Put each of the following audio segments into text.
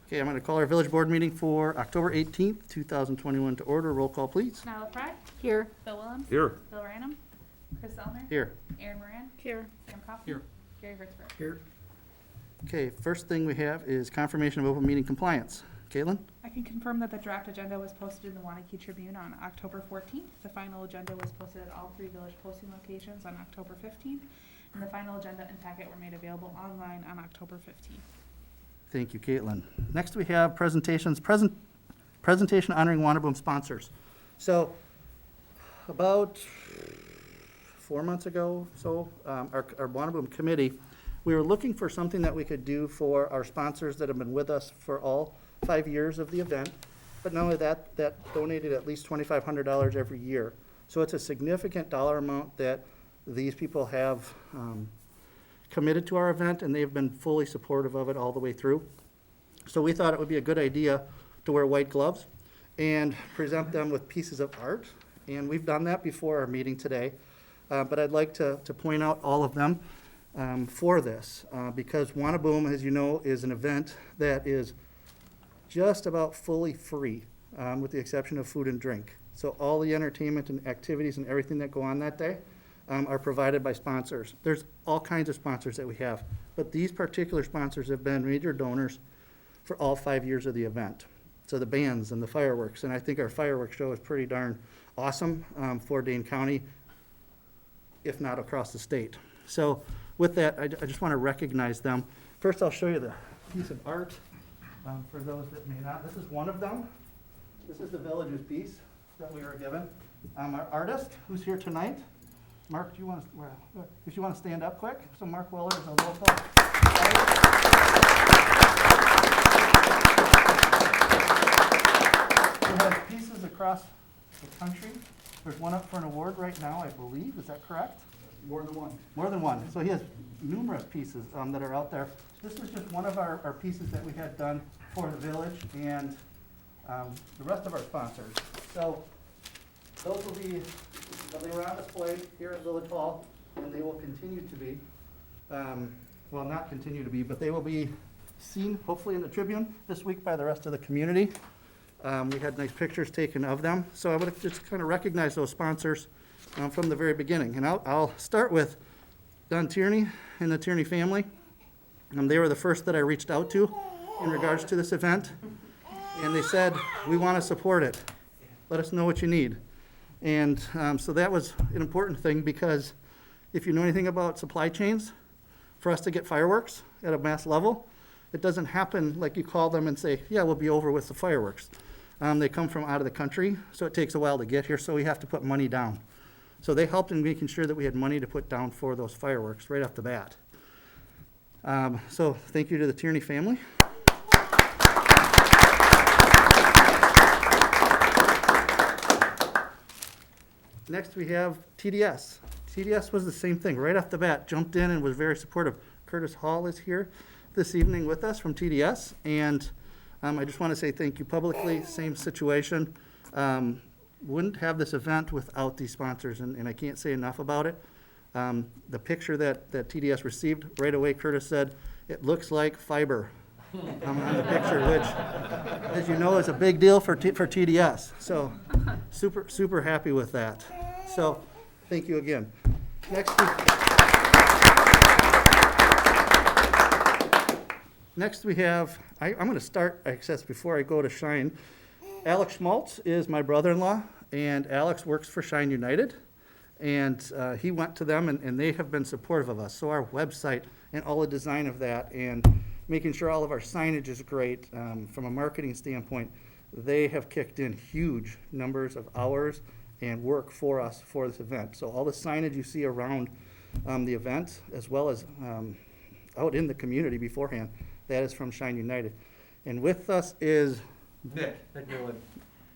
Okay, I'm going to call our village board meeting for October 18th, 2021 to order. Roll call, please. Nyla Fry. Here. Bill Willems. Here. Bill Random. Chris Zellner. Here. Aaron Moran. Here. Sam Kaufman. Here. Gary Hertzberg. Here. Okay, first thing we have is confirmation of open meeting compliance. Caitlin? I can confirm that the draft agenda was posted in the Waunakee Tribune on October 14th. The final agenda was posted at all 3 village posting locations on October 15th. And the final agenda and packet were made available online on October 15th. Thank you, Caitlin. Next, we have presentations. Presentation honoring Waunakee sponsors. So, about 4 months ago, our Waunakee committee, we were looking for something that we could do for our sponsors that have been with us for all 5 years of the event. But not only that, donated at least $2,500 every year. So it's a significant dollar amount that these people have committed to our event, and they've been fully supportive of it all the way through. So we thought it would be a good idea to wear white gloves and present them with pieces of art. And we've done that before our meeting today. But I'd like to point out all of them for this, because Waunakee, as you know, is an event that is just about fully free, with the exception of food and drink. So all the entertainment and activities and everything that go on that day are provided by sponsors. There's all kinds of sponsors that we have, but these particular sponsors have been major donors for all 5 years of the event. So the bands and the fireworks, and I think our fireworks show is pretty darn awesome for Dane County, if not across the state. So with that, I just want to recognize them. First, I'll show you the piece of art for those that may not. This is one of them. This is the village's piece that we were given. Our artist, who's here tonight, Mark, do you want to, if you want to stand up quick? So Mark Weller is a local artist. He has pieces across the country. There's one up for an award right now, I believe. Is that correct? More than one. More than one. So he has numerous pieces that are out there. This is just one of our pieces that we had done for the village and the rest of our sponsors. So those will be, they were on display here at Village Hall, and they will continue to be, well, not continue to be, but they will be seen hopefully in the Tribune this week by the rest of the community. We had nice pictures taken of them. So I would just kind of recognize those sponsors from the very beginning. And I'll start with Don Tierney and the Tierney family. They were the first that I reached out to in regards to this event. And they said, we want to support it. Let us know what you need. And so that was an important thing, because if you know anything about supply chains, for us to get fireworks at a mass level, it doesn't happen like you call them and say, yeah, we'll be over with the fireworks. They come from out of the country, so it takes a while to get here, so we have to put money down. So they helped in making sure that we had money to put down for those fireworks right off the bat. So thank you to the Tierney family. Next we have TDS. TDS was the same thing, right off the bat, jumped in and was very supportive. Curtis Hall is here this evening with us from TDS, and I just want to say thank you publicly. Same situation. Wouldn't have this event without these sponsors, and I can't say enough about it. The picture that TDS received, right away Curtis said, it looks like fiber on the picture, which, as you know, is a big deal for TDS. So super happy with that. So thank you again. Next we have, I'm going to start, I guess, before I go to Shine. Alex Schmaltz is my brother-in-law, and Alex works for Shine United. And he went to them, and they have been supportive of us. So our website and all the design of that, and making sure all of our signage is great from a marketing standpoint, they have kicked in huge numbers of hours and work for us for this event. So all the signage you see around the event, as well as out in the community beforehand, that is from Shine United. And with us is Nick Newland.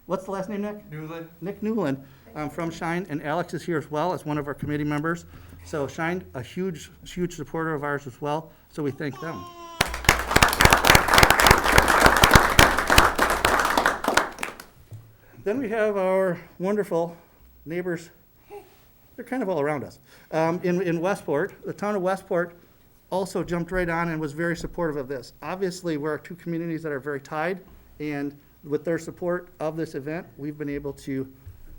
What's the last name, Nick? Newland. Nick Newland from Shine, and Alex is here as well as one of our committee members. So Shine, a huge supporter of ours as well, so we thank them. Then we have our wonderful neighbors. They're kind of all around us. In Westport, the town of Westport also jumped right on and was very supportive of this. Obviously, we're two communities that are very tied, and with their support of this event, we've been able to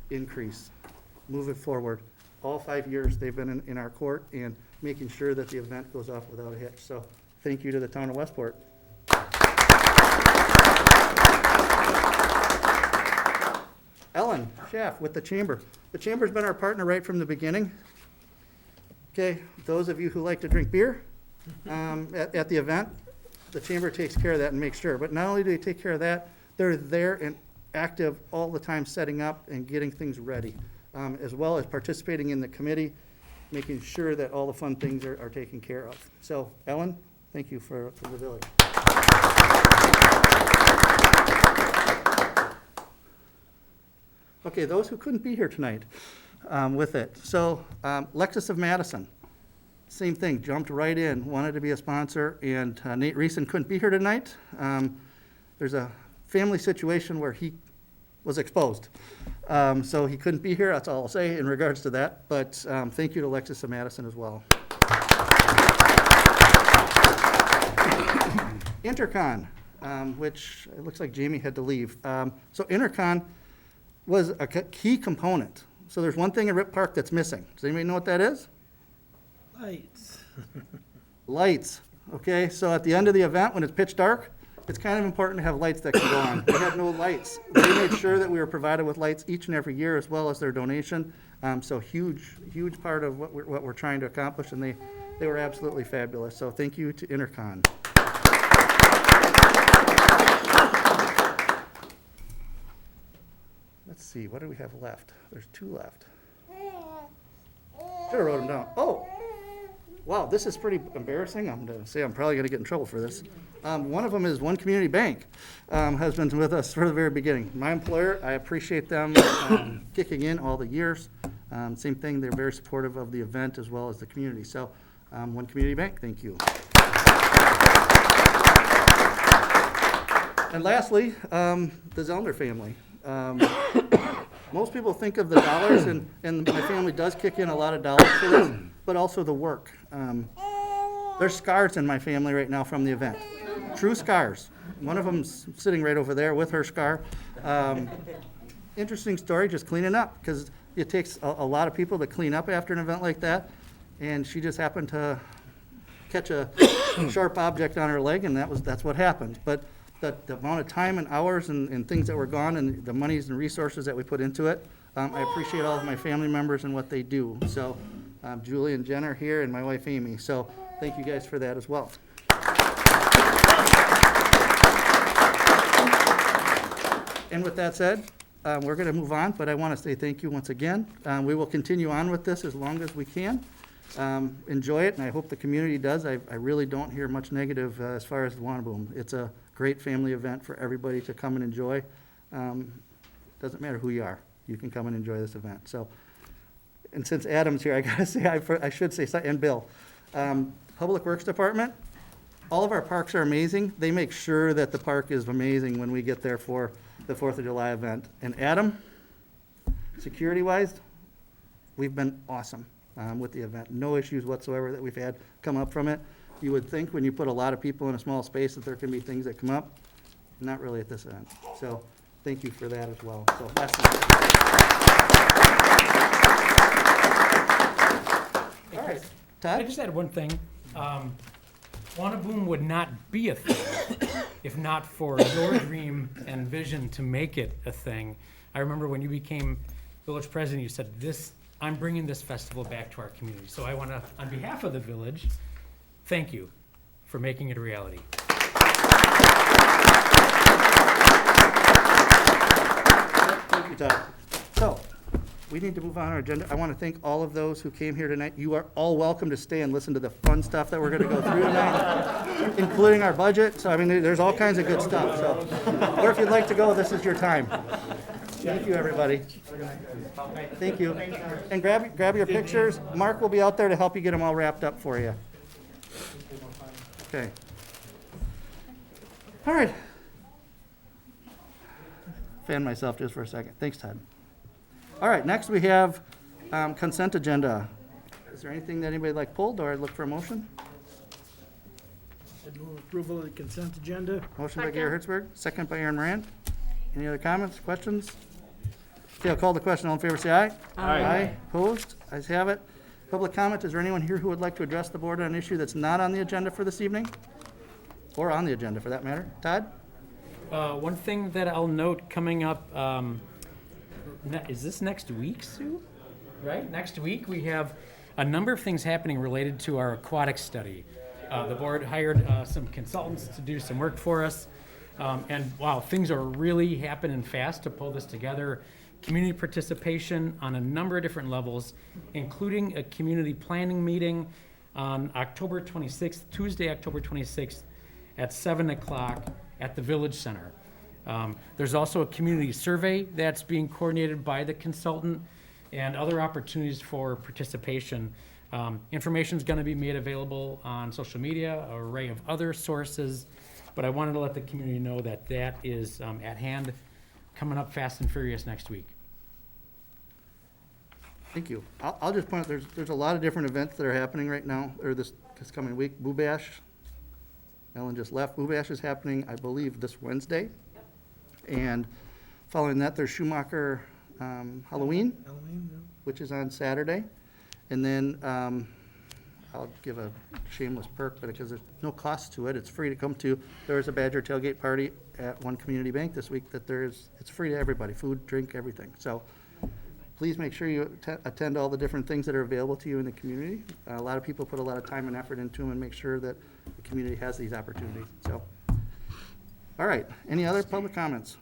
move it forward. All 5 years they've been in our court and making sure that the event goes off without a hitch. So thank you to the town of Westport. Ellen Schaff with the Chamber. The Chamber's been our partner right from the beginning. Okay, those of you who like to drink beer at the event, the Chamber takes care of that and makes sure. But not only do they take care of that, they're there and active all the time setting up and getting things ready, as well as participating in the committee, making sure that all the fun things are taken care of. So, Ellen, thank you for the village. Okay, those who couldn't be here tonight with it. So, Lexus of Madison, same thing, jumped right in, wanted to be a sponsor, and Nate Reeson couldn't be here tonight. There's a family situation where he was exposed. So he couldn't be here, that's all I'll say in regards to that, but thank you to Lexus of Madison as well. Intercon, which it looks like Jamie had to leave. So Intercon was a key component. So there's one thing in Rip Park that's missing. Does anybody know what that is? Lights. Lights, okay? So at the end of the event, when it's pitch dark, it's kind of important to have lights that can go on. We had no lights. They made sure that we were provided with lights each and every year, as well as their donation. So huge part of what we're trying to accomplish, and they were absolutely fabulous. So thank you to Intercon. Let's see, what do we have left? There's 2 left. Should have wrote them down. Oh, wow, this is pretty embarrassing. I'm going to say I'm probably going to get in trouble for this. One of them is One Community Bank, has been with us from the very beginning. My employer, I appreciate them kicking in all the years. Same thing, they're very supportive of the event as well as the community. So, One Community Bank, thank you. And lastly, the Zellner family. Most people think of the dollars, and my family does kick in a lot of dollars for this, but also the work. There's scars in my family right now from the event. True scars. One of them's sitting right over there with her scar. Interesting story, just cleaning up, because it takes a lot of people to clean up after an event like that, and she just happened to catch a sharp object on her leg, and that's what happened. But the amount of time and hours and things that were gone and the monies and resources that we put into it, I appreciate all of my family members and what they do. So Julie and Jen are here, and my wife Amy. So thank you guys for that as well. And with that said, we're going to move on, but I want to say thank you once again. We will continue on with this as long as we can. Enjoy it, and I hope the community does. I really don't hear much negative as far as the Waunaboom. It's a great family event for everybody to come and enjoy. Doesn't matter who you are. You can come and enjoy this event. So, and since Adam's here, I gotta say, I should say, and Bill, Public Works Department, all of our parks are amazing. They make sure that the park is amazing when we get there for the 4th of July event. And Adam, security-wise, we've been awesome with the event. No issues whatsoever that we've had come up from it. You would think when you put a lot of people in a small space that there can be things that come up. Not really at this event. So thank you for that as well. So last All right, Todd? I just had one thing. Waunaboom would not be a thing if not for your dream and vision to make it a thing. I remember when you became village president, you said, I'm bringing this festival back to our community. So I want to, on behalf of the village, thank you for making it a reality. Thank you, Todd. So, we need to move on our agenda. I want to thank all of those who came here tonight. You are all welcome to stay and listen to the fun stuff that we're going to go through tonight, including our budget. So, I mean, there's all kinds of good stuff. So, or if you'd like to go, this is your time. Thank you, everybody. Thank you. And grab your pictures. Mark will be out there to help you get them all wrapped up for you. Okay. All right. Fan myself just for a second. Thanks, Todd. All right, next we have consent agenda. Is there anything that anybody would like pulled, or I'd look for a motion? I'd move approval of the consent agenda. Motion by Gary Hertzberg, second by Aaron Moran. Any other comments, questions? Okay, I'll call the question. All in favor, say aye. Aye. Opposed? Ayes have it. Public comment, is there anyone here who would like to address the board on an issue that's not on the agenda for this evening? Or on the agenda, for that matter? Todd? One thing that I'll note coming up, is this next week, Sue? Right, next week, we have a number of things happening related to our aquatic study. The board hired some consultants to do some work for us. And wow, things are really happening fast to pull this together. Community participation on a number of different levels, including a community planning meeting on October 26th, Tuesday, October 26th at 7 o'clock at the Village Center. There's also a community survey that's being coordinated by the consultant and other opportunities for participation. Information is going to be made available on social media, an array of other sources, but I wanted to let the community know that that is at hand, coming up fast and furious next week. Thank you. I'll just point out, there's a lot of different events that are happening right now, or this coming week. Boo Bash, Ellen just left. Boo Bash is happening, I believe, this Wednesday. And following that, there's Schumacher Halloween, Halloween, which is on Saturday. And then I'll give a shameless perk, but because there's no cost to it, it's free to come to. There is a Badger tailgate party at one community bank this week that it's free to everybody, food, drink, everything. So please make sure you attend all the different things that are available to you in the community. A lot of people put a lot of time and effort into them and make sure that the community has these opportunities. So, all right, any other public comments?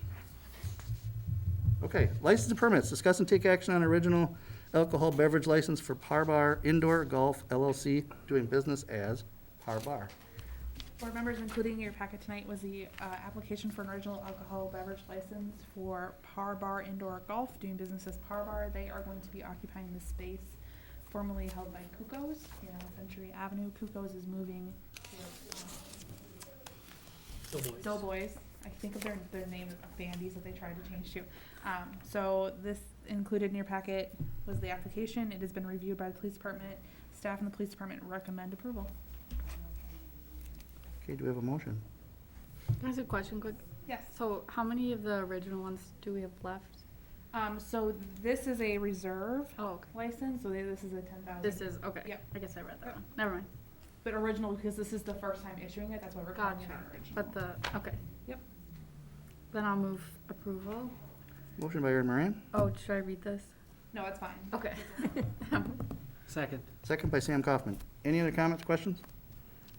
Okay, license and permits, discuss and take action on original alcohol beverage license for Par Bar Indoor Golf LLC, doing business as Par Bar. Board members, including in your packet tonight, was the application for an original alcohol beverage license for Par Bar Indoor Golf, doing business as Par Bar. They are going to be occupying the space formerly held by Kuko's here on Century Avenue. Kuko's is moving to Doughboys. I think of their name as Bandies that they tried to change to. So this included in your packet was the application. It has been reviewed by the police department. Staff and the police department recommend approval. Okay, do we have a motion? Can I ask a question quick? Yes. So how many of the original ones do we have left? So this is a reserve Oh, okay. license, so this is a 10,000. This is, okay. Yep. I guess I read that Yep. wrong. Never mind. But original, because this is the first time issuing it, that's why we're calling it Gotcha. an original. But the, okay. Yep. Then I'll move approval. Motion by Aaron Moran, Oh, should I read this? No, it's fine. Okay. Second. second by Sam Kaufman. Any other comments, questions?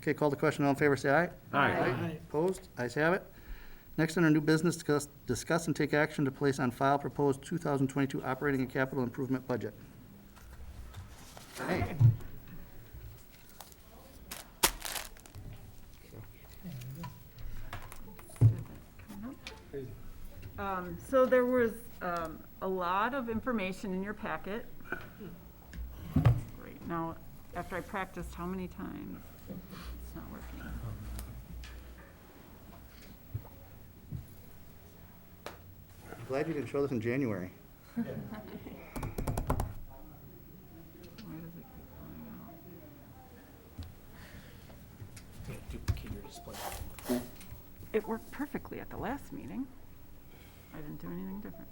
Okay, call the question. All in favor, say aye. Aye. Opposed? Ayes have it. Next, under new business, discuss and take action to place on file proposed 2022 operating and capital improvement budget. Hey. So there was a lot of information in your packet. Right now, after I practiced how many times, it's not working. I'm glad you didn't show this in January. Why does it keep going out? Duplicate your display. It worked perfectly at the last meeting. I didn't do anything different.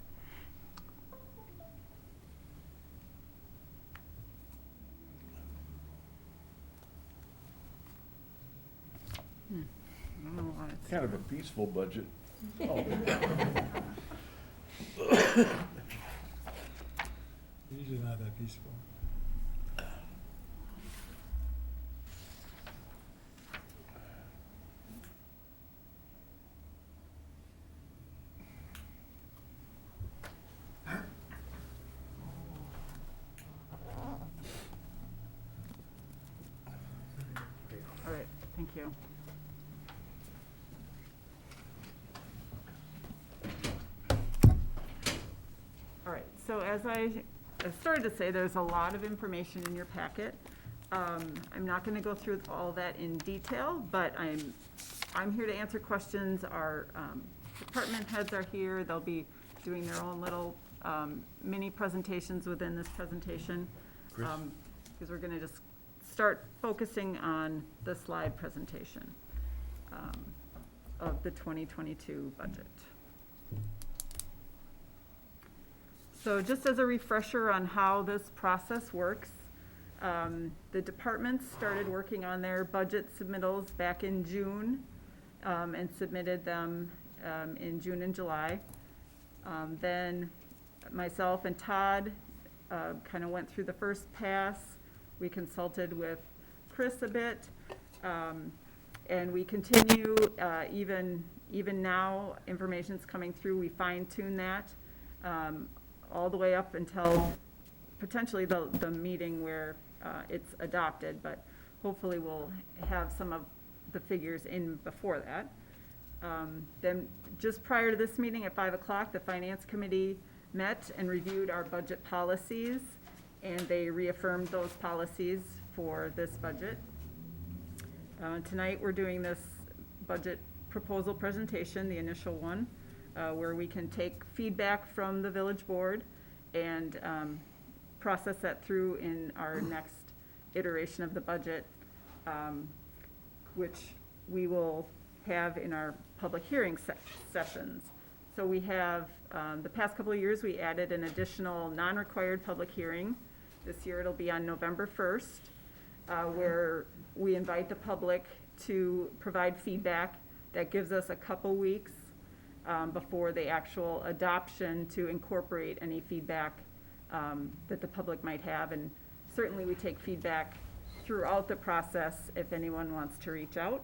I don't know why it's. Kind of a peaceful budget. Usually not that peaceful. All right, thank you. All right, so as I started to say, there's a lot of information in your packet. I'm not going to go through all that in detail, but I'm here to answer questions. Our department heads are here. They'll be doing their own little mini presentations within this presentation. Because we're going to just start focusing on the slide presentation. of the 2022 budget. So just as a refresher on how this process works, the departments started working on their budget submittals back in June, and submitted them in June and July. Then myself and Todd kind of went through the first pass. We consulted with Chris a bit, and we continue, even now, information's coming through, we fine tune that all the way up until potentially the meeting where it's adopted, but hopefully we'll have some of the figures in before that. Then just prior to this meeting at 5 o'clock, the Finance Committee met and reviewed our budget policies, and they reaffirmed those policies for this budget. Tonight, we're doing this budget proposal presentation, the initial one, where we can take feedback from the village board and process that through in our next iteration of the budget, which we will have in our public hearing sessions. So we have, the past couple of years, we added an additional non-required public hearing. This year it'll be on November 1st, where we invite the public to provide feedback. That gives us a couple weeks before the actual adoption to incorporate any feedback that the public might have. And certainly we take feedback throughout the process if anyone wants to reach out.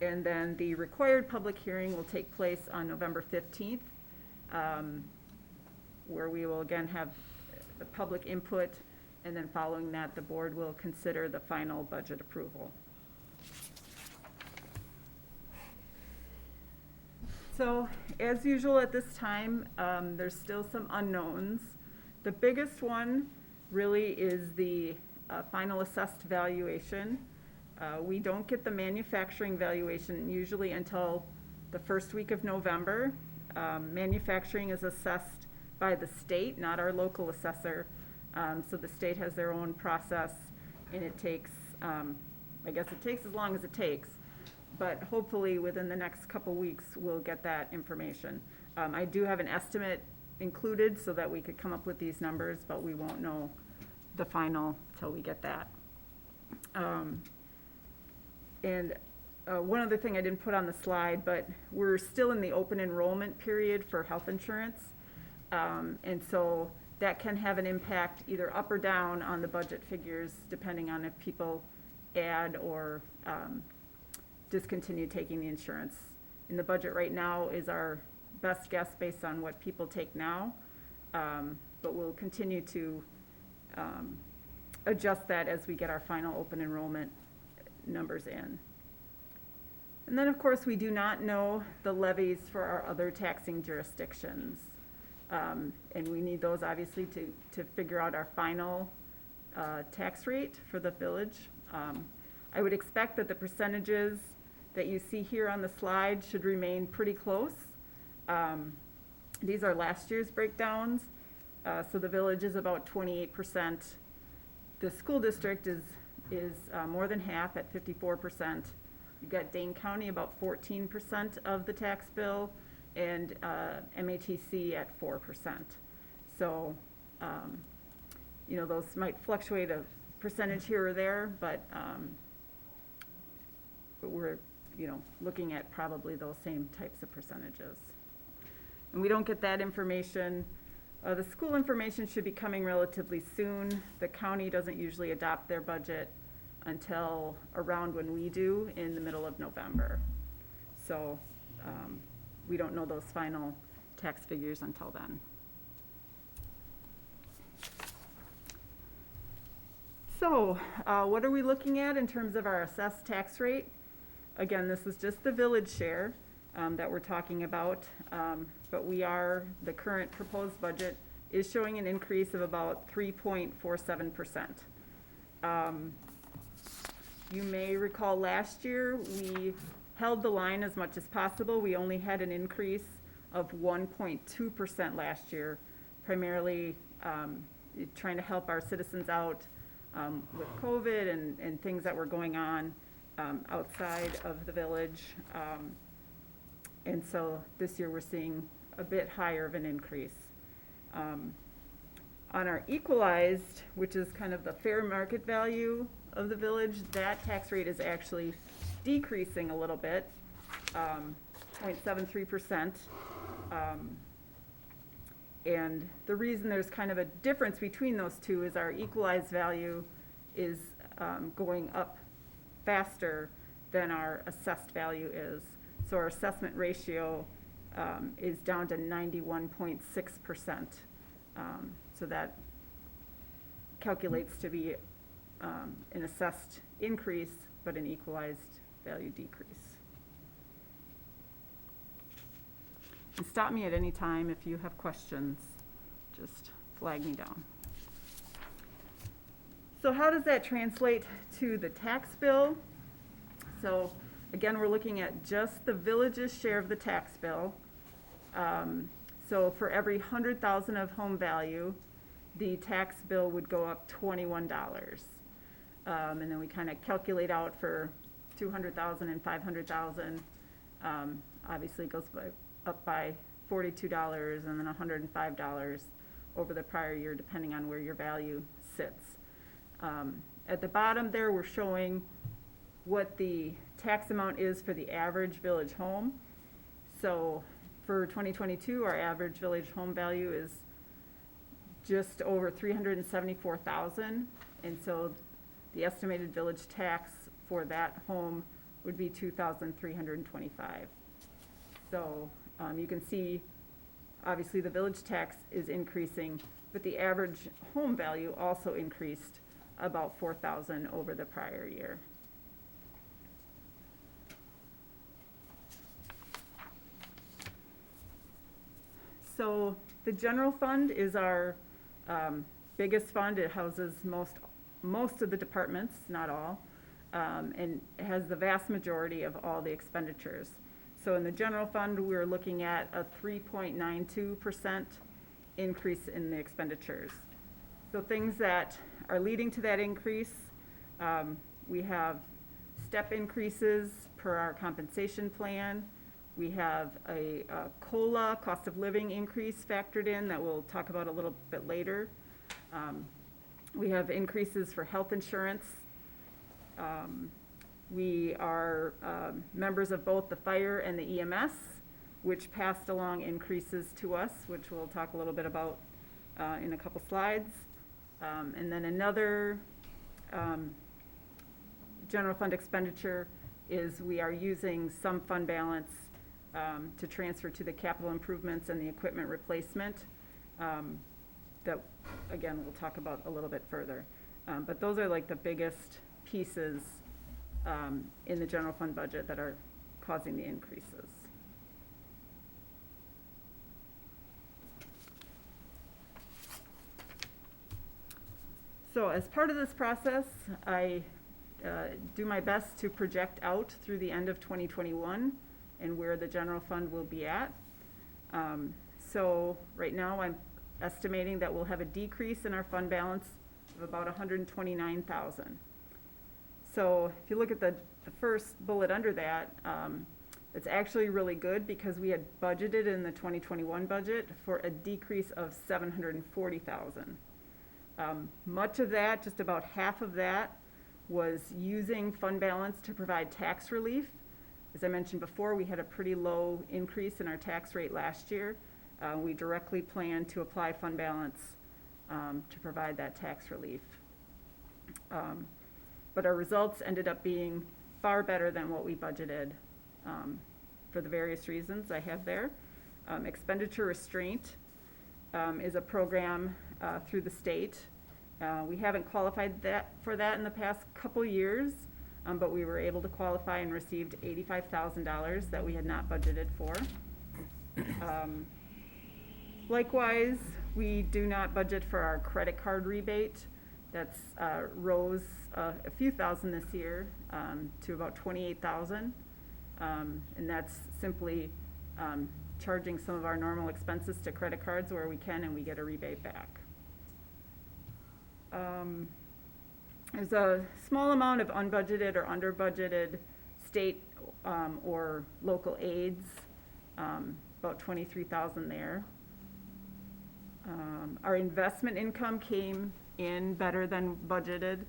And then the required public hearing will take place on November 15th, where we will again have the public input, and then following that, the board will consider the final budget approval. So, as usual at this time, there's still some unknowns. The biggest one really is the final assessed valuation. We don't get the manufacturing valuation usually until the first week of November. Manufacturing is assessed by the state, not our local assessor. So the state has their own process, and it takes, I guess it takes as long as it takes, but hopefully within the next couple weeks, we'll get that information. I do have an estimate included so that we could come up with these numbers, but we won't know the final till we get that. And one other thing I didn't put on the slide, but we're still in the open enrollment period for health insurance. And so that can have an impact either up or down on the budget figures, depending on if people add or discontinue taking the insurance. In the budget right now is our best guess based on what people take now, but we'll continue to adjust that as we get our final open enrollment numbers in. And then, of course, we do not know the levies for our other taxing jurisdictions. And we need those obviously to figure out our final tax rate for the village. I would expect that the percentages that you see here on the slide should remain pretty close. These are last year's breakdowns. So the village is about 28%. The school district is more than half at 54%. You've got Dane County about 14% of the tax bill, and MATC at 4%. So, you know, those might fluctuate a percentage here or there, but we're, you know, looking at probably those same types of percentages. And we don't get that information. The school information should be coming relatively soon. The county doesn't usually adopt their budget until around when we do, in the middle of November. So we don't know those final tax figures until then. So what are we looking at in terms of our assessed tax rate? Again, this is just the village share that we're talking about, but the current proposed budget is showing an increase of about 3.47%. You may recall last year we held the line as much as possible. We only had an increase of 1.2% last year, primarily trying to help our citizens out with COVID and things that were going on. outside of the village. And so this year we're seeing a bit higher of an increase. On our equalized, which is kind of the fair market value of the village, that tax rate is actually decreasing a little bit, 0.73%. And the reason there's kind of a difference between those two is our equalized value is going up faster than our assessed value is. So our assessment ratio is down to 91.6%. So that calculates to be an assessed increase, but an equalized value decrease. And stop me at any time if you have questions, just flag me down. So how does that translate to the tax bill? So again, we're looking at just the village's share of the tax bill. So for every 100,000 of home value, the tax bill would go up $21. And then we kind of calculate out for 200,000 and 500,000. Obviously it goes up by $42 and then $105 over the prior year, depending on where your value sits. At the bottom there, we're showing what the tax amount is for the average village home. So for 2022, our average village home value is just over $374,000, and so the estimated village tax for that home would be $2,325. So you can see, obviously the village tax is increasing, but the average home value also increased about $4,000 over the prior year. So the general fund is our biggest fund. It houses most of the departments, not all, and has the vast majority of all the expenditures. So in the general fund, we're looking at a 3.92% increase in the expenditures. So things that are leading to that increase, we have step increases per our compensation plan. We have a COLA, cost of living increase factored in that we'll talk about a little bit later. We have increases for health insurance. We are members of both the fire and the EMS, which passed along increases to us, which we'll talk a little bit about in a couple slides. And then another general fund expenditure is we are using some fund balance to transfer to the capital improvements and the equipment replacement that, again, we'll talk about a little bit further. But those are like the biggest pieces in the general fund budget that are causing the increases. So as part of this process, I do my best to project out through the end of 2021 and where the general fund will be at. So right now I'm estimating that we'll have a decrease in our fund balance of about $129,000. So if you look at the first bullet under that, it's actually really good because we had budgeted in the 2021 budget for a decrease of $740,000. Much of that, just about half of that, was using fund balance to provide tax relief. As I mentioned before, we had a pretty low increase in our tax rate last year. We directly planned to apply fund balance to provide that tax relief. But our results ended up being far better than what we budgeted for the various reasons I have there. Expenditure restraint is a program through the state. We haven't qualified for that in the past couple years, but we were able to qualify and received $85,000 that we had not budgeted for. Likewise, we do not budget for our credit card rebate. That's rose a few thousand this year to about $28,000, and that's simply charging some of our normal expenses to credit cards where we can, and we get a rebate back. There's a small amount of unbudgeted or under budgeted state or local aids, about 23,000 there. Our investment income came in better than budgeted.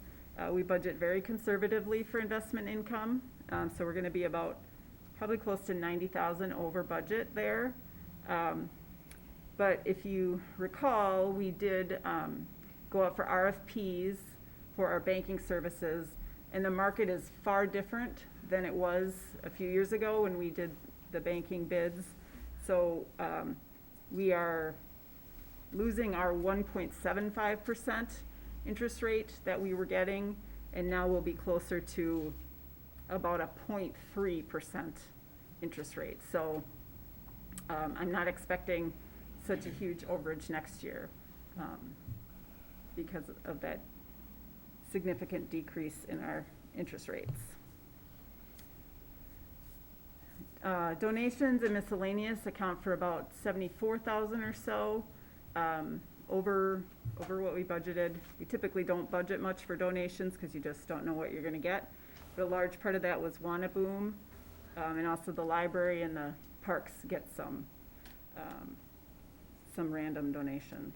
We budget very conservatively for investment income, so we're gonna be about probably close to 90,000 over budget there. But if you recall, we did go out for RFPs for our banking services, and the market is far different than it was a few years ago when we did the banking bids. So we are losing our 1.75% interest rate that we were getting, and now we'll be closer to about a 0.3% interest rate. So I'm not expecting such a huge overage next year because of that significant decrease in our interest rates. Donations and miscellaneous account for about 74,000 or so, over what we budgeted. We typically don't budget much for donations because you just don't know what you're gonna get. But a large part of that was Waunakee, and also the library and the parks get some random donations.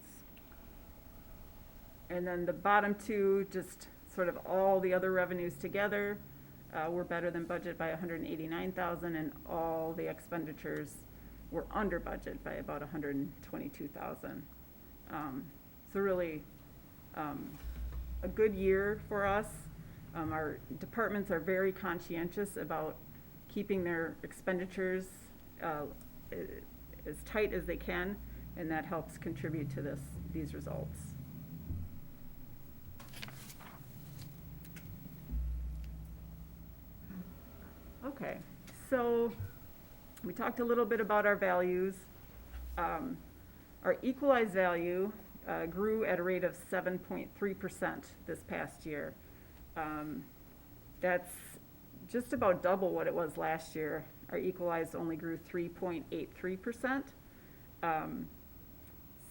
And then the bottom two, just sort of all the other revenues together, were better than budget by 189,000, and all the expenditures were under budget by about 122,000. So really, a good year for us. Our departments are very conscientious about keeping their expenditures as tight as they can, and that helps contribute to these results. Okay, so we talked a little bit about our values. Our equalized value grew at a rate of 7.3% this past year. That's just about double what it was last year. Our equalized only grew 3.83%.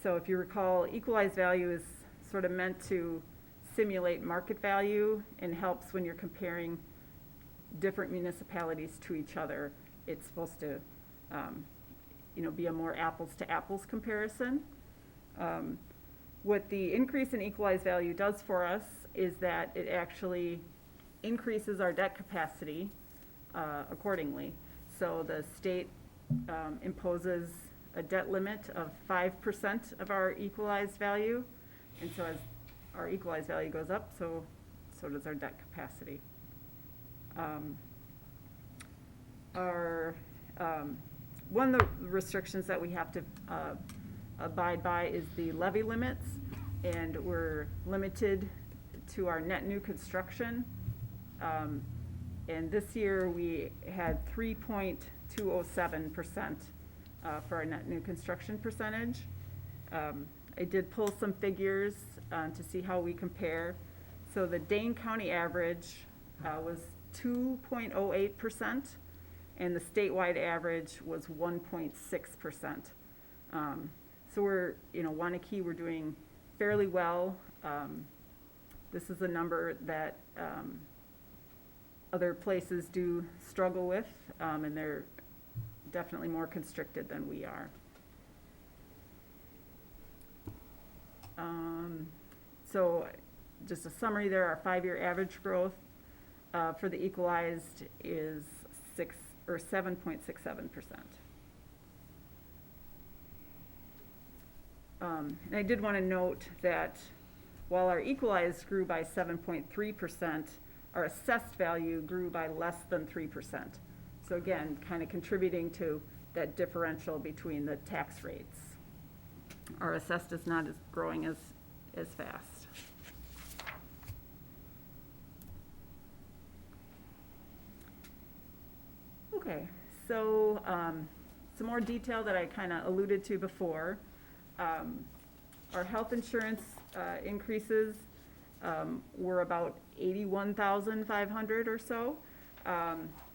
So if you recall, equalized value is sort of meant to simulate market value and helps when you're comparing different municipalities to each other. It's supposed to be a more apples to apples comparison. What the increase in equalized value does for us is that it actually increases our debt capacity accordingly. So the state imposes a debt limit of 5% of our equalized value, and so as our equalized value goes up, so does our debt capacity. One of the restrictions that we have to abide by is the levy limits, and we're limited to our net new construction. And this year we had 3.207% for our net new construction percentage. I did pull some figures to see how we compare. So the Dane County average was 2.08%, and the statewide average was 1.6%. So we're, Waunakee, we're doing fairly well. This is a number that other places do struggle with, and they're definitely more constricted than we are. So just a summary there, our 5-year average growth for the equalized is 7.67%. And I did want to note that while our equalized grew by 7.3%, our assessed value grew by less than 3%. So again, kind of contributing to that differential between the tax rates. Our assessed is not growing as fast. Okay, so some more detail that I kind of alluded to before. Our health insurance increases were about 81,500 or so.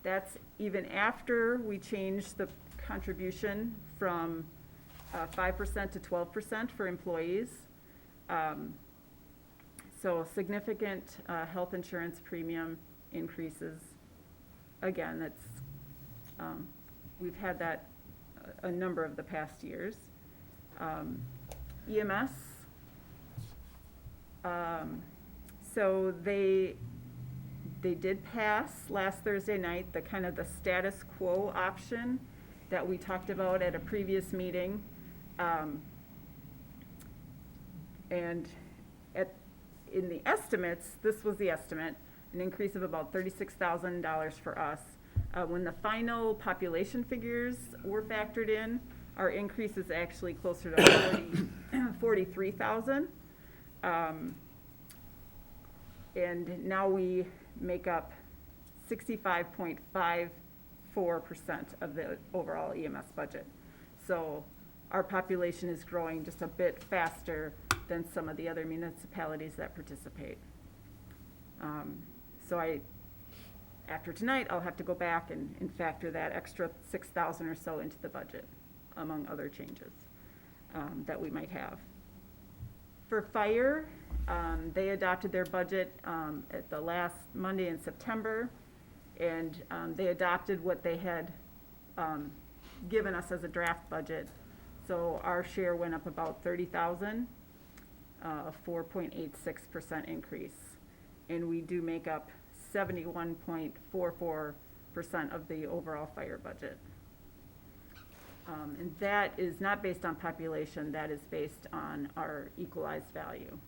That's even after we changed the contribution from 5% to 12% for employees. So significant health insurance premium increases. Again, that's, we've had that a number of the past years. EMS, so they did pass last Thursday night, the kind of the status quo option that we talked about at a previous meeting. And in the estimates, this was the estimate, an increase of about $36,000 for us. When the final population figures were factored in, our increase is actually closer to 43,000. And now we make up 65.54% of the overall EMS budget. So our population is growing just a bit faster than some of the other municipalities that participate. So after tonight, I'll have to go back and factor that extra 6,000 or so into the budget, among other changes that we might have. For fire, they adopted their budget at the last Monday in September, and they adopted what they had given us as a draft budget. So our share went up about 30,000, a 4.86% increase, and we do make up 71.44% of the overall fire budget. And that is not based on population, that is based on our equalized value.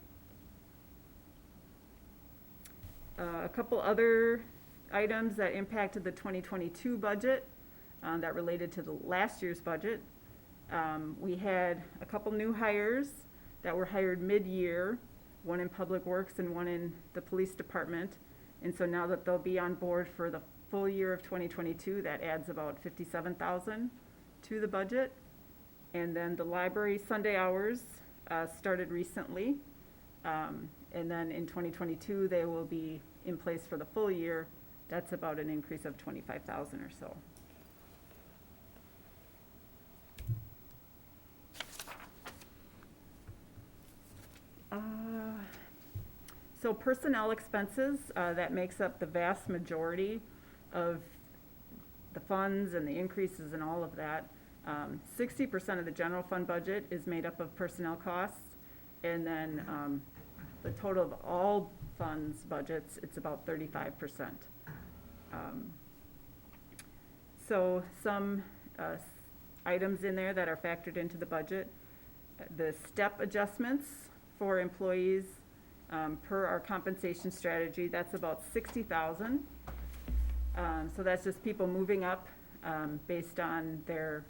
A couple other items that impacted the 2022 budget that related to the last year's budget. We had a couple new hires that were hired mid-year, one in Public Works and one in the Police Department. And so now that they'll be on board for the full year of 2022, that adds about 57,000 to the budget. And then the library Sunday hours started recently. And then in 2022, they will be in place for the full year. That's about an increase of 25,000 or so. So personnel expenses, that makes up the vast majority of the funds and the increases and all of that. 60% of the general fund budget is made up of personnel costs, and then the total of all funds budgets, it's about 35%. So some items in there that are factored into the budget. The step adjustments for employees per our compensation strategy, that's about 60,000. So that's just people moving up based on their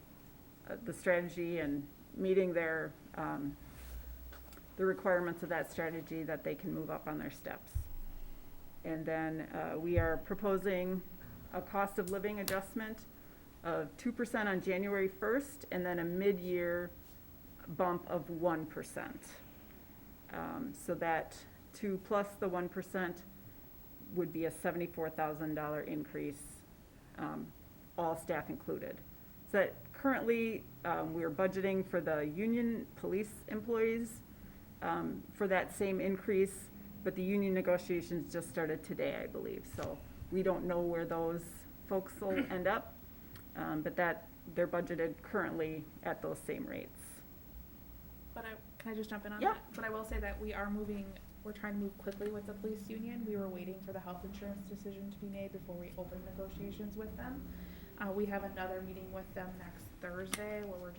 the strategy and meeting their the requirements of that strategy, that they can move up on their steps. And then we are proposing a cost of living adjustment of 2% on January 1st, and then a mid-year bump of 1%. So that 2 plus the 1% would be a $74,000 increase, all staff included. So that currently, we're budgeting for the union police employees for that same increase, but the union negotiations just started today, I believe. So we don't know where those folks will end up, but that they're budgeted currently at those same rates. But can I just jump in on Yeah. that? But I will say that we're trying to move quickly with the police union. We were waiting for the health insurance decision to be made before we open negotiations with them. We have another meeting with them next Thursday where we're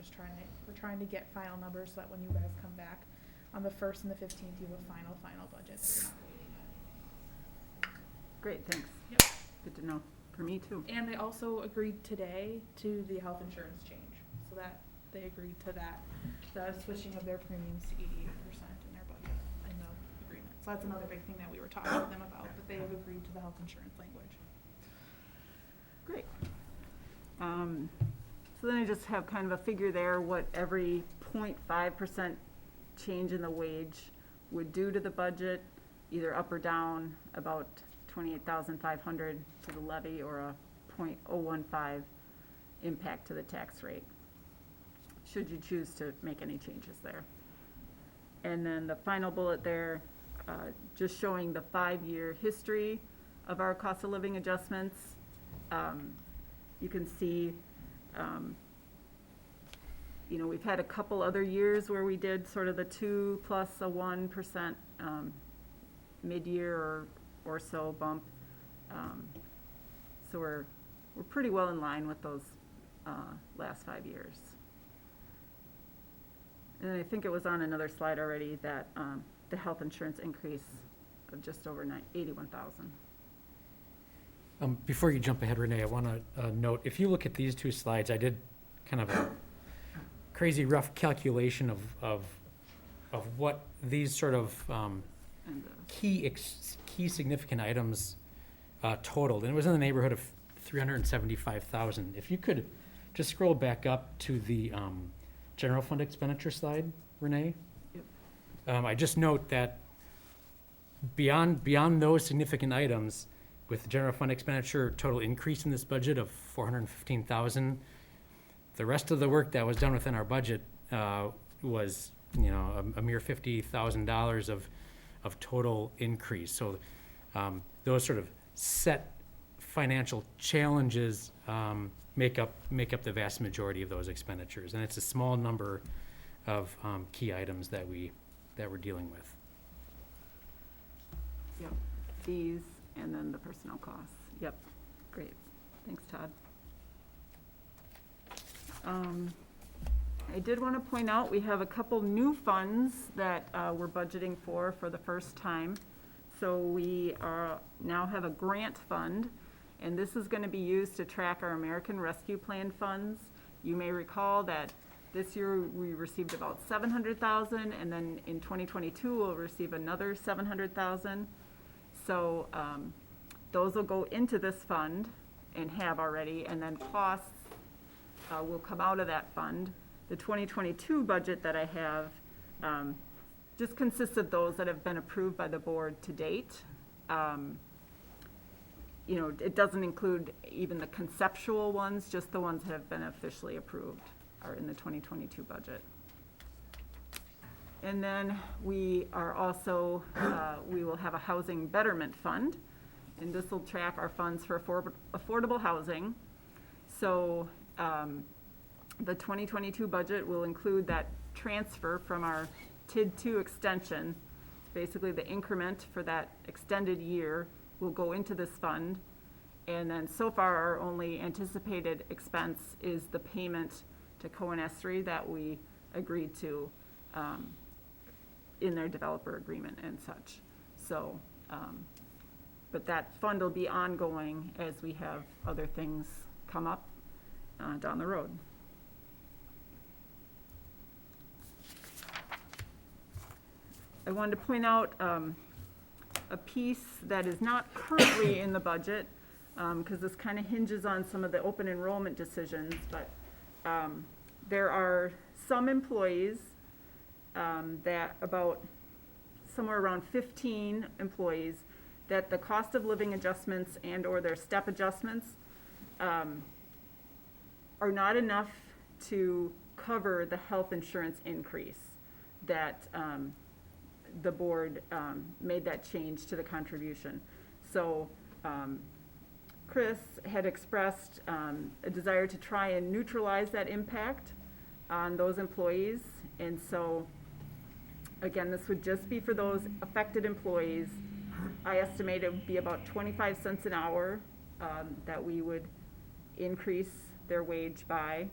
trying to get final numbers so that when you guys come back on the 1st and the 15th, you have a final budget. So you're not waiting on it. Great, thanks. Yep. Good to know, for me too. And they also agreed today to the health insurance change, so that they agreed to that, the switching of their premiums to 88% in their budget, in the agreement. So that's another big thing that we were talking to them about, that they have agreed to the health insurance language. Great. So then I just have kind of a figure there, what every 0.5% change in the wage would do to the budget, either up or down, about $28,500 to the levy, or a 0.015 impact to the tax rate, should you choose to make any changes there. And then the final bullet there, just showing the 5-year history of our cost of living adjustments. You can see, you know, we've had a couple other years where we did sort of the 2 plus a 1% mid-year or so bump. So we're pretty well in line with those last 5 years. And I think it was on another slide already that the health insurance increase of just over 81,000. Before you jump ahead, Renee, I want to note, if you look at these two slides, I did kind of a crazy rough calculation of what these sort of And key significant items totaled, and it was in the neighborhood of 375,000. If you could just scroll back up to the general fund expenditure slide, Renee. Yep. I just note that beyond those significant items, with the general fund expenditure total increase in this budget of 415,000, the rest of the work that was done within our budget was, you know, a mere $50,000 of total increase. So those sort of set financial challenges make up the vast majority of those expenditures, and it's a small number of key items that we're dealing with. Yep, these and then the personnel costs. Yep, great. Thanks, Todd. I did want to point out, we have a couple new funds that we're budgeting for the first time. So we now have a grant fund, and this is going to be used to track our American Rescue Plan funds. You may recall that this year we received about 700,000, and then in 2022 we'll receive another 700,000. So those will go into this fund and have already, and then costs will come out of that fund. The 2022 budget that I have just consists of those that have been approved by the board to date. You know, it doesn't include even the conceptual ones, just the ones that have been officially approved are in the 2022 budget. And then we are also, we will have a housing betterment fund, and this will track our funds for affordable housing. So the 2022 budget will include that transfer from our TID 2 extension. Basically the increment for that extended year will go into this fund. And then so far our only anticipated expense is the payment to Cohen Esri that we agreed to in their developer agreement and such. So, but that fund will be ongoing as we have other things come up down the road. I wanted to point out a piece that is not currently in the budget, because this kind of hinges on some of the open enrollment decisions, but there are some employees that about somewhere around 15 employees that the cost of living adjustments and or their step adjustments are not enough to cover the health insurance increase that the board made that change to the contribution. So Chris had expressed a desire to try and neutralize that impact on those employees. And so, again, this would just be for those affected employees. I estimate it would be about 25 cents an hour that we would increase their wage by.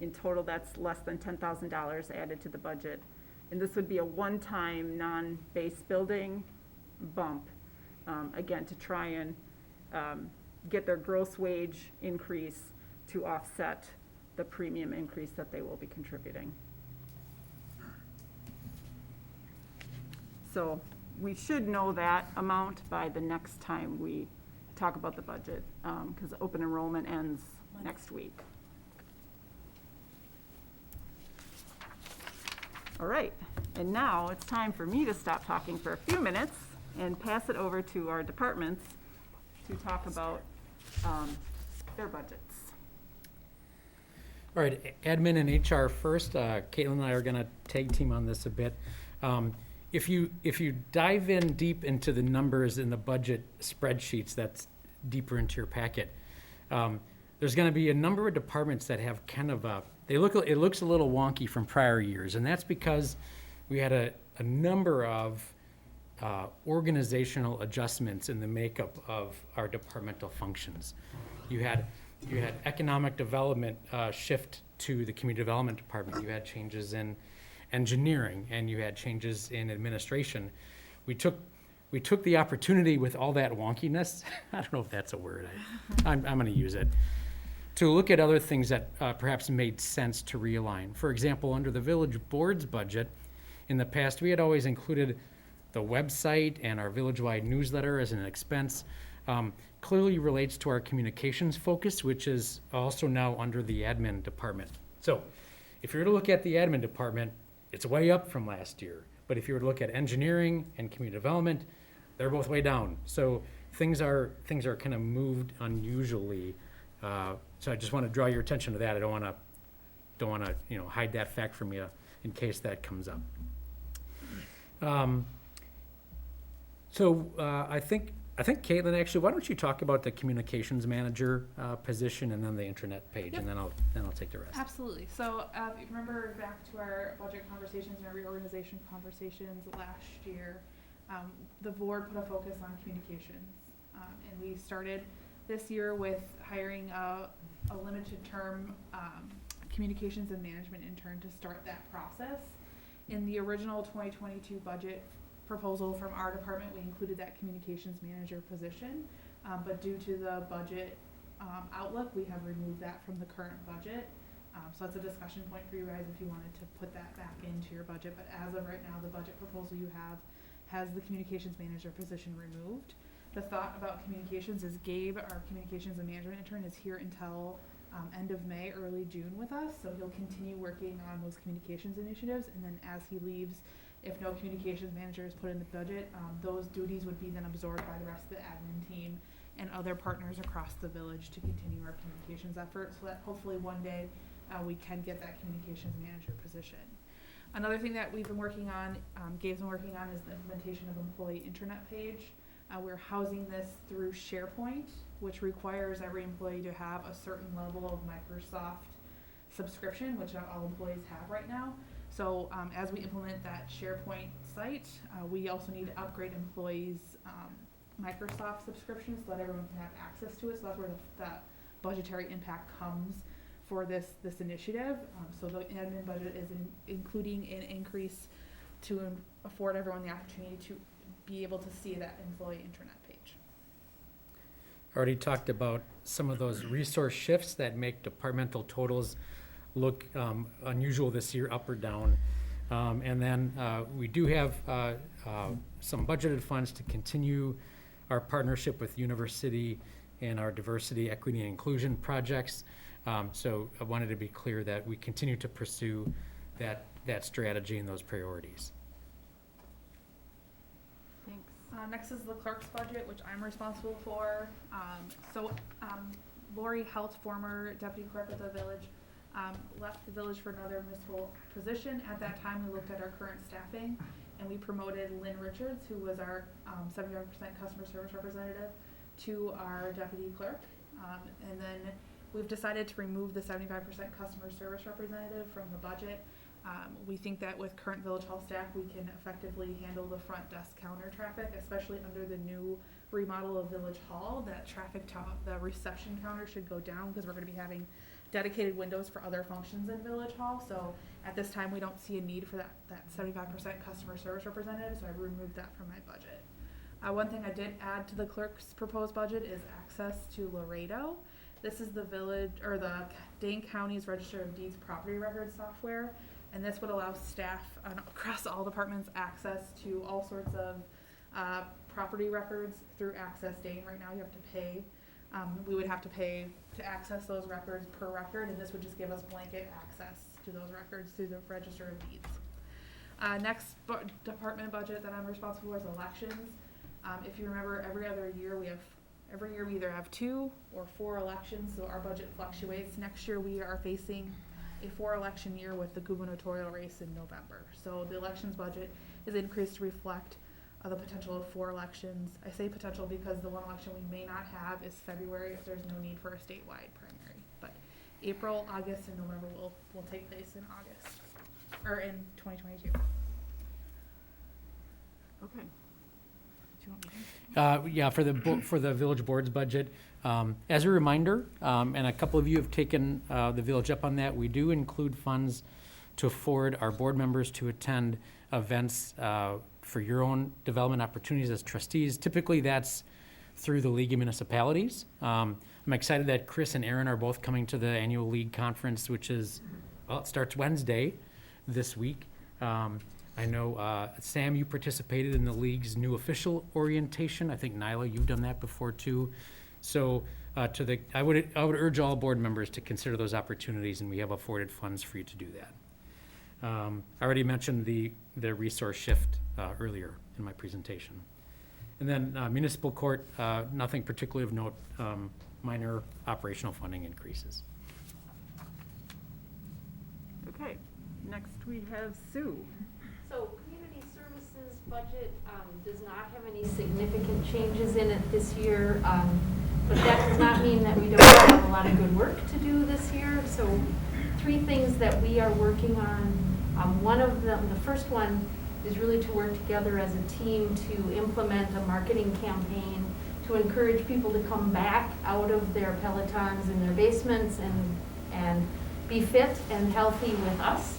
In total, that's less than $10,000 added to the budget. And this would be a one-time non-base building bump, again, to try and get their gross wage increase to offset the premium increase that they will be contributing. So we should know that amount by the next time we talk about the budget, because open enrollment ends next week. All right, and now it's time for me to stop talking for a few minutes and pass it over to our departments to talk about their budgets. All right, admin and HR first. Caitlin and I are going to tag team on this a bit. if you dive in deep into the numbers in the budget spreadsheets, that's deeper into your packet, there's gonna be a number of departments that have kind of it looks a little wonky from prior years, and that's because we had a number of organizational adjustments in the makeup of our departmental functions. You had economic development shift to the community development department. You had changes in engineering, and you had changes in administration. We took the opportunity with all that wonkiness, I don't know if that's a word, I'm gonna use it, to look at other things that perhaps made sense to realign. For example, under the village board's budget, in the past, we had always included the website and our village-wide newsletter as an expense. Clearly relates to our communications focus, which is also now under the admin department. So if you were to look at the admin department, it's way up from last year. But if you were to look at engineering and community development, they're both way down. So things are kind of moved unusually. So I just want to draw your attention to that. I don't want to hide that fact from you in case that comes up. I think Caitlin, actually, why don't you talk about the communications manager position and then the intranet page, and then I'll take the rest. Absolutely. So if you remember back to our budget conversations and our reorganization conversations last year, the board put a focus on communications. And we started this year with hiring a limited term communications and management intern to start that process. In the original 2022 budget proposal from our department, we included that communications manager position, but due to the budget outlook, we have removed that from the current budget. So that's a discussion point for you guys if you wanted to put that back into your budget, but as of right now, the budget proposal you have has the communications manager position removed. The thought about communications is Gabe, our communications and management intern, is here until end of May, early June with us, so he'll continue working on those communications initiatives, and then as he leaves, if no communications manager is put in the budget, those duties would be then absorbed by the rest of the admin team and other partners across the village to continue our communications effort, so that hopefully one day we can get that communications manager position. Another thing that we've been working on, Gabe's been working on, is the implementation of employee intranet page. We're housing this through SharePoint, which requires every employee to have a certain level of Microsoft subscription, which not all employees have right now. So as we implement that SharePoint site, we also need to upgrade employees' Microsoft subscriptions so that everyone can have access to it. So that's where the budgetary impact comes for this initiative. So the admin budget is including an increase to afford everyone the opportunity to be able to see that employee intranet page. Already talked about some of those resource shifts that make departmental totals look unusual this year, up or down. And then we do have some budgeted funds to continue our partnership with University and our diversity, equity, and inclusion projects. So I wanted to be clear that we continue to pursue that strategy and those priorities. Thanks. Next is the clerk's budget, which I'm responsible for. Lori Helt, former deputy clerk of the village, left the village for another municipal position. At that time, we looked at our current staffing, and we promoted Lynn Richards, who was our 75% customer service representative, to our deputy clerk. And then we've decided to remove the 75% customer service representative from the budget. We think that with current village hall staff, we can effectively handle the front desk counter traffic, especially under the new remodel of village hall. That the reception counter should go down because we're going to be having dedicated windows for other functions in village hall. So at this time, we don't see a need for that 75% customer service representative, so I removed that from my budget. One thing I did add to the clerk's proposed budget is access to Laredo. This is the village, or the Dane County's Register of Deeds property record software, and this would allow staff across all departments access to all sorts of property records through Access Dane. Right now you have to pay, we would have to pay to access those records per record, and this would just give us blanket access to those records through the Register of Deeds. Next department budget that I'm responsible for is elections. If you remember, every year we either have 2 or 4 elections, so our budget fluctuates. Next year we are facing a 4-election year with the gubernatorial race in November. So the elections budget is increased to reflect the potential of 4 elections. I say potential because the one election we may not have is February if there's no need for a statewide primary. But April, August, and November will take place in August, or in 2022. Okay. Do you want me to? Yeah, for the village board's budget, as a reminder, and a couple of you have taken the village up on that, we do include funds to afford our board members to attend events for your own development opportunities as trustees. Typically, that's through the League of Municipalities. I'm excited that Chris and Aaron are both coming to the annual league conference, which is, well, it starts Wednesday this week. I know, Sam, you participated in the league's new official orientation. I think, Nyla, you've done that before too. So I would urge all board members to consider those opportunities, and we have afforded funds for you to do that. I already mentioned the resource shift earlier in my presentation. And then municipal court, nothing particularly of note, minor operational funding increases. Okay, next we have Sue. So community services budget does not have any significant changes in it this year, but that does not mean that we don't have a lot of good work to do this year. So 3 things that we are working on. One of them, the first one, is really to work together as a team to implement a marketing campaign to encourage people to come back out of their Pelotons in their basements and be fit and healthy with us.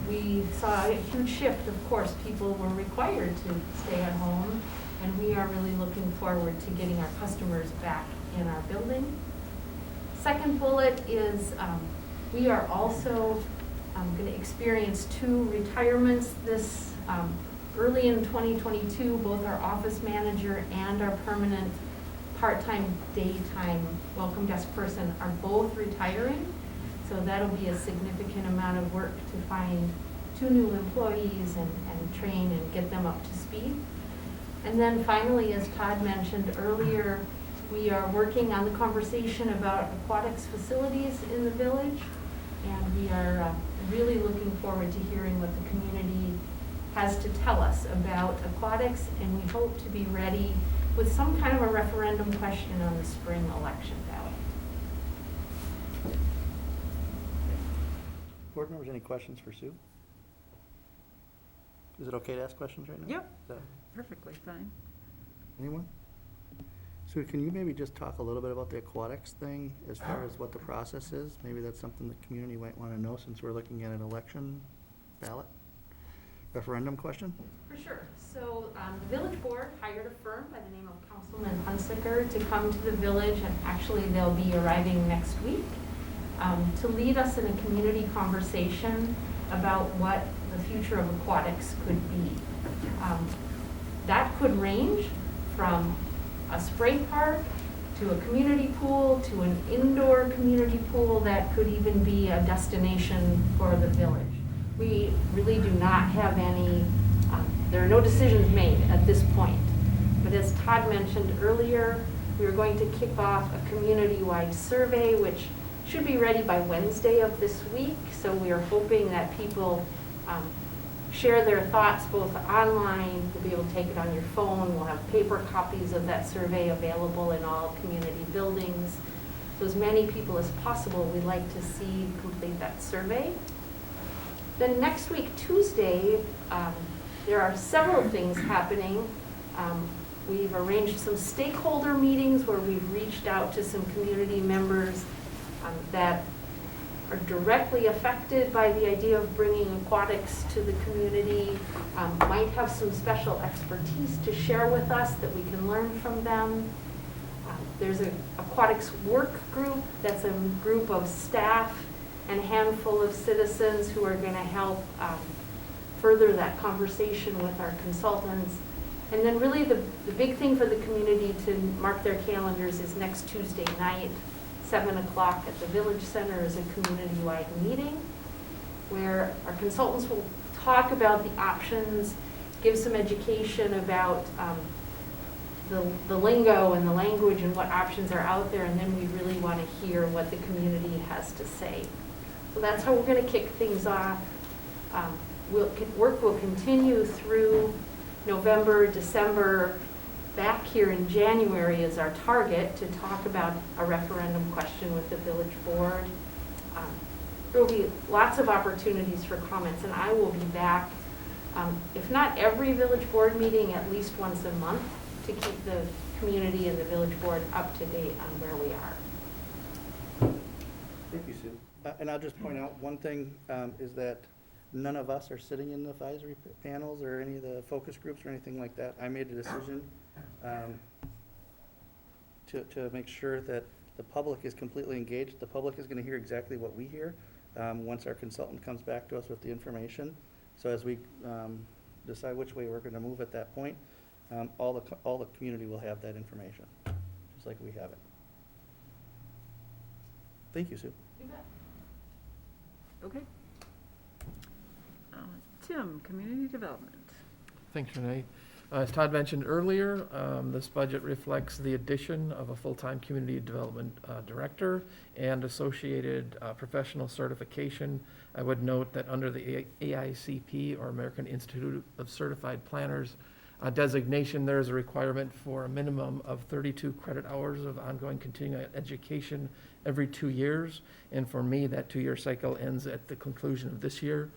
We saw a huge shift, of course. People were required to stay at home, and we are really looking forward to getting our customers back in our building. Second bullet is we are also going to experience 2 retirements this early in 2022. Both our office manager and our permanent part-time, daytime welcome desk person are both retiring. So that'll be a significant amount of work to find 2 new employees and train and get them up to speed. And then finally, as Todd mentioned earlier, we are working on the conversation about aquatics facilities in the village. And we are really looking forward to hearing what the community has to tell us about aquatics. And we hope to be ready with some kind of a referendum question on the spring election ballot. Board members, any questions for Sue? Is it okay to ask questions right now? Yep. Is that- Perfectly fine. Anyone? Sue, can you maybe just talk a little bit about the aquatics thing as far as what the process is? Maybe that's something the community might want to know since we're looking at an election ballot referendum question? For sure. So the village board hired a firm by the name of Councilman Hunsaker to come to the village, and actually they'll be arriving next week to lead us in a community conversation about what the future of aquatics could be. That could range from a spray park to a community pool to an indoor community pool that could even be a destination for the village. We really do not have any, there are no decisions made at this point. But as Todd mentioned earlier, we are going to kick off a community-wide survey, which should be ready by Wednesday of this week. So we are hoping that people share their thoughts both online. You'll be able to take it on your phone. We'll have paper copies of that survey available in all community buildings. So as many people as possible, we'd like to see complete that survey. Then next week, Tuesday, there are several things happening. We've arranged some stakeholder meetings where we've reached out to some community members that are directly affected by the idea of bringing aquatics to the community, might have some special expertise to share with us that we can learn from them. There's an aquatics work group that's a group of staff and a handful of citizens who are going to help further that conversation with our consultants. And then really the big thing for the community to mark their calendars is next Tuesday night, 7 o'clock at the Village Center is a community-wide meeting where our consultants will talk about the options, give some education about the lingo and the language and what options are out there, and then we really want to hear what the community has to say. So that's how we're gonna kick things off. Work will continue through November, December. Back here in January is our target to talk about a referendum question with the village board. There will be lots of opportunities for comments, and I will be back, if not every village board meeting, at least once a month to keep the community and the village board up to date on where we are. Thank you, Sue. And I'll just point out, one thing is that none of us are sitting in the advisory panels or any of the focus groups or anything like that. I made a decision to make sure that the public is completely engaged. The public is going to hear exactly what we hear once our consultant comes back to us with the information. So as we decide which way we're going to move at that point, all the community will have that information, just like we have it. Thank you, Sue. You bet. Okay. Tim, Community Development. Thanks, Renee. As Todd mentioned earlier, this budget reflects the addition of a full-time community development director and associated professional certification. I would note that under the AICP, or American Institute of Certified Planners designation, there is a requirement for a minimum of 32 credit hours of ongoing continuing education every 2 years. And for me, that 2-year cycle ends at the conclusion of this year.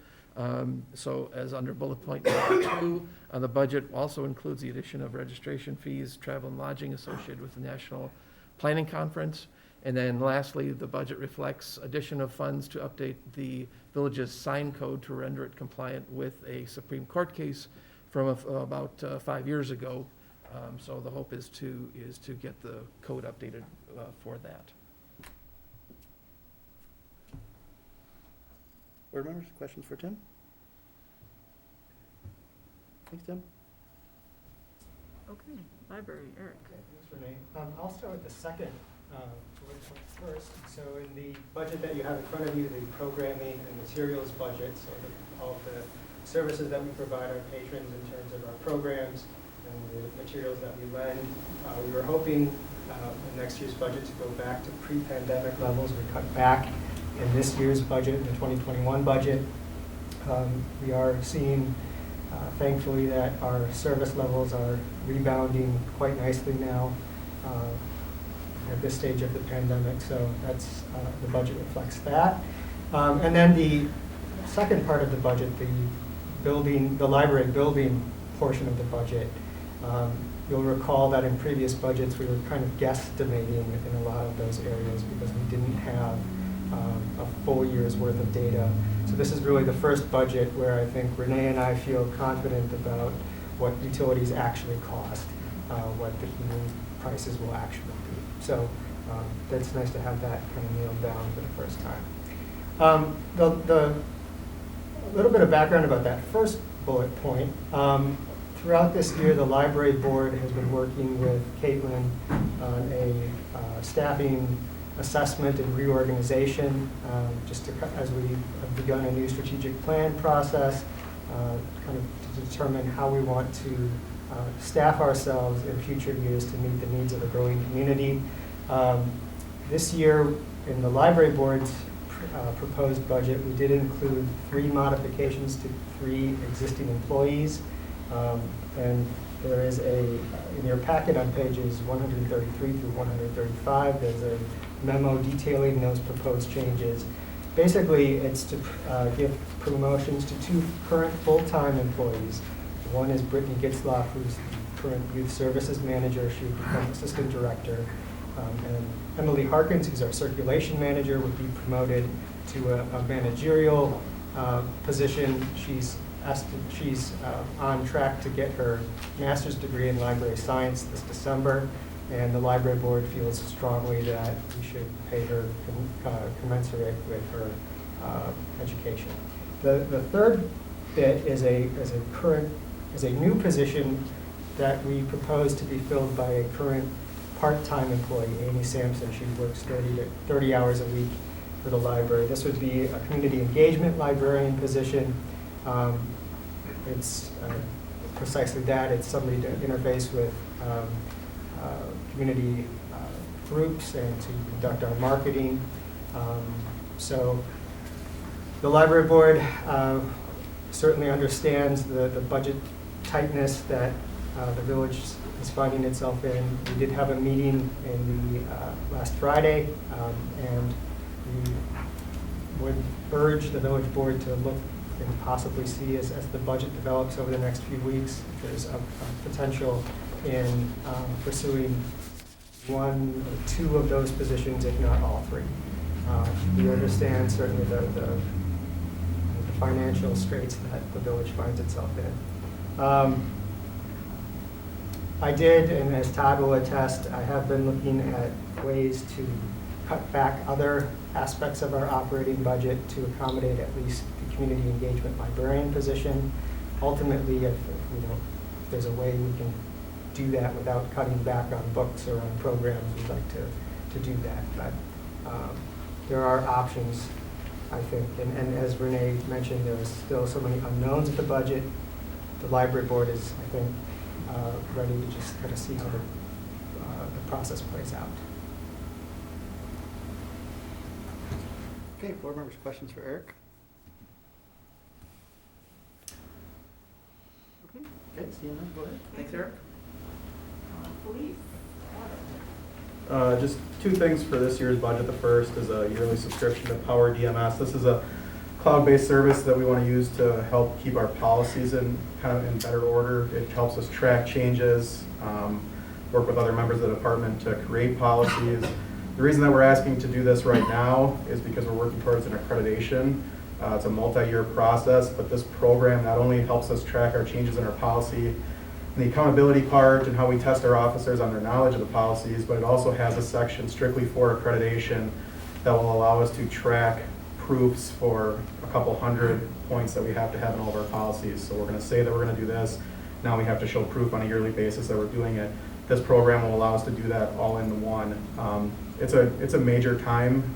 So as under bullet point number 2, the budget also includes the addition of registration fees, travel and lodging associated with the National Planning Conference. And then lastly, the budget reflects addition of funds to update the village's sign code to render it compliant with a Supreme Court case from about 5 years ago. So the hope is to get the code updated for that. Board members, questions for Tim? Thanks, Tim. Okay, Library, Eric. Okay, thanks, Renee. I'll start with the second bullet point first. So in the budget that you have in front of you, the programming and materials budget, so all the services that we provide our patrons in terms of our programs and the materials that we lend, we were hoping in next year's budget to go back to pre-pandemic levels. We cut back in this year's budget, the 2021 budget. We are seeing, thankfully, that our service levels are rebounding quite nicely now at this stage of the pandemic, so that's the budget reflects that. And then the second part of the budget, the library building portion of the budget, you'll recall that in previous budgets we were kind of guesstimating in a lot of those areas because we didn't have a full year's worth of data. So this is really the first budget where I think Renee and I feel confident about what utilities actually cost, what the heating prices will actually be. So that's nice to have that kind of nailed down for the first time. A little bit of background about that first bullet point. Throughout this year, the library board has been working with Caitlin on a staffing assessment and reorganization, as we have begun a new strategic plan process, kind of to determine how we want to staff ourselves in future years to meet the needs of a growing community. This year, in the library board's proposed budget, we did include 3 modifications to 3 existing employees. And there is in your packet on pages 133 through 135, there's a memo detailing those proposed changes. Basically, it's to give promotions to 2 current full-time employees. One is Brittany Gitzloff, who's the current youth services manager. She would become assistant director. And Emily Harkins, who's our circulation manager, would be promoted to a managerial position. She's on track to get her master's degree in library science this December, and the library board feels strongly that we should pay her commensurate with her education. The third bit is a new position that we propose to be filled by a current part-time employee, Amy Sampson. She works 30 hours a week for the library. This would be a community engagement librarian position. It's precisely that. It's somebody to interface with community groups and to conduct our marketing. So The library board certainly understands the budget tightness that the village is finding itself in. We did have a meeting in the last Friday, and we would urge the village board to look and possibly see as the budget develops over the next few weeks, if there's a potential in pursuing one or two of those positions, if not all three. We understand certainly the financial straits that the village finds itself in. I did, and as Todd will attest, I have been looking at ways to cut back other aspects of our operating budget to accommodate at least the community engagement librarian position. Ultimately, if there's a way we can do that without cutting back on books or on programs, we'd like to do that. But there are options, I think, and as Renee mentioned, there are still so many unknowns at the budget. The library board is, I think, ready to just kind of see how the process plays out. Okay, board members, questions for Eric? Okay, seeing none, go ahead. Thanks, Eric. Police. Just two things for this year's budget. The first is a yearly subscription to Power DMS. This is a cloud-based service that we want to use to help keep our policies in better order. It helps us track changes, work with other members of the department to create policies. The reason that we're asking to do this right now is because we're working towards an accreditation. It's a multi-year process, but this program not only helps us track our changes in our policy, the accountability part and how we test our officers on their knowledge of the policies, but it also has a section strictly for accreditation that will allow us to track proofs for a couple hundred points that we have to have in all of our policies. So we're going to say that we're going to do this. Now we have to show proof on a yearly basis that we're doing it. This program will allow us to do that all into one. It's a major time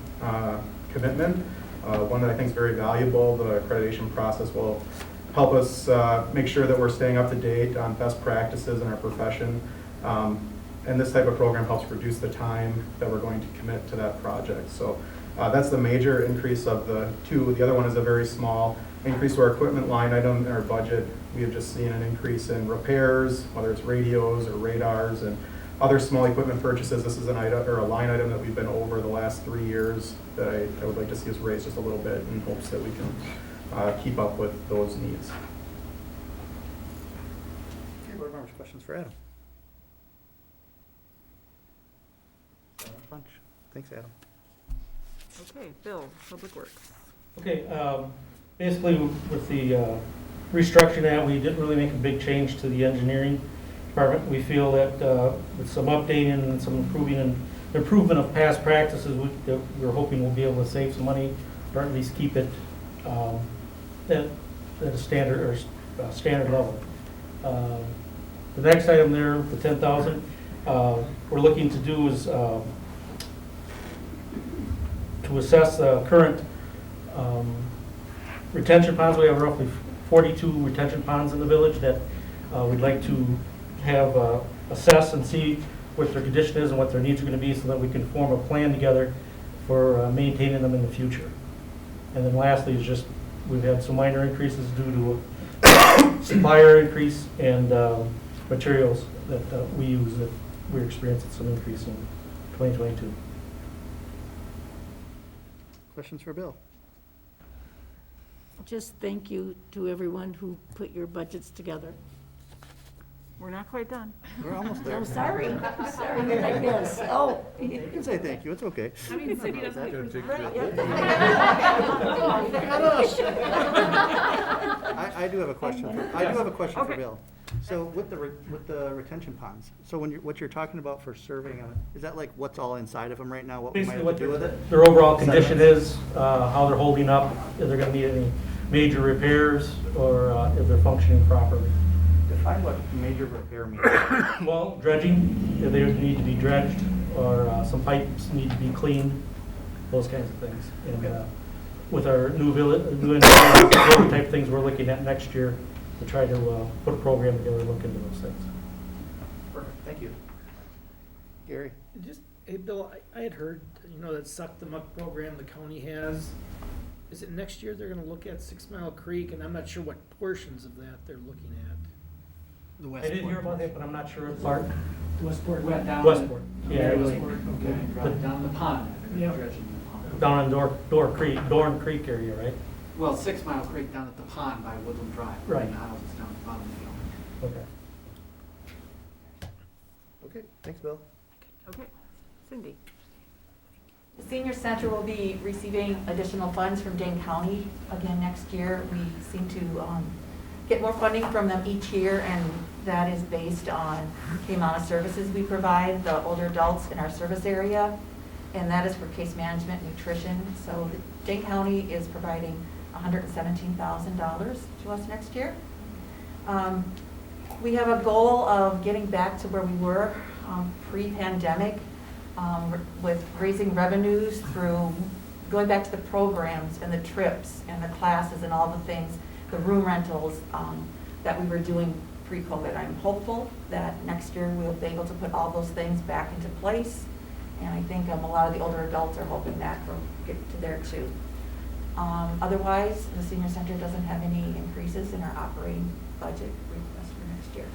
commitment, one that I think is very valuable. The accreditation process will help us make sure that we're staying up to date on best practices in our profession. And this type of program helps reduce the time that we're going to commit to that project. So that's the major increase of the two. The other one is a very small increase to our equipment line item in our budget. We have just seen an increase in repairs, whether it's radios or radars and other small equipment purchases. This is an item or a line item that we've been over the last 3 years that I would like to see us raise just a little bit in hopes that we can keep up with those needs. Okay, board members, questions for Adam? Bunch. Thanks, Adam. Okay, Bill, Public Works. Okay, basically with the restructuring that, we didn't really make a big change to the engineering department. We feel that with some updating and some improvement of past practices, we're hoping we'll be able to save some money or at least keep it at a standard or standard level. The next item there, the 10,000, we're looking to do is to assess the current retention ponds. We have roughly 42 retention ponds in the village that we'd like to have assess and see what their condition is and what their needs are going to be so that we can form a plan together for maintaining them in the future. And then lastly is just we've had some minor increases due to a supplier increase and materials that we use that we're experiencing some increase in 2022. Questions for Bill? Just thank you to everyone who put your budgets together. We're not quite done. We're almost there. I'm sorry, sorry, I guess. Oh. You can say thank you, it's okay. I mean, Cindy doesn't like I do have a question. I do have a question for Okay. Bill. So with the retention ponds, so what you're talking about for serving them, is that like what's all inside of them right now? What we might Basically, have to what do with it? their overall condition is, how they're holding up, if they're going to need any major repairs, or if they're functioning properly. Define what major repair means. Well, dredging, if they need to be dredged, or some pipes need to be cleaned, those kinds of things. And with our new engineering type things we're looking at next year, to try to put a program together and look into those things. Perfect, thank you. Gary? Just, hey, Bill, I had heard, that Suck the Muck program the county has. Is it next year they're gonna look at 6 Mile Creek, and I'm not sure what portions of that they're looking at? I did hear about it, but I'm not sure if Clark. Westport. Westport. Yeah, it was Okay. Down the pond. Yep. Dredging the pond. down on Dorn Creek area, right? Well, 6 Mile Creek down at the pond by Woodland Drive. Right. The houses down at the bottom of the hill. Okay. Okay, thanks, Bill. Okay, Cindy? The Senior Center will be receiving additional funds from Dane County again next year. We seem to get more funding from them each year, and that is based on the amount of services we provide the older adults in our service area, and that is for case management, nutrition. So Dane County is providing $117,000 to us next year. We have a goal of getting back to where we were pre-pandemic, with raising revenues through going back to the programs and the trips and the classes and all the things, the room rentals that we were doing pre-COVID. I'm hopeful that next year we'll be able to put all those things back into place. And I think a lot of the older adults are hoping that we'll get to there too. Otherwise, the Senior Center doesn't have any increases in our operating budget request for next year.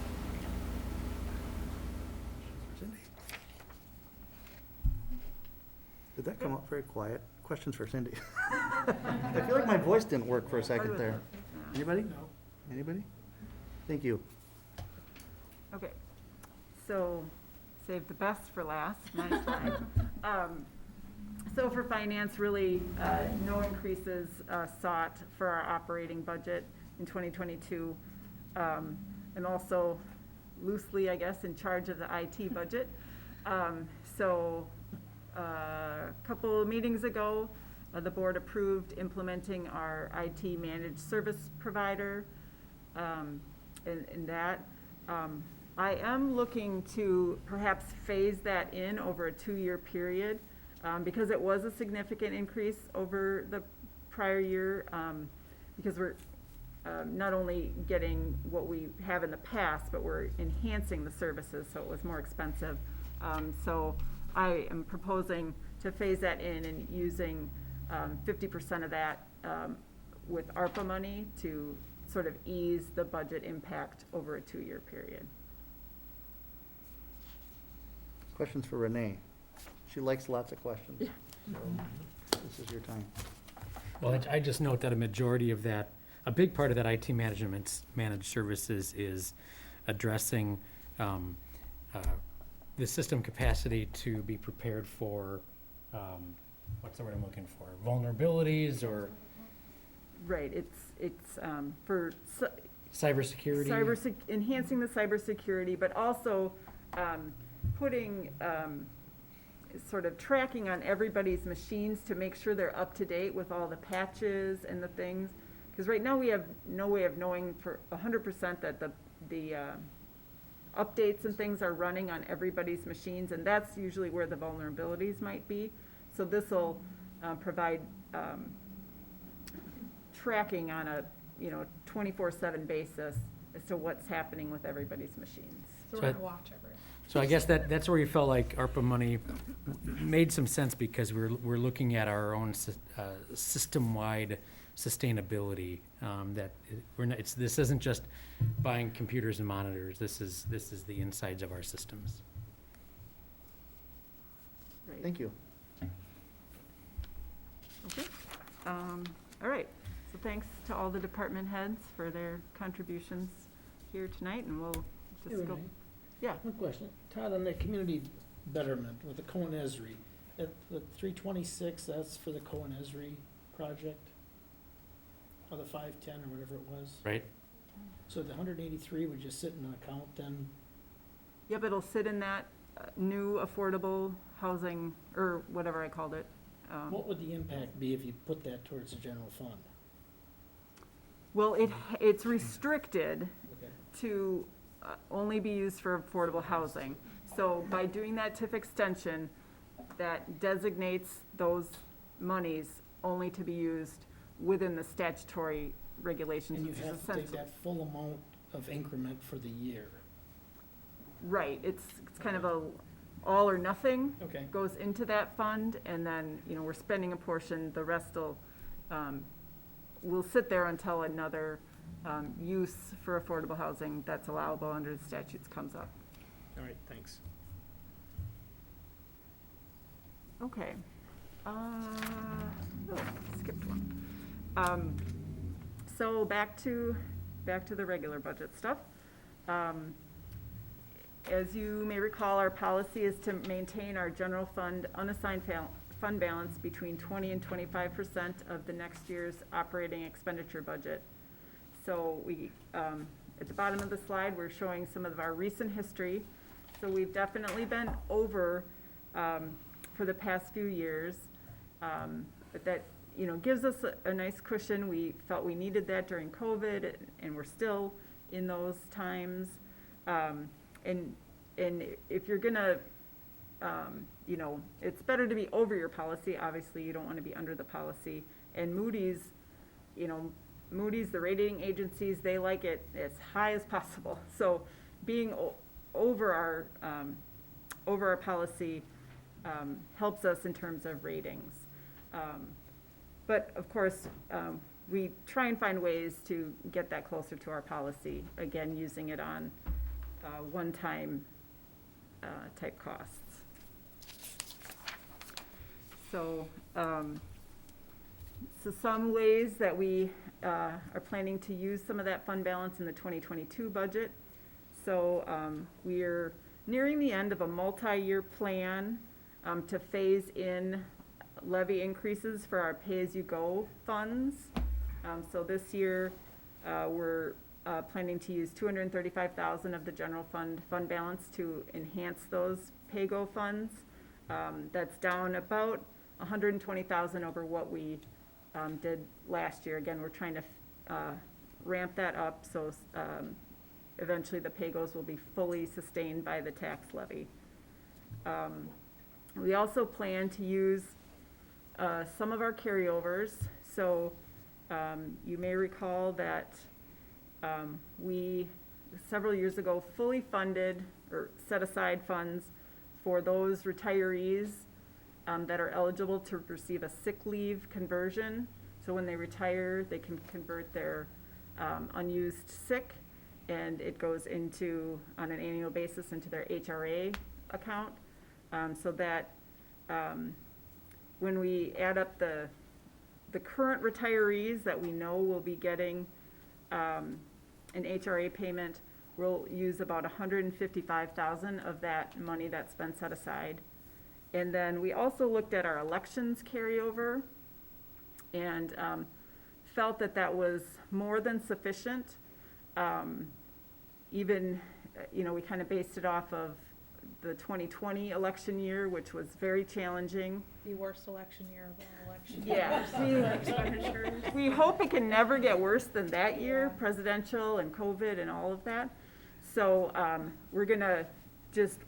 Cindy? Did that come up very quiet? Questions for Cindy? I feel like my voice didn't work for a second there. Anybody? No. Anybody? Thank you. Okay, so save the best for last, nice slide. So for finance, really, no increases sought for our operating budget in 2022. I'm also loosely, I guess, in charge of the IT budget. So a couple of meetings ago, the board approved implementing our IT managed service provider. In that, I am looking to perhaps phase that in over a 2-year period, because it was a significant increase over the prior year, because we're not only getting what we have in the past, but we're enhancing the services, so it was more expensive. So I am proposing to phase that in and using 50% of that with ARPA money to sort of ease the budget impact over a 2-year period. Questions for Renee? She likes lots of questions. So this is your time. Well, I just note that a majority of that, a big part of that IT managed services is addressing the system capacity to be prepared for, what's the word I'm looking for? Vulnerabilities or Right, it's for cybersecurity? Enhancing the cybersecurity, but also putting sort of tracking on everybody's machines to make sure they're up to date with all the patches and the things. Because right now we have no way of knowing for 100% that the updates and things are running on everybody's machines, and that's usually where the vulnerabilities might be. So this will provide tracking on a 24/7 basis as to what's happening with everybody's machines. So So we're I- gonna watch every. So I guess that's where you felt like ARPA money made some sense, because we're looking at our own system-wide sustainability. This isn't just buying computers and monitors. This is the insides of our systems. Right. Thank you. Okay. All right. So thanks to all the department heads for their contributions here tonight, and we'll Hey, just go. Renee, Yeah. one question. Todd, on the community betterment with the Cohen Esri, at the 326, that's for the Cohen Esri project? Or the 510 or whatever it was? Right? So the 183 would just sit in an account then? Yep, it'll sit in that new affordable housing, or whatever I called it. What would the impact be if you put that towards the general fund? Well, it's restricted Okay. to only be used for affordable housing. So by doing that TIF extension, that designates those monies only to be used within the statutory regulations. And you which is have to take essential- that full amount of increment for the year? Right, it's kind of a all or nothing. Okay. Goes into that fund, and then, we're spending a portion, the rest will will sit there until another use for affordable housing that's allowable under the statutes comes up. All right, thanks. Okay. Skipped one. So back to the regular budget stuff. As you may recall, our policy is to maintain our general fund unassigned fund balance between 20 and 25% of the next year's operating expenditure budget. So we, at the bottom of the slide, we're showing some of our recent history. So we've definitely been over for the past few years. But that, gives us a nice cushion. We felt we needed that during COVID, and we're still in those times. And if you're gonna, it's better to be over your policy. Obviously, you don't want to be under the policy. And Moody's, the rating agencies, they like it as high as possible. So being over our policy helps us in terms of ratings. But of course, we try and find ways to get that closer to our policy, again, using it on one-time type costs. So some ways that we are planning to use some of that fund balance in the 2022 budget. So we're nearing the end of a multi-year plan to phase in levy increases for our pay-as-you-go funds. So this year, we're planning to use $235,000 of the general fund balance to enhance those pay-go funds. That's down about $120,000 over what we did last year. Again, we're trying to ramp that up so eventually the pay-gos will be fully sustained by the tax levy. We also plan to use some of our carryovers. So you may recall that we, several years ago, fully funded or set aside funds for those retirees that are eligible to receive a sick leave conversion. So when they retire, they can convert their unused sick, and it goes into, on an annual basis, into their HRA account. So that when we add up the current retirees that we know will be getting an HRA payment, we'll use about $155,000 of that money that's been set aside. And then we also looked at our elections carryover and felt that that was more than sufficient. Even, we kind of based it off of the 2020 election year, which was very challenging. The worst election year of all elections. Yeah, we hope it can never get worse than that year, presidential and COVID and all of that. So we're gonna just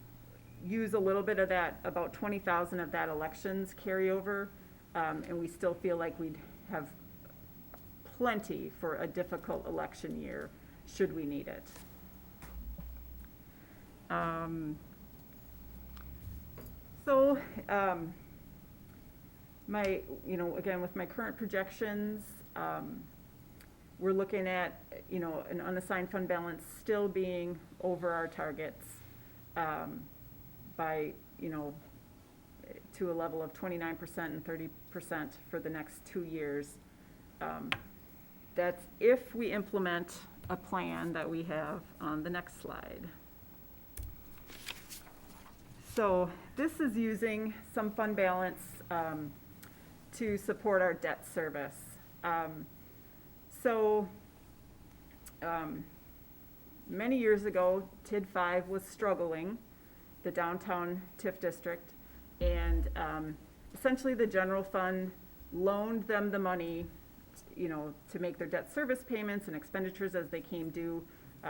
use a little bit of that, about 20,000 of that elections carryover, and we still feel like we'd have plenty for a difficult election year, should we need it. So, again, with my current projections, we're looking at, an unassigned fund balance still being over our targets by, to a level of 29% and 30% for the next 2 years. That's if we implement a plan that we have on the next slide. So this is using some fund balance to support our debt service. Many years ago, TID 5 was struggling, the downtown TIF district, and essentially the general fund loaned them the money, to make their debt service payments and expenditures as they came due,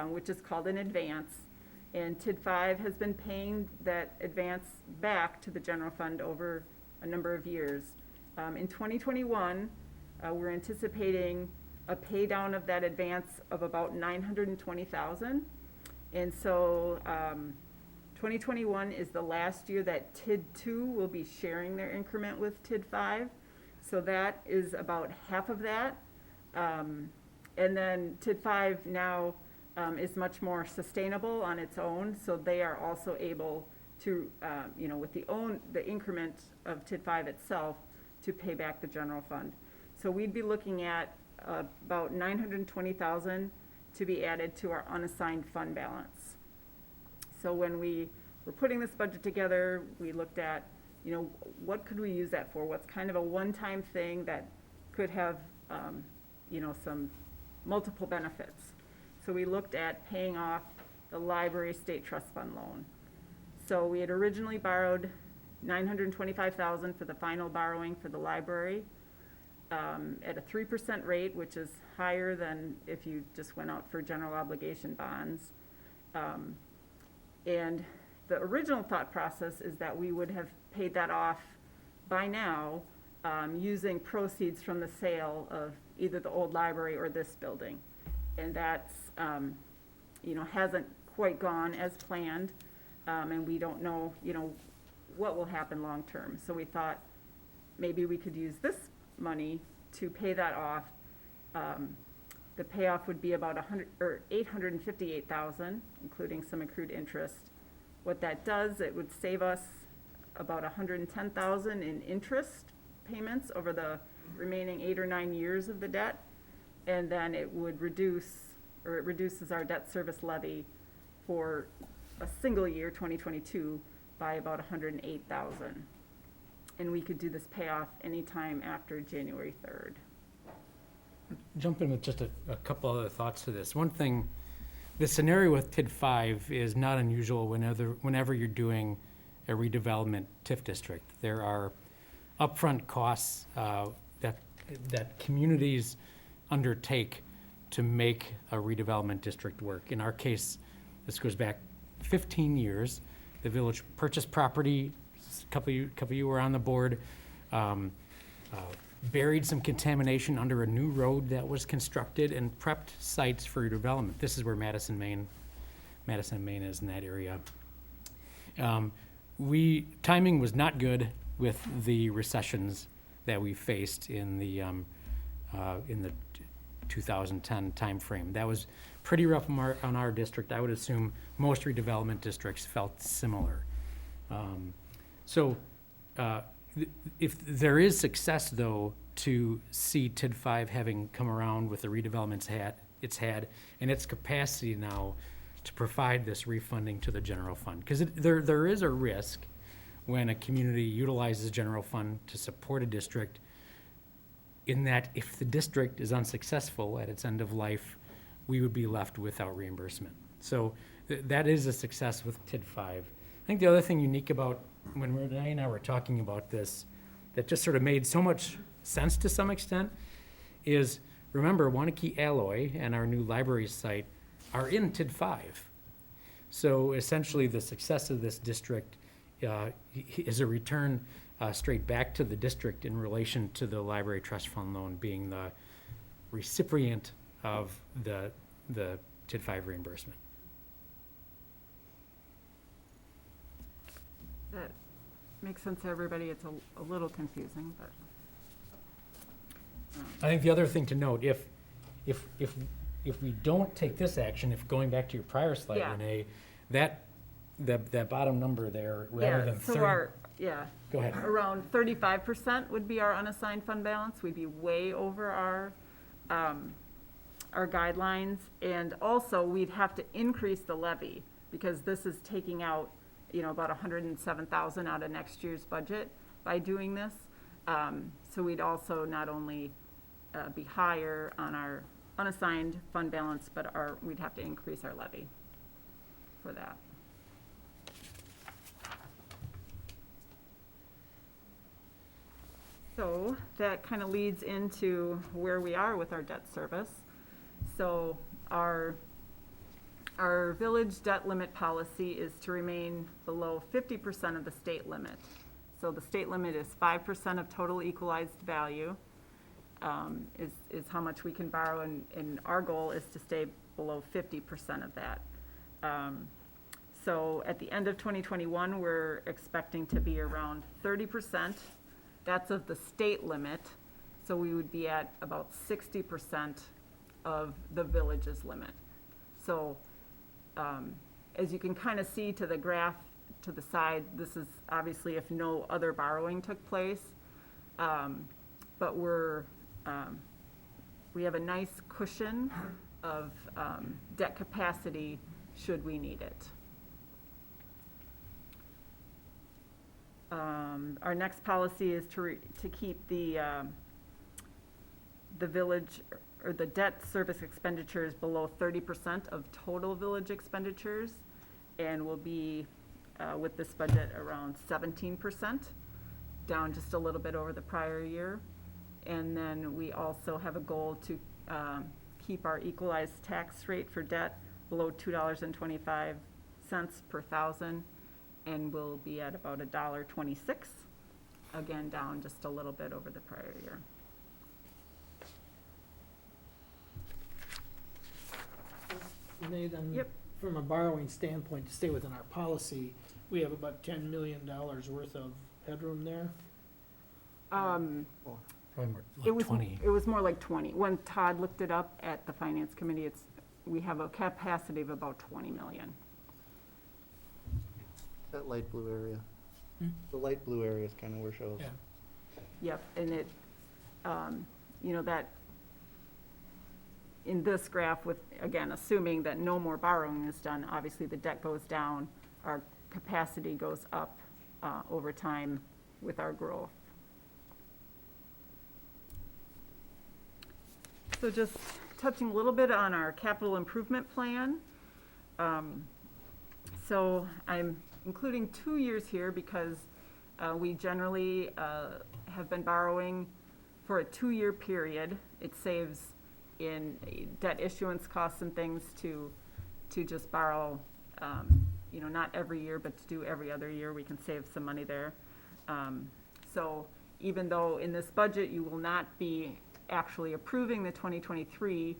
which is called an advance. And TID 5 has been paying that advance back to the general fund over a number of years. In 2021, we're anticipating a pay down of that advance of about $920,000. And so 2021 is the last year that TID 2 will be sharing their increment with TID 5. So that is about half of that. And then TID 5 now is much more sustainable on its own, so they are also able to, with the increment of TID 5 itself, to pay back the general fund. So we'd be looking at about $920,000 to be added to our unassigned fund balance. So when we were putting this budget together, we looked at, what could we use that for? What's kind of a one-time thing that could have, some multiple benefits? So we looked at paying off the library state trust fund loan. So we had originally borrowed $925,000 for the final borrowing for the library at a 3% rate, which is higher than if you just went out for general obligation bonds. And the original thought process is that we would have paid that off by now using proceeds from the sale of either the old library or this building. And that's, hasn't quite gone as planned, and we don't know, what will happen long-term. So we thought maybe we could use this money to pay that off. The payoff would be about $858,000, including some accrued interest. What that does, it would save us about $110,000 in interest payments over the remaining 8 or 9 years of the debt, and then it reduces our debt service levy for a single year, 2022, by about $108,000. And we could do this payoff anytime after January 3rd. Jump in with just a couple other thoughts to this. One thing, the scenario with TID 5 is not unusual whenever you're doing a redevelopment TIF district. There are upfront costs that communities undertake to make a redevelopment district work. In our case, this goes back 15 years. The village purchased property, a couple of you were on the board, buried some contamination under a new road that was constructed, and prepped sites for redevelopment. This is where Madison, Maine is in that area. Timing was not good with the recessions that we faced in the 2010 timeframe. That was pretty rough on our district. I would assume most redevelopment districts felt similar. If there is success, though, to see TID 5 having come around with the redevelopments it's had and its capacity now to provide this refunding to the general fund, because there is a risk when a community utilizes general fund to support a district, in that if the district is unsuccessful at its end of life, we would be left without reimbursement. So that is a success with TID 5. I think the other thing unique about when Renee and I were talking about this, that just sort of made so much sense to some extent, is remember Waunakee Alloy and our new library site are in TID 5. So essentially the success of this district is a return straight back to the district in relation to the library trust fund loan being the recipient of the TID 5 reimbursement. That makes sense to everybody. It's a little confusing, but. I think the other thing to note, if we don't take this action, if going back to your prior slide, Yeah. Renee, that bottom number there, rather than 30. Go ahead. Around 35% would be our unassigned fund balance. We'd be way over our guidelines, and also we'd have to increase the levy because this is taking out, about $107,000 out of next year's budget by doing this. So we'd also not only be higher on our unassigned fund balance, but we'd have to increase our levy for that. So that kind of leads into where we are with our debt service. So our village debt limit policy is to remain below 50% of the state limit. So the state limit is 5% of total equalized value, is how much we can borrow, and our goal is to stay below 50% of that. So at the end of 2021, we're expecting to be around 30% that's of the state limit, so we would be at about 60% of the village's limit. So, as you can kind of see to the graph to the side, this is obviously if no other borrowing took place. But we have a nice cushion of debt capacity should we need it. Our next policy is to keep the village or the debt service expenditures below 30% of total village expenditures, and will be with this budget around 17%, down just a little bit over the prior year. And then we also have a goal to keep our equalized tax rate for debt below $2.25 per thousand, and we'll be at about $1.26, again, down just a little bit over the prior year. Nathan? Yep. From a borrowing standpoint, to stay within our policy, we have about $10 million worth of headroom there. Probably more It like was, 20. it was more like 20. When Todd looked it up at the finance committee, we have a capacity of about 20 million. That light blue area. The light blue area is kind of where it shows. Yeah. Yep, and it, that, in this graph with, again, assuming that no more borrowing is done, obviously the debt goes down, our capacity goes up over time with our growth. So just touching a little bit on our capital improvement plan. So I'm including 2 years here because we generally have been borrowing for a 2-year period. It saves in debt issuance costs and things to just borrow, not every year, but to do every other year. We can save some money there. So even though in this budget you will not be actually approving the 2023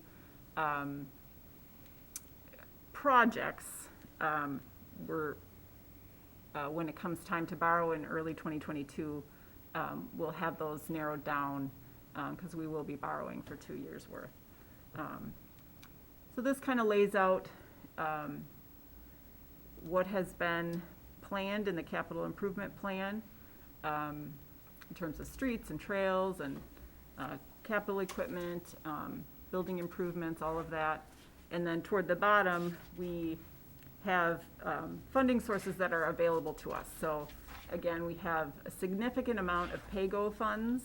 projects, when it comes time to borrow in early 2022, we'll have those narrowed down because we will be borrowing for 2 years' worth. So this kind of lays out what has been planned in the capital improvement plan in terms of streets and trails and capital equipment, building improvements, all of that. And then toward the bottom, we have funding sources that are available to us. So again, we have a significant amount of pay-go funds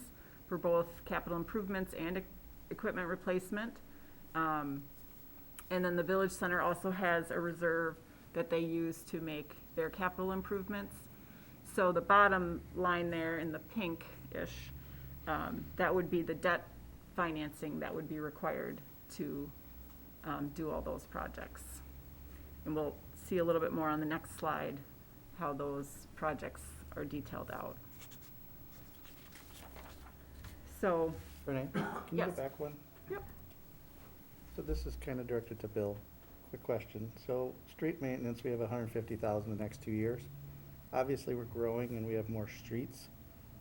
for both capital improvements and equipment replacement. And then the Village Center also has a reserve that they use to make their capital improvements. So the bottom line there in the pink-ish, that would be the debt financing that would be required to do all those projects. And we'll see a little bit more on the next slide how those projects are detailed out. So, Renee, can you Yes. go back one? Yep. So this is kind of directed to Bill. Quick question. So street maintenance, we have 150,000 the next 2 years. Obviously, we're growing and we have more streets.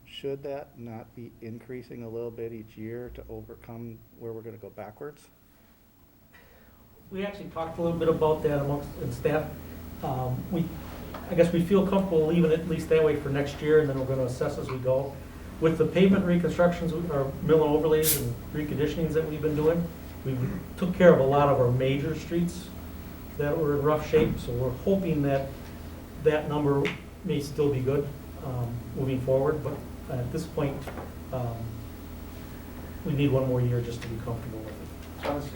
Should that not be increasing a little bit each year to overcome where we're gonna go backwards? We actually talked a little bit about that amongst and staff. I guess we feel comfortable leaving it at least that way for next year, and then we're gonna assess as we go. With the pavement reconstructions, or mill and overlays and reconditionings that we've been doing, we took care of a lot of our major streets that were in rough shape, so we're hoping that that number may still be good moving forward, but at this point, we need one more year just to be comfortable with it.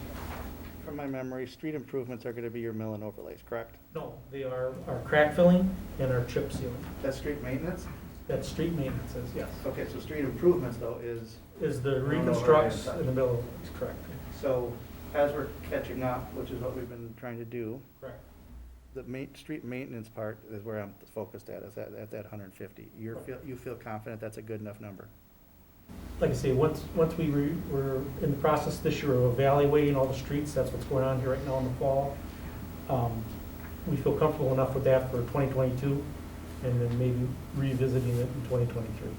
From my memory, street improvements are gonna be your mill and overlays, correct? No, they are our crack filling and our chip sealing. That's street maintenance? That's street maintenance, yes. Okay, so street improvements though Is the Mill and reconstructs overlays. in the middle, is correct. so as we're catching up, which is what we've been trying to do, Correct. the street maintenance part is where I'm focused at that 150. You feel confident that's a good enough number? Like I say, once we were in the process this year of evaluating all the streets, that's what's going on here right now in the fall. We feel comfortable enough with that for 2022, and then maybe revisiting it in 2023.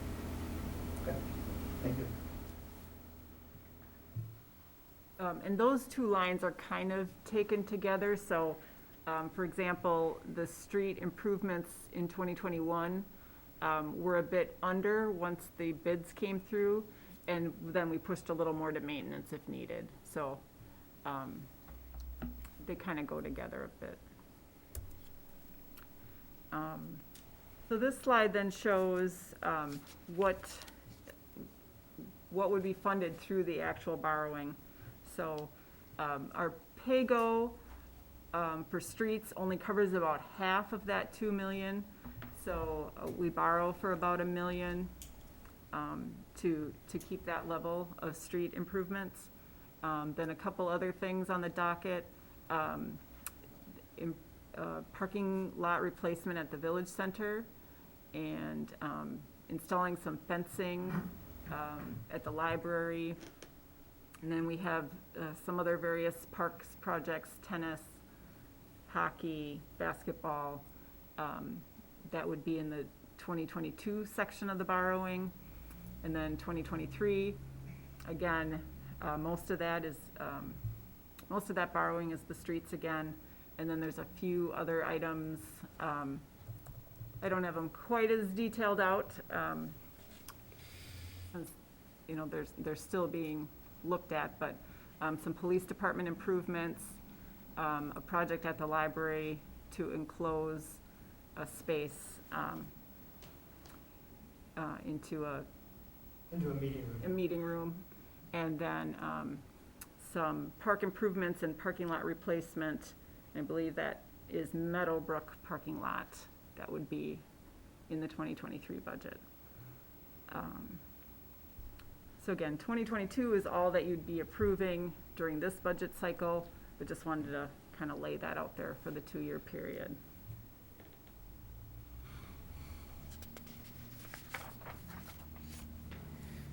Thank you. And those two lines are kind of taken together, so, for example, the street improvements in 2021 were a bit under once the bids came through, and then we pushed a little more to maintenance if needed, so they kind of go together a bit. So this slide then shows what would be funded through the actual borrowing. So our pay-go for streets only covers about half of that 2 million. So we borrow for about $1 million to keep that level of street improvements. Then a couple other things on the docket. Parking lot replacement at the village center and installing some fencing at the library. And then we have some other various parks projects, tennis, hockey, basketball. That would be in the 2022 section of the borrowing. And then 2023, again, most of that borrowing is the streets again. And then there's a few other items. I don't have them quite as detailed out. You know, they're still being looked at, but some police department improvements, a project at the library to enclose a space into a meeting room, and then some park improvements and parking lot replacement. I believe that is Meadowbrook parking lot. That would be in the 2023 budget. So again, 2022 is all that you'd be approving during this budget cycle, but just wanted to kind of lay that out there for the 2-year period.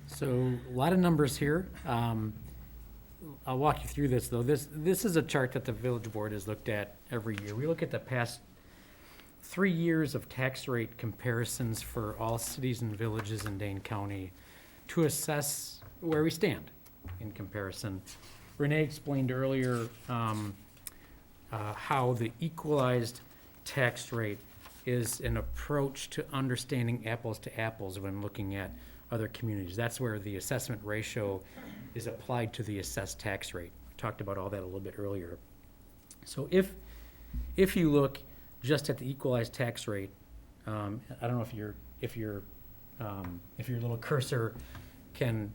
So a lot of numbers here. I'll walk you through this, though. This is a chart that the village board has looked at every year. We look at the past 3 years of tax rate comparisons for all cities and villages in Dane County to assess where we stand in comparison. Renee explained earlier how the equalized tax rate is an approach to understanding apples to apples when looking at other communities. That's where the assessment ratio is applied to the assessed tax rate. We talked about all that a little bit earlier. So if you look just at the equalized tax rate, I don't know if your little cursor can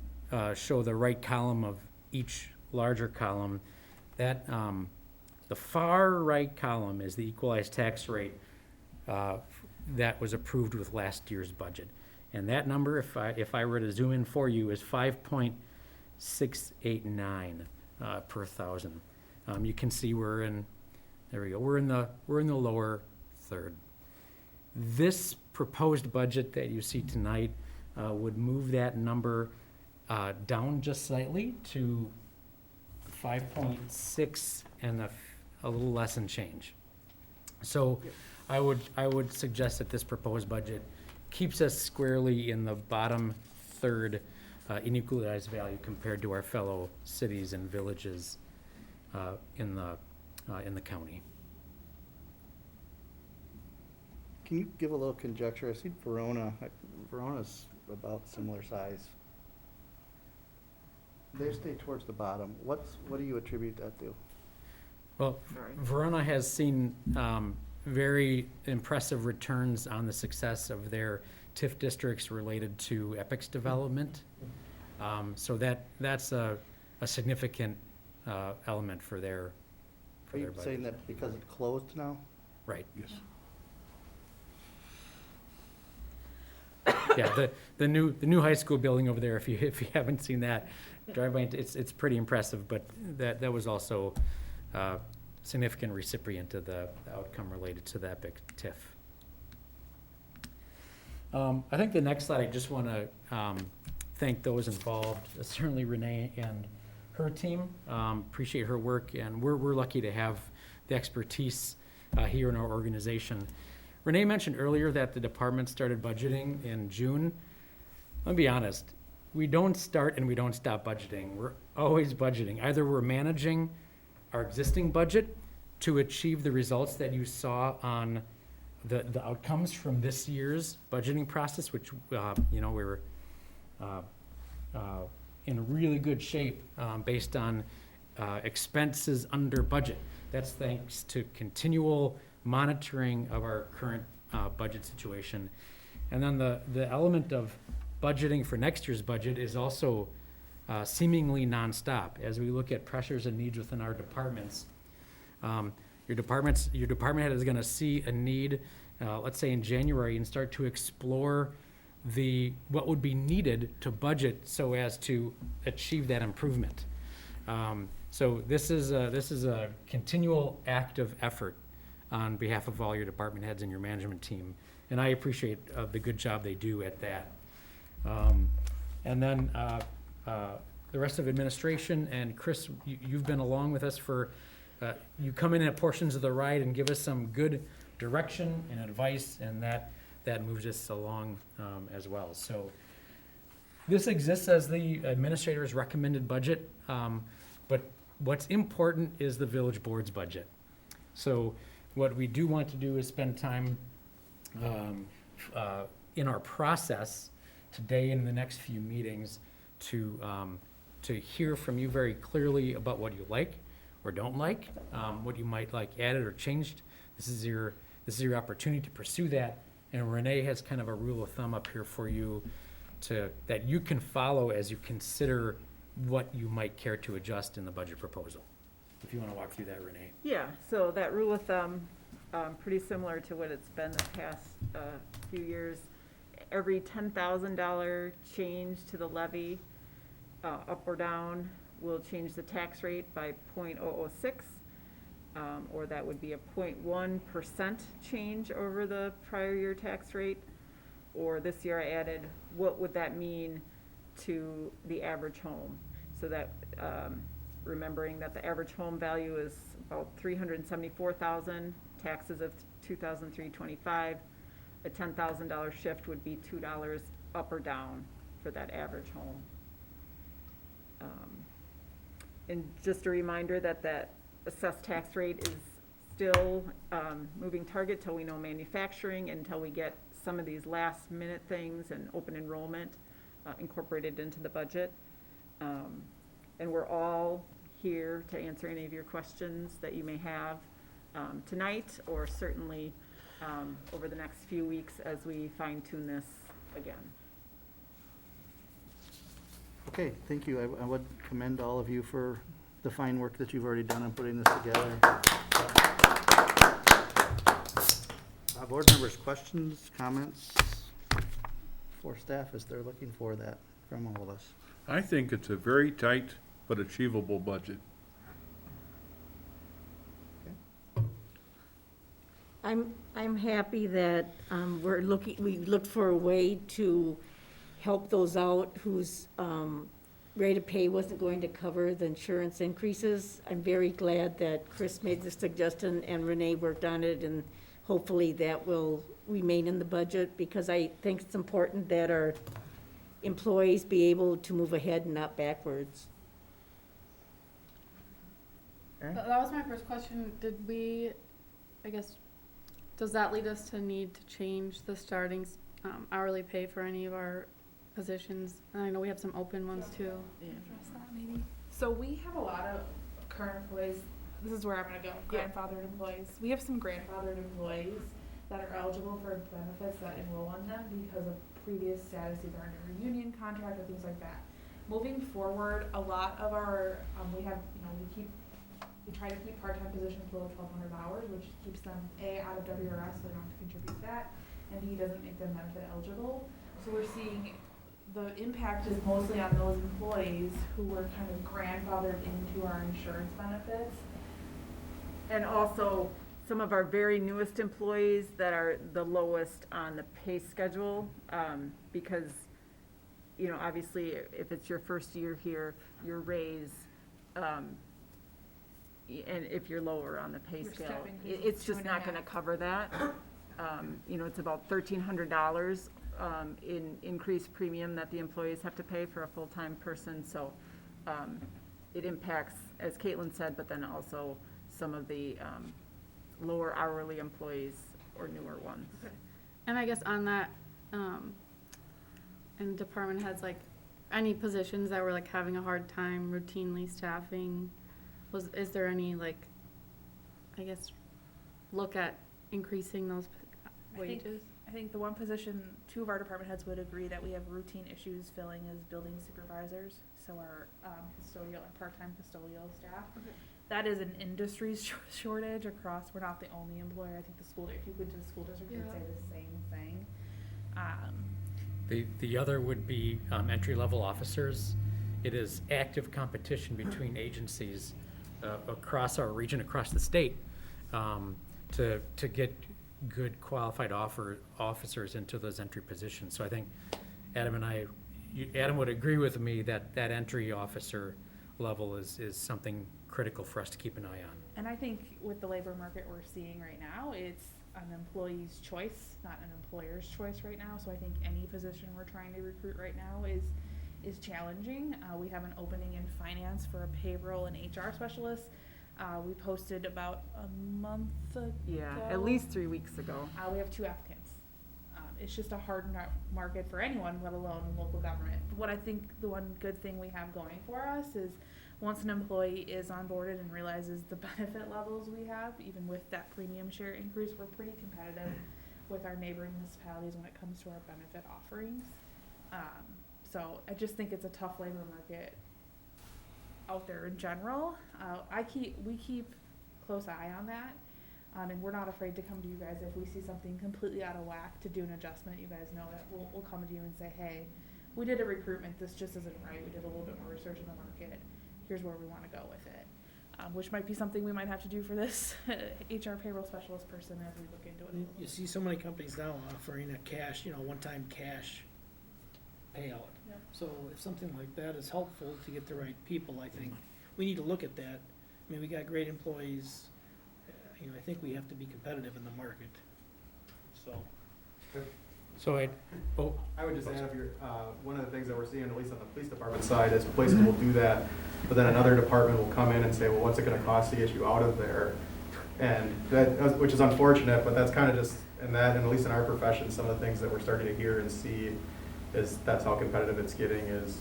show the right column of each larger column. That the far right column is the equalized tax rate that was approved with last year's budget. And that number, if I were to zoom in for you, is 5.689 per thousand. You can see we're in the lower third. This proposed budget that you see tonight would move that number down just slightly to 5.6 and a little less and change. So I would suggest that this proposed budget keeps us squarely in the bottom third in equalized value compared to our fellow cities and villages in the county. Can you give a little conjecture? I see Verona's about similar size. They stay towards the bottom. What do you attribute that to? Well, Verona has seen very impressive returns on the success of their TIF districts related to EPIC's development. So that's a significant element for their Are you budget. saying that because it closed now? Right. Yes. Yeah, the new high school building over there, if you haven't seen that, drive by, it's pretty impressive, but that was also significant recipient of the outcome related to the EPIC TIF. I think the next slide, I just want to thank those involved, certainly Renee and her team. Appreciate her work, and we're lucky to have the expertise here in our organization. Renee mentioned earlier that the department started budgeting in June. I'll be honest, we don't start and we don't stop budgeting. We're always budgeting. Either we're managing our existing budget to achieve the results that you saw on the outcomes from this year's budgeting process, which, you know, we were in really good shape based on expenses under budget. That's thanks to continual monitoring of our current budget situation. And then the element of budgeting for next year's budget is also seemingly nonstop. As we look at pressures and needs within our departments, your department head is gonna see a need, let's say in January, and start to explore what would be needed to budget so as to achieve that improvement. So this is a continual active effort on behalf of all your department heads and your management team, and I appreciate the good job they do at that. And then the rest of administration, and Chris, you've been along with us for, you come in at portions of the ride and give us some good direction and advice, and that moves us along as well. So this exists as the administrator's recommended budget, but what's important is the village board's budget. So what we do want to do is spend time in our process today and in the next few meetings to hear from you very clearly about what you like or don't like, what you might like added or changed. This is your opportunity to pursue that. And Renee has kind of a rule of thumb up here for you that you can follow as you consider what you might care to adjust in the budget proposal. If you want to walk through that, Renee. Yeah, so that rule of thumb, pretty similar to what it's been the past few years. Every $10,000 change to the levy, up or down, will change the tax rate by 0.006, or that would be a 0.1% change over the prior year tax rate. Or this year I added, what would that mean to the average home? So that, remembering that the average home value is about $374,000, taxes of $2,325, a $10,000 shift would be $2 up or down for that average home. And just a reminder that assessed tax rate is still moving target till we know manufacturing, until we get some of these last minute things and open enrollment incorporated into the budget. And we're all here to answer any of your questions that you may have tonight, or certainly over the next few weeks as we fine tune this again. Okay, thank you. I would commend all of you for the fine work that you've already done in putting this together. Board members, questions, comments for staff as they're looking for that from all of us? I think it's a very tight but achievable budget. I'm happy that we looked for a way to help those out whose rate of pay wasn't going to cover the insurance increases. I'm very glad that Chris made the suggestion and Renee worked on it, and hopefully that will remain in the budget, because I think it's important that our employees be able to move ahead and not backwards. That was my first question. Does that lead us to need to change the starting hourly pay for any of our positions? And I know we have some open ones too. Yeah. Address that maybe. So we have a lot of current employees. This is where I'm gonna go. Grandfathered employees. We have some grandfathered employees that are eligible for benefits that enroll in them because of previous status, either under a union contract or things like that. Moving forward, a lot of our we try to keep part-time positions below 1,200 hours, which keeps them out of WRS, so they don't have to contribute that, and B, doesn't make them benefit eligible. So we're seeing the impact is mostly on those employees who were kind of grandfathered into our insurance benefits. And also, some of our very newest employees that are the lowest on the pay schedule, because, obviously, if it's your first year here, your raise, and if you're lower on the pay scale, it's just not gonna cover that. It's about $1,300 in increased premium that the employees have to pay for a full-time person. So it impacts, as Caitlin said, but then also some of the lower hourly employees or newer ones. And I guess on that, and department heads, like, any positions that were like having a hard time routinely staffing, is there any, like, I guess, look at increasing those wages? I think the one position, two of our department heads would agree that we have routine issues filling is building supervisors, so our custodial and part-time custodial staff. That is an industry shortage across, we're not the only employer. I think the school, if you went to the school district, you'd say the same thing. The other would be entry-level officers. It is active competition between agencies across our region, across the state, to get good qualified officers into those entry positions. So I think Adam would agree with me that that entry officer level is something critical for us to keep an eye on. And I think with the labor market we're seeing right now, it's an employee's choice, not an employer's choice right now. So I think any position we're trying to recruit right now is challenging. We have an opening in finance for a payroll and HR specialist. We posted about a month ago. Yeah, at least 3 weeks ago. We have 2 applicants. It's just a hard market for anyone, let alone local government. What I think the one good thing we have going for us is once an employee is onboarded and realizes the benefit levels we have, even with that premium share increase, we're pretty competitive with our neighboring municipalities when it comes to our benefit offerings. So I just think it's a tough labor market out there in general. We keep close eye on that. And we're not afraid to come to you guys if we see something completely out of whack to do an adjustment. You guys know that we'll come to you and say, hey, we did a recruitment, this just isn't right. We did a little bit more research in the market. Here's where we want to go with it. Which might be something we might have to do for this HR payroll specialist person as we look into it a little You bit. see so many companies now offering a cash, one-time cash payout. Yep. So if something like that is helpful to get the right people, I think we need to look at that. I mean, we got great employees. I think we have to be competitive in the market, so. I would just add, if you're, one of the things that we're seeing, at least on the police department side, is places will do that, but then another department will come in and say, well, what's it gonna cost to get you out of there? And that, which is unfortunate, but that's kind of just, and at least in our profession, some of the things that we're starting to hear and see is that's how competitive it's getting, is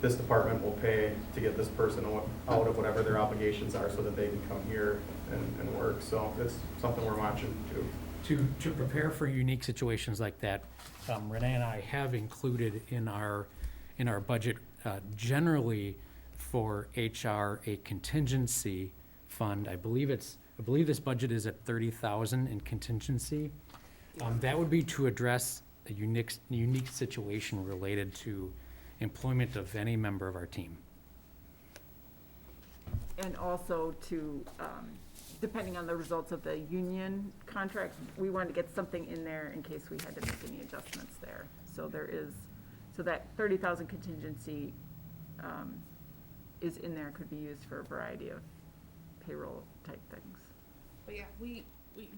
this department will pay to get this person out of whatever their obligations are so that they can come here and work. So it's something we're watching too. To prepare for unique situations like that, Renee and I have included in our budget, generally for HR, a contingency fund. I believe this budget is at 30,000 in contingency. That would be to address a unique situation related to employment of any member of our team. And also to, depending on the results of the union contract, we wanted to get something in there in case we had to make any adjustments there. So that 30,000 contingency is in there, could be used for a variety of payroll type things. But yeah, we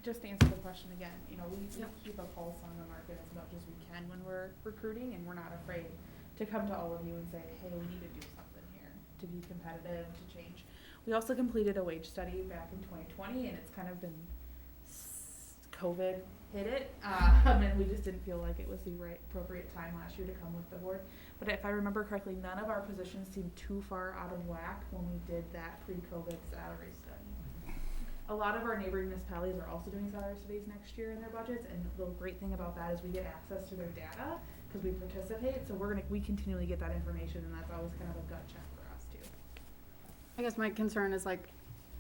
just to answer the question again, we keep a pulse on the market as much as we can when we're recruiting, and we're not afraid to come to all of you and say, hey, we need to do something here to be competitive, to change. We also completed a wage study back in 2020, and it's kind of been COVID hit it, and we just didn't feel like it was the appropriate time last year to come with the board. But if I remember correctly, none of our positions seemed too far out of whack when we did that pre-COVID salary study. A lot of our neighboring municipalities are also doing salary studies next year in their budgets, and the great thing about that is we get access to their data because we participate. So we continually get that information, and that's always kind of a gut check for us too. I guess my concern is like,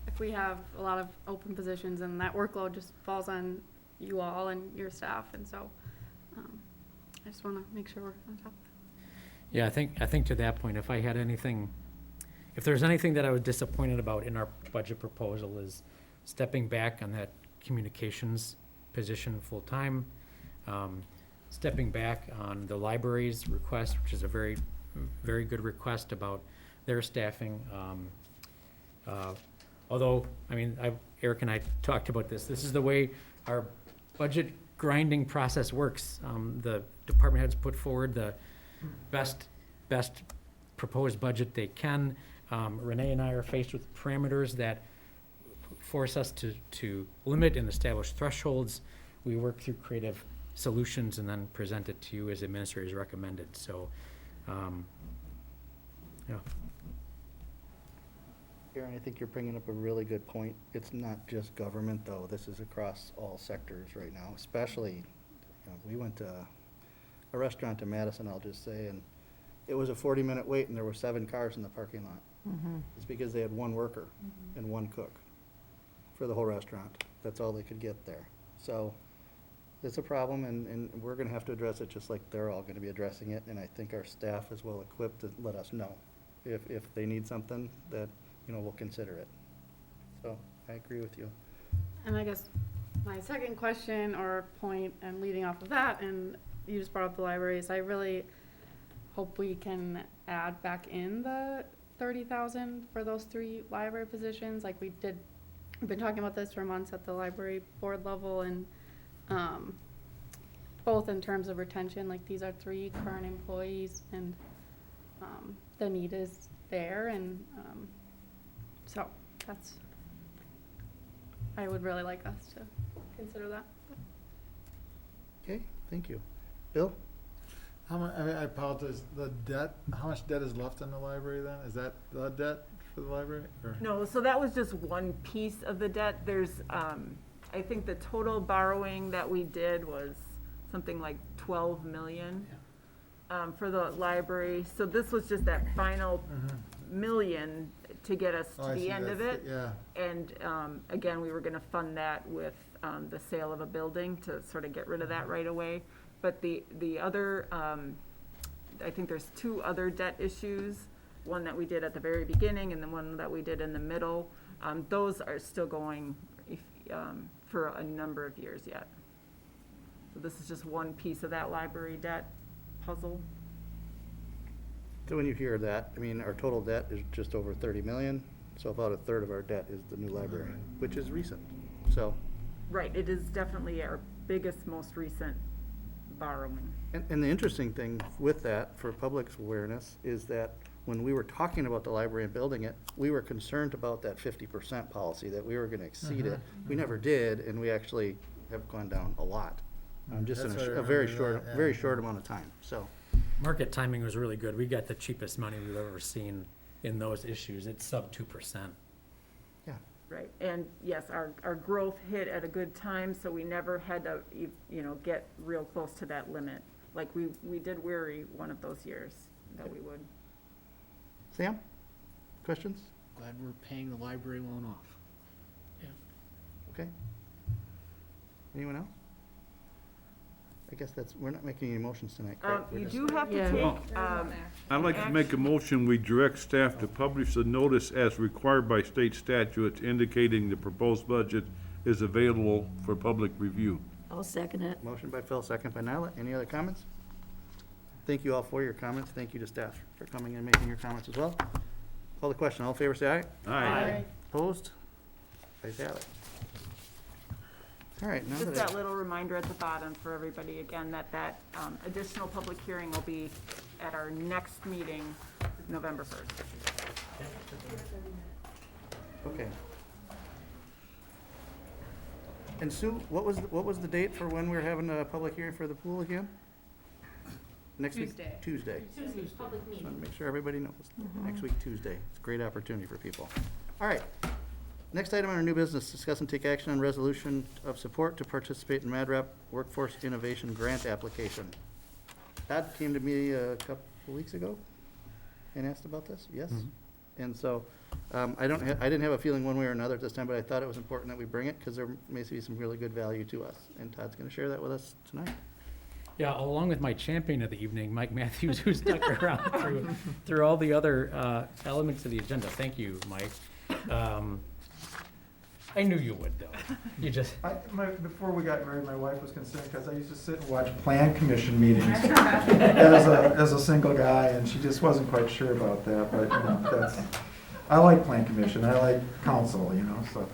if we have a lot of open positions and that workload just falls on you all and your staff, and so I just want to make sure we're on top of that. Yeah, I think to that point, if there's anything that I was disappointed about in our budget proposal is stepping back on that communications position full-time, stepping back on the library's request, which is a very, very good request about their staffing. Although, Eric and I talked about this. This is the way our budget grinding process works. The department heads put forward the best proposed budget they can. Renee and I are faced with parameters that force us to limit and establish thresholds. We work through creative solutions and then present it to you as administrators recommended. So, yeah. Aaron, I think you're bringing up a really good point. It's not just government, though. This is across all sectors right now, especially, we went to a restaurant in Madison, I'll just say, and it was a 40-minute wait, and there were 7 cars in the parking lot. It's because they had 1 worker and 1 cook for the whole restaurant. That's all they could get there. So it's a problem, and we're gonna have to address it just like they're all gonna be addressing it, and I think our staff is well equipped to let us know if they need something that, we'll consider it. So I agree with you. And I guess my second question or point, and leading off of that, and you just brought up the libraries, I really hope we can add back in the 30,000 for those 3 library positions. Like we've been talking about this for months at the library board level, and both in terms of retention, like these are 3 current employees, and the need is there, and so that's, I would really like us to consider that. Okay, thank you. Bill? I apologize, the debt, how much debt is left in the library then? Is that the debt for the library? Or? No, so that was just one piece of the debt. There's, I think the total borrowing that we did was something like 12 million for the library. So this was just that final million to get us to the end of it. Yeah. And again, we were gonna fund that with the sale of a building to sort of get rid of that right away. But the other, I think there's 2 other debt issues, one that we did at the very beginning and the one that we did in the middle. Those are still going for a number of years yet. So this is just one piece of that library debt puzzle. So when you hear that, I mean, our total debt is just over 30 million, so about 1/3 of our debt is the new library, which is recent, so. Right, it is definitely our biggest, most recent borrowing. And the interesting thing with that, for public's awareness, is that when we were talking about the library and building it, we were concerned about that 50% policy, that we were gonna exceed it. We never did, and we actually have gone down a lot, just in That's what I a very remember short, that, yeah. very short amount of time, so. Market timing was really good. We got the cheapest money we've ever seen in those issues. It's sub 2%. Yeah. Right, and yes, our growth hit at a good time, so we never had to, get real close to that limit. Like, we did weary one of those years that we would. Sam, questions? Glad we're paying the library loan off. Okay. Anyone else? I guess we're not making any motions tonight, correct? We're You just- do have to Yeah. take, I'd like to make a motion, we direct staff to publish the notice as required by state statutes indicating the proposed budget is available for public review. I'll second it. Motion by Phil, second by Nyla. Any other comments? Thank you all for your comments. Thank you to staff for coming and making your comments as well. Call the question. All in favor, say aye. Aye. Opposed? Ayes have it. All right, now just that that little reminder at the bottom for everybody, again, that additional public hearing will be at our next meeting, November 1st. okay. And Sue, what was the date for when we're having a public hearing for the pool again? Next week? Tuesday. Tuesday. Tuesday's public Just want meeting. to make sure everybody knows. Next week, Tuesday. It's a great opportunity for people. All right. Next item on our new business, discuss and take action on resolution of support to participate in MadRep Workforce Innovation Grant application. Todd came to me a couple weeks ago and asked about this, yes? And so, I didn't have a feeling one way or another at this time, but I thought it was important that we bring it because there may be some really good value to us. And Todd's gonna share that with us tonight. Yeah, along with my champion of the evening, Mike Matthews, who stuck around through all the other elements of the agenda. Thank you, Mike. I knew you would, though. You just. Before we got married, my wife was concerned because I used to sit and watch plan commission meetings as a single guy, and she just wasn't quite sure about that, but I like plan commission, I like council, you know, so.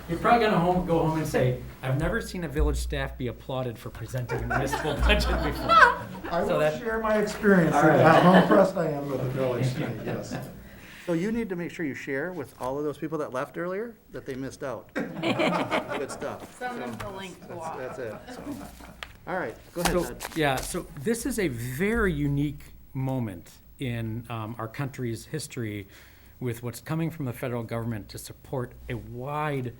You're probably gonna go home and say, I've never seen a village staff be applauded for presenting a municipal budget before. I So will that- share my experience, All right. how impressed I am with the village tonight, yes. So you need to make sure you share with all of those people that left earlier, that they missed out. Good stuff. Send them the link to walk. That's it, so. All right, go ahead, So, Todd. yeah, so this is a very unique moment in our country's history with what's coming from the federal government to support a wide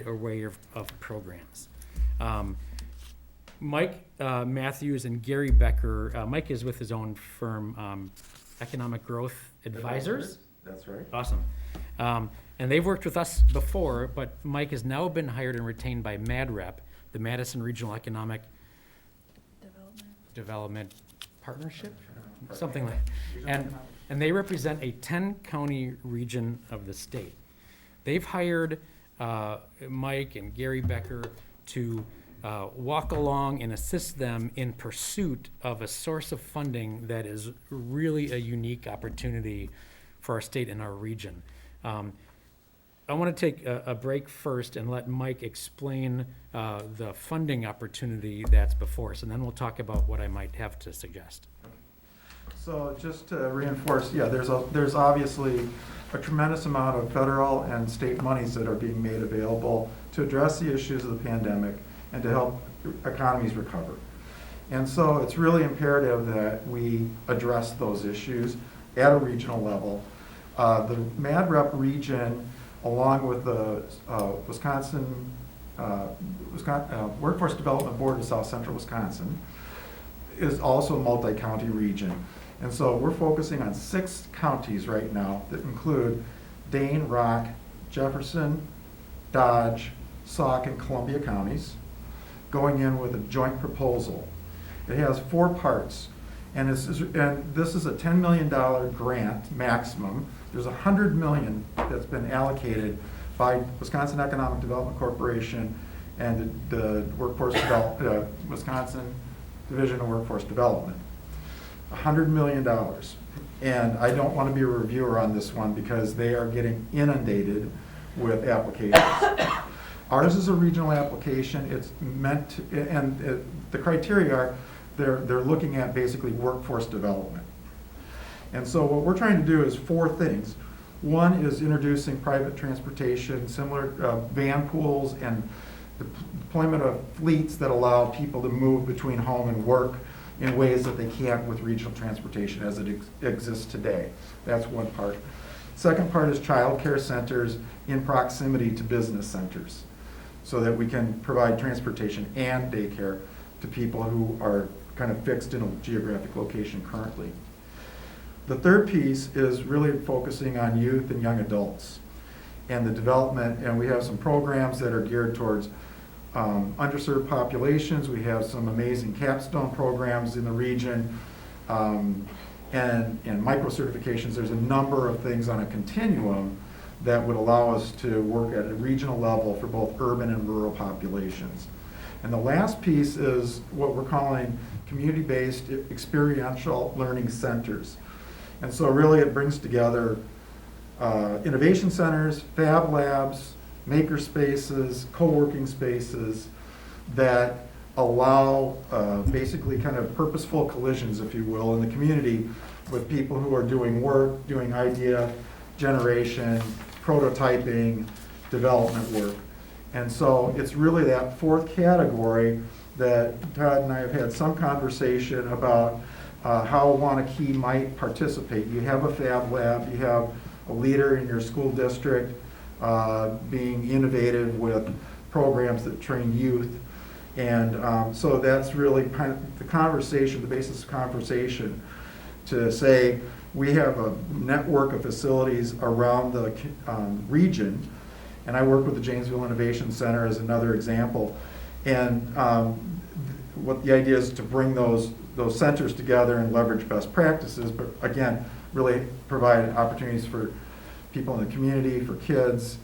array of programs. Mike Matthews and Gary Becker, Mike is with his own firm, Economic Growth Advisors. That's right. Awesome. And they've worked with us before, but Mike has now been hired and retained by MADREP, the Madison Regional Economic Development Partnership, something like, and they represent a 10-county region of the state. They've hired Mike and Gary Becker to walk along and assist them in pursuit of a source of funding that is really a unique opportunity for our state and our region. I want to take a break first and let Mike explain the funding opportunity that's before us, and then we'll talk about what I might have to suggest. So just to reinforce, yeah, there's obviously a tremendous amount of federal and state monies that are being made available to address the issues of the pandemic and to help economies recover. And so it's really imperative that we address those issues at a regional level. The MADREP region, along with the Wisconsin Workforce Development Board of South Central Wisconsin, is also a multi-county region. And so we're focusing on 6 counties right now that include Dane, Rock, Jefferson, Dodge, Sauk, and Columbia counties, going in with a joint proposal. It has 4 parts, and this is a $10 million grant maximum. There's $100 million that's been allocated by Wisconsin Economic Development Corporation and the Wisconsin Division of Workforce Development. $100 million. And I don't want to be a reviewer on this one because they are getting inundated with applications. Ours is a regional application. It's meant to, and the criteria are, they're looking at basically workforce development. And so what we're trying to do is 4 things. One is introducing private transportation, similar van pools, and the deployment of fleets that allow people to move between home and work in ways that they can't with regional transportation as it exists today. That's one part. Second part is child care centers in proximity to business centers so that we can provide transportation and daycare to people who are kind of fixed in a geographic location currently. The third piece is really focusing on youth and young adults and the development, and we have some programs that are geared towards underserved populations. We have some amazing capstone programs in the region, and micro certifications. There's a number of things on a continuum that would allow us to work at a regional level for both urban and rural populations. And the last piece is what we're calling community-based experiential learning centers. And so really it brings together innovation centers, fab labs, maker spaces, co-working spaces that allow basically kind of purposeful collisions, if you will, in the community with people who are doing work, doing idea generation, prototyping, development work. And so it's really that 4th category that Todd and I have had some conversation about how Waunakee might participate. You have a fab lab, you have a leader in your school district being innovative with programs that train youth. And so that's really kind of the conversation, the basis of conversation, to say we have a network of facilities around the region. And I work with the Janesville Innovation Center as another example. And what the idea is to bring those centers together and leverage best practices, but again, really provide opportunities for people in the community, for kids,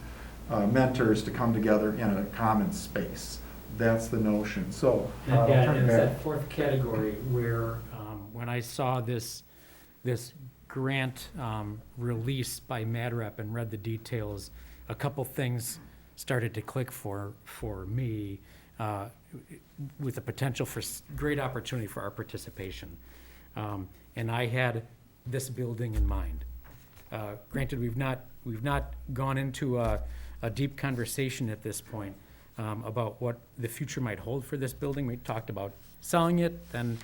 mentors to come together in a common space. That's the notion. So, And turn it it's back. that 4th category where when I saw this grant release by MadRep and read the details, a couple things started to click for me with the potential for great opportunity for our participation. And I had this building in mind. Granted, we've not gone into a deep conversation at this point about what the future might hold for this building. We talked about selling it, then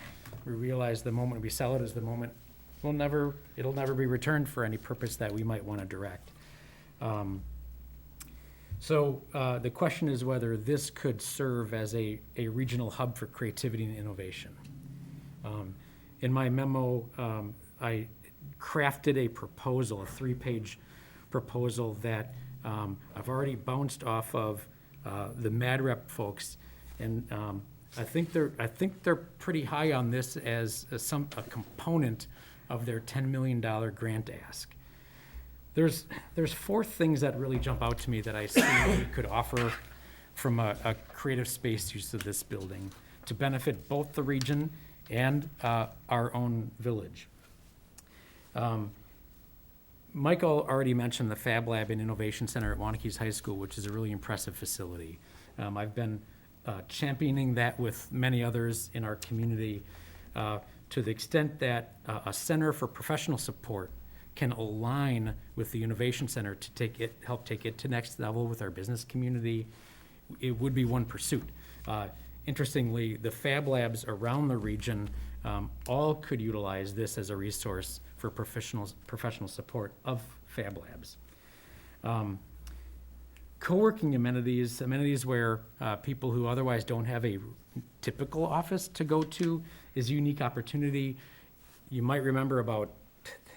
we realized the moment we sell it is the moment it'll never be returned for any purpose that we might want to direct. So the question is whether this could serve as a regional hub for creativity and innovation. In my memo, I crafted a proposal, a 3-page proposal that I've already bounced off of the MadRep folks, and I think they're pretty high on this as a component of their $10 million grant ask. There's 4 things that really jump out to me that I see we could offer from a creative space use of this building to benefit both the region and our own village. Michael already mentioned the Fab Lab and Innovation Center at Waunakees High School, which is a really impressive facility. I've been championing that with many others in our community to the extent that a center for professional support can align with the Innovation Center to help take it to next level with our business community. It would be one pursuit. Interestingly, the Fab Labs around the region all could utilize this as a resource for professional support of Fab Labs. Co-working amenities where people who otherwise don't have a typical office to go to is a unique opportunity. You might remember about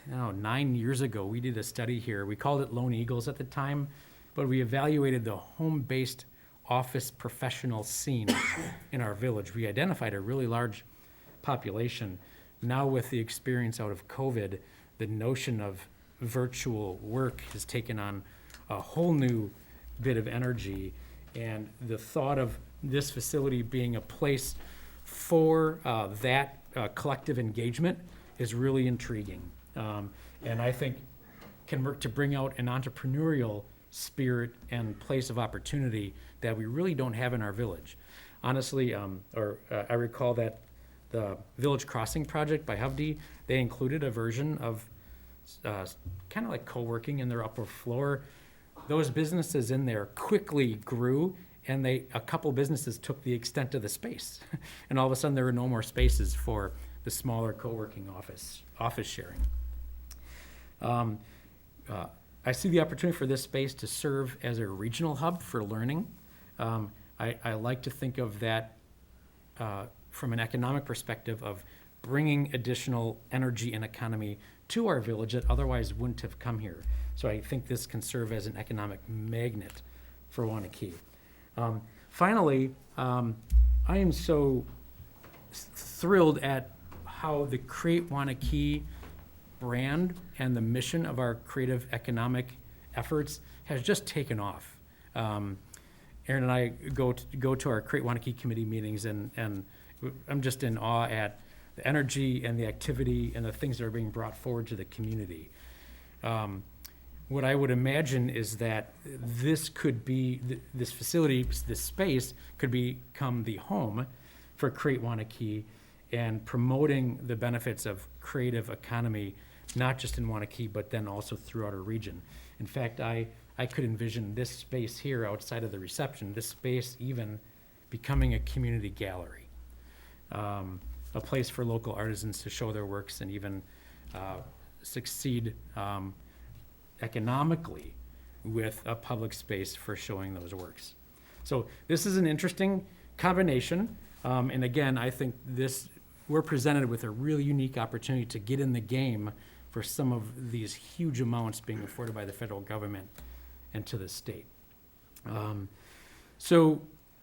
9 years ago, we did a study here. We called it Lone Eagles at the time, but we evaluated the home-based office professional scene in our village. We identified a really large population. Now with the experience out of COVID, the notion of virtual work has taken on a whole new bit of energy, and the thought of this facility being a place for that collective engagement is really intriguing. And I think can work to bring out an entrepreneurial spirit and place of opportunity that we really don't have in our village. Honestly, I recall that the Village Crossing project by Hovde, they included a version of kind of like co-working in their upper floor. Those businesses in there quickly grew, and a couple businesses took the extent of the space. And all of a sudden there were no more spaces for the smaller co-working office sharing. I see the opportunity for this space to serve as a regional hub for learning. I like to think of that from an economic perspective of bringing additional energy and economy to our village that otherwise wouldn't have come here. So I think this can serve as an economic magnet for Waunakee. Finally, I am so thrilled at how the Create Waunakee brand and the mission of our creative economic efforts has just taken off. Aaron and I go to our Create Waunakee committee meetings, and I'm just in awe at the energy and the activity and the things that are being brought forward to the community. What I would imagine is that this could be, this facility, this space could become the home for Create Waunakee and promoting the benefits of creative economy, not just in Waunakee, but then also throughout our region. In fact, I could envision this space here outside of the reception, this space even becoming a community gallery, a place for local artisans to show their works and even succeed economically with a public space for showing those works. So this is an interesting combination. And again, I think we're presented with a really unique opportunity to get in the game for some of these huge amounts being afforded by the federal government and to the state.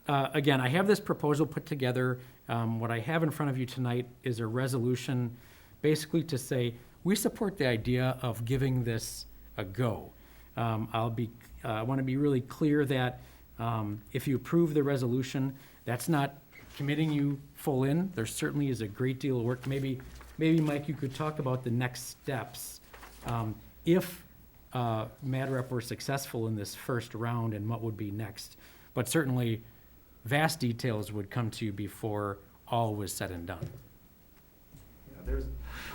Again, I have this proposal put together. What I have in front of you tonight is a resolution basically to say we support the idea of giving this a go. I want to be really clear that if you approve the resolution, that's not committing you full in. There certainly is a great deal of work. Maybe maybe, Mike, you could talk about the next steps. If Mad Rep were successful in this first round and what would be next. But certainly, vast details would come to you before all was said and done.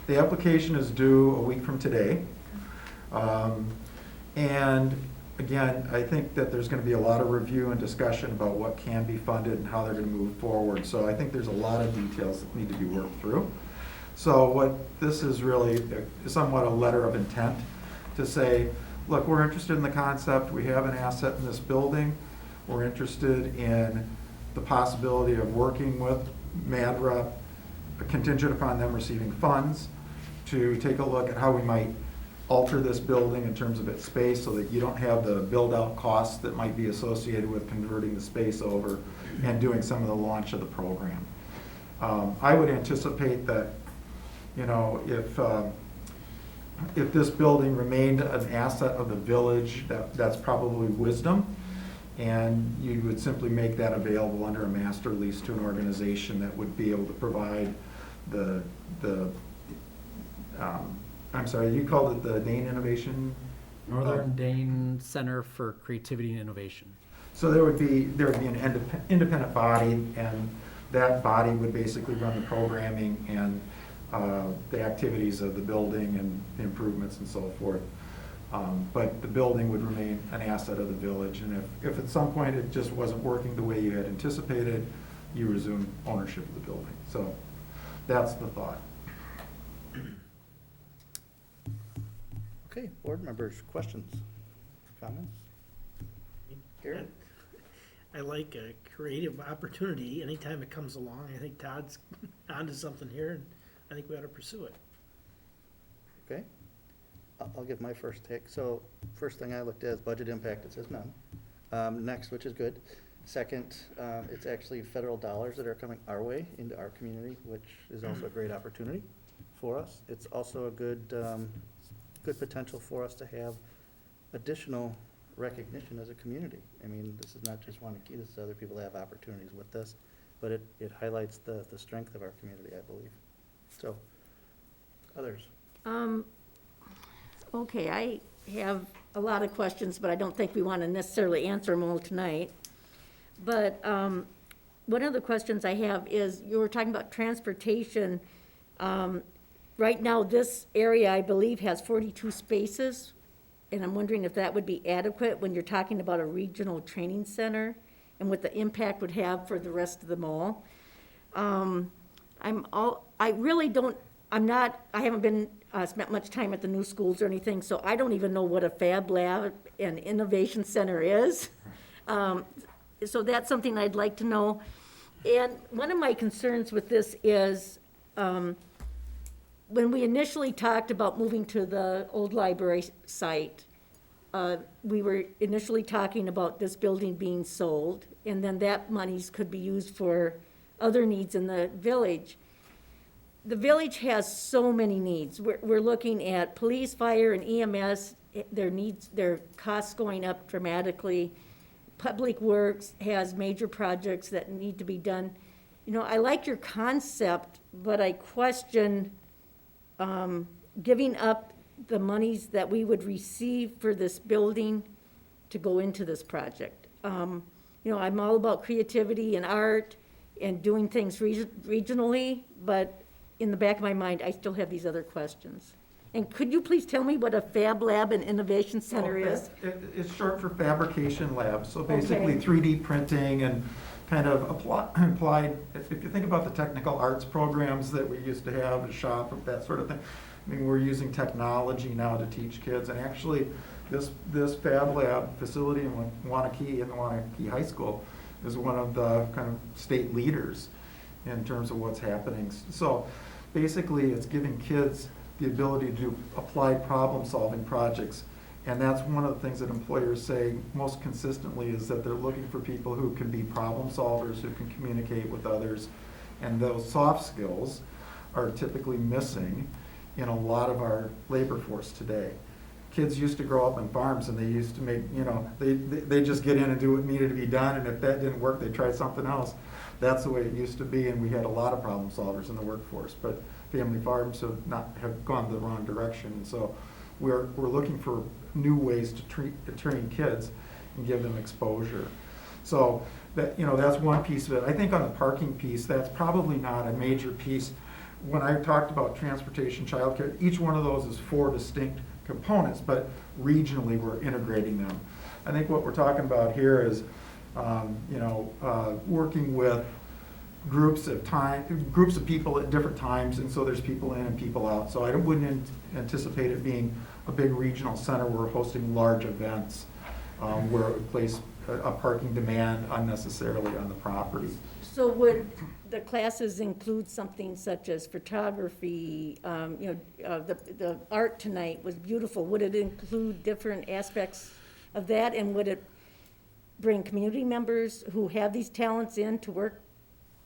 The application is due a week from today. And again, I think that there's gonna be a lot of review and discussion about what can be funded and how they're gonna move forward. So I think there's a lot of details that need to be worked through. So what this is really somewhat a letter of intent to say, look, we're interested in the concept, we have an asset in this building, we're interested in the possibility of working with MADRA, contingent upon them receiving funds, to take a look at how we might alter this building in terms of its space so that you don't have the build-out costs that might be associated with converting the space over and doing some of the launch of the program. I would anticipate that, you know, if this building remained an asset of the village, that's probably wisdom. And you would simply make that available under a master lease to an organization that would be able to provide I'm sorry, you called it the Dane Innovation? Northern Dane Center for Creativity and Innovation. So there would be an independent body, and that body would basically run the programming and the activities of the building and the improvements and so forth. But the building would remain an asset of the village, and if at some point it just wasn't working the way you had anticipated, you resume ownership of the building. So that's the thought. Okay, board members, questions, comments? Gary? I like a creative opportunity anytime it comes along. I think Todd's onto something here, and I think we ought to pursue it. Okay. I'll give my first take. So first thing I looked at is budget impact. It says none. Next, which is good. Second, it's actually federal dollars that are coming our way into our community, which is also a great opportunity for us. It's also a good potential for us to have additional recognition as a community. I mean, this is not just Waunakee, this is other people that have opportunities with this, but it highlights the strength of our community, I believe. So, others? Okay, I have a lot of questions, but I don't think we want to necessarily answer them all tonight. But one of the questions I have is, you were talking about transportation. Right now, this area, I believe, has 42 spaces, and I'm wondering if that would be adequate when you're talking about a regional training center and what the impact would have for the rest of the mall. I haven't been spent much time at the new schools or anything, so I don't even know what a Fab Lab and Innovation Center is. So that's something I'd like to know. And one of my concerns with this is, when we initially talked about moving to the old library site, we were initially talking about this building being sold, and then that monies could be used for other needs in the village. The village has so many needs. We're looking at police, fire, and EMS, their costs going up dramatically. Public Works has major projects that need to be done. You know, I like your concept, but I question giving up the monies that we would receive for this building to go into this project. You know, I'm all about creativity and art and doing things regionally, but in the back of my mind, I still have these other questions. And could you please tell me what a Fab Lab and Innovation Center is? It's short for Fabrication Lab, so basically Okay. 3D printing and kind of applied, if you think about the technical arts programs that we used to have, a shop, that sort of thing. I mean, we're using technology now to teach kids, and actually, this Fab Lab facility in Waunakee, in the Waunakee High School, is one of the kind of state leaders in terms of what's happening. So basically, it's giving kids the ability to do applied problem-solving projects. And that's one of the things that employers say most consistently, is that they're looking for people who can be problem solvers, who can communicate with others. And those soft skills are typically missing in a lot of our labor force today. Kids used to grow up on farms, and they used to make, you know, they just get in and do what needed to be done, and if that didn't work, they tried something else. That's the way it used to be, and we had a lot of problem solvers in the workforce, but family farms have gone the wrong direction. And so we're looking for new ways to train kids and give them exposure. So that, that's one piece of it. I think on the parking piece, that's probably not a major piece. When I talked about transportation, childcare, each one of those is 4 distinct components, but regionally we're integrating them. I think what we're talking about here is, working with groups of people at different times, and so there's people in and people out. So I wouldn't anticipate it being a big regional center where we're hosting large events where it would place a parking demand unnecessarily on the property. So would the classes include something such as photography? The art tonight was beautiful. Would it include different aspects of that? And would it bring community members who have these talents in to work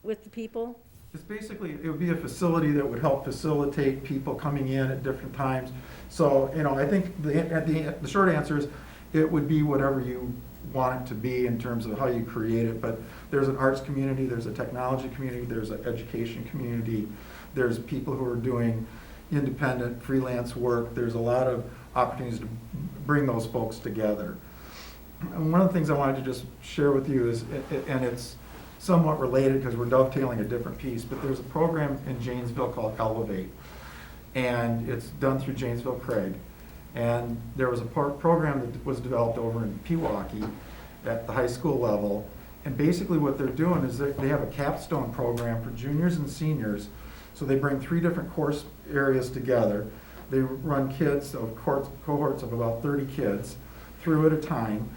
with the people? It's basically, it would be a facility that would help facilitate people coming in at different times. So, I think the short answer is it would be whatever you want it to be in terms of how you create it. But there's an arts community, there's a technology community, there's an education community, there's people who are doing independent freelance work. There's a lot of opportunities to bring those folks together. And one of the things I wanted to just share with you is, and it's somewhat related because we're dovetailing a different piece, but there's a program in Janesville called Elevate, and it's done through Janesville Craig. And there was a program that was developed over in Pewaukee at the high school level, and basically what they're doing is they have a capstone program for juniors and seniors. So they bring 3 different course areas together. They run kids, so cohorts of about 30 kids through at a time,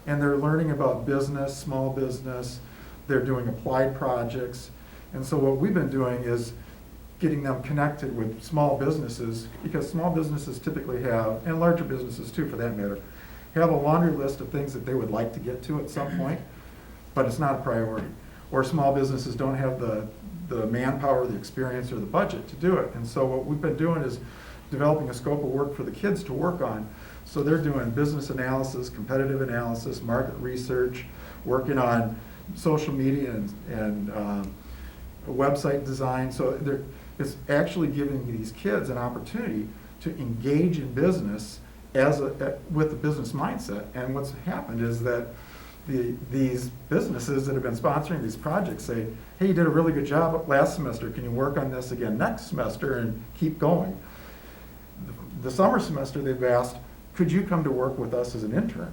and they're learning about business, small business. They're doing applied projects. And so what we've been doing is getting them connected with small businesses, because small businesses typically have, and larger businesses too for that matter, have a laundry list of things that they would like to get to at some point, but it's not a priority. Or small businesses don't have the manpower, the experience, or the budget to do it. And so what we've been doing is developing a scope of work for the kids to work on. So they're doing business analysis, competitive analysis, market research, working on social media and website design. So it's actually giving these kids an opportunity to engage in business with the business mindset. And what's happened is that these businesses that have been sponsoring these projects say, hey, you did a really good job last semester. Can you work on this again next semester and keep going? The summer semester they've asked, could you come to work with us as an intern?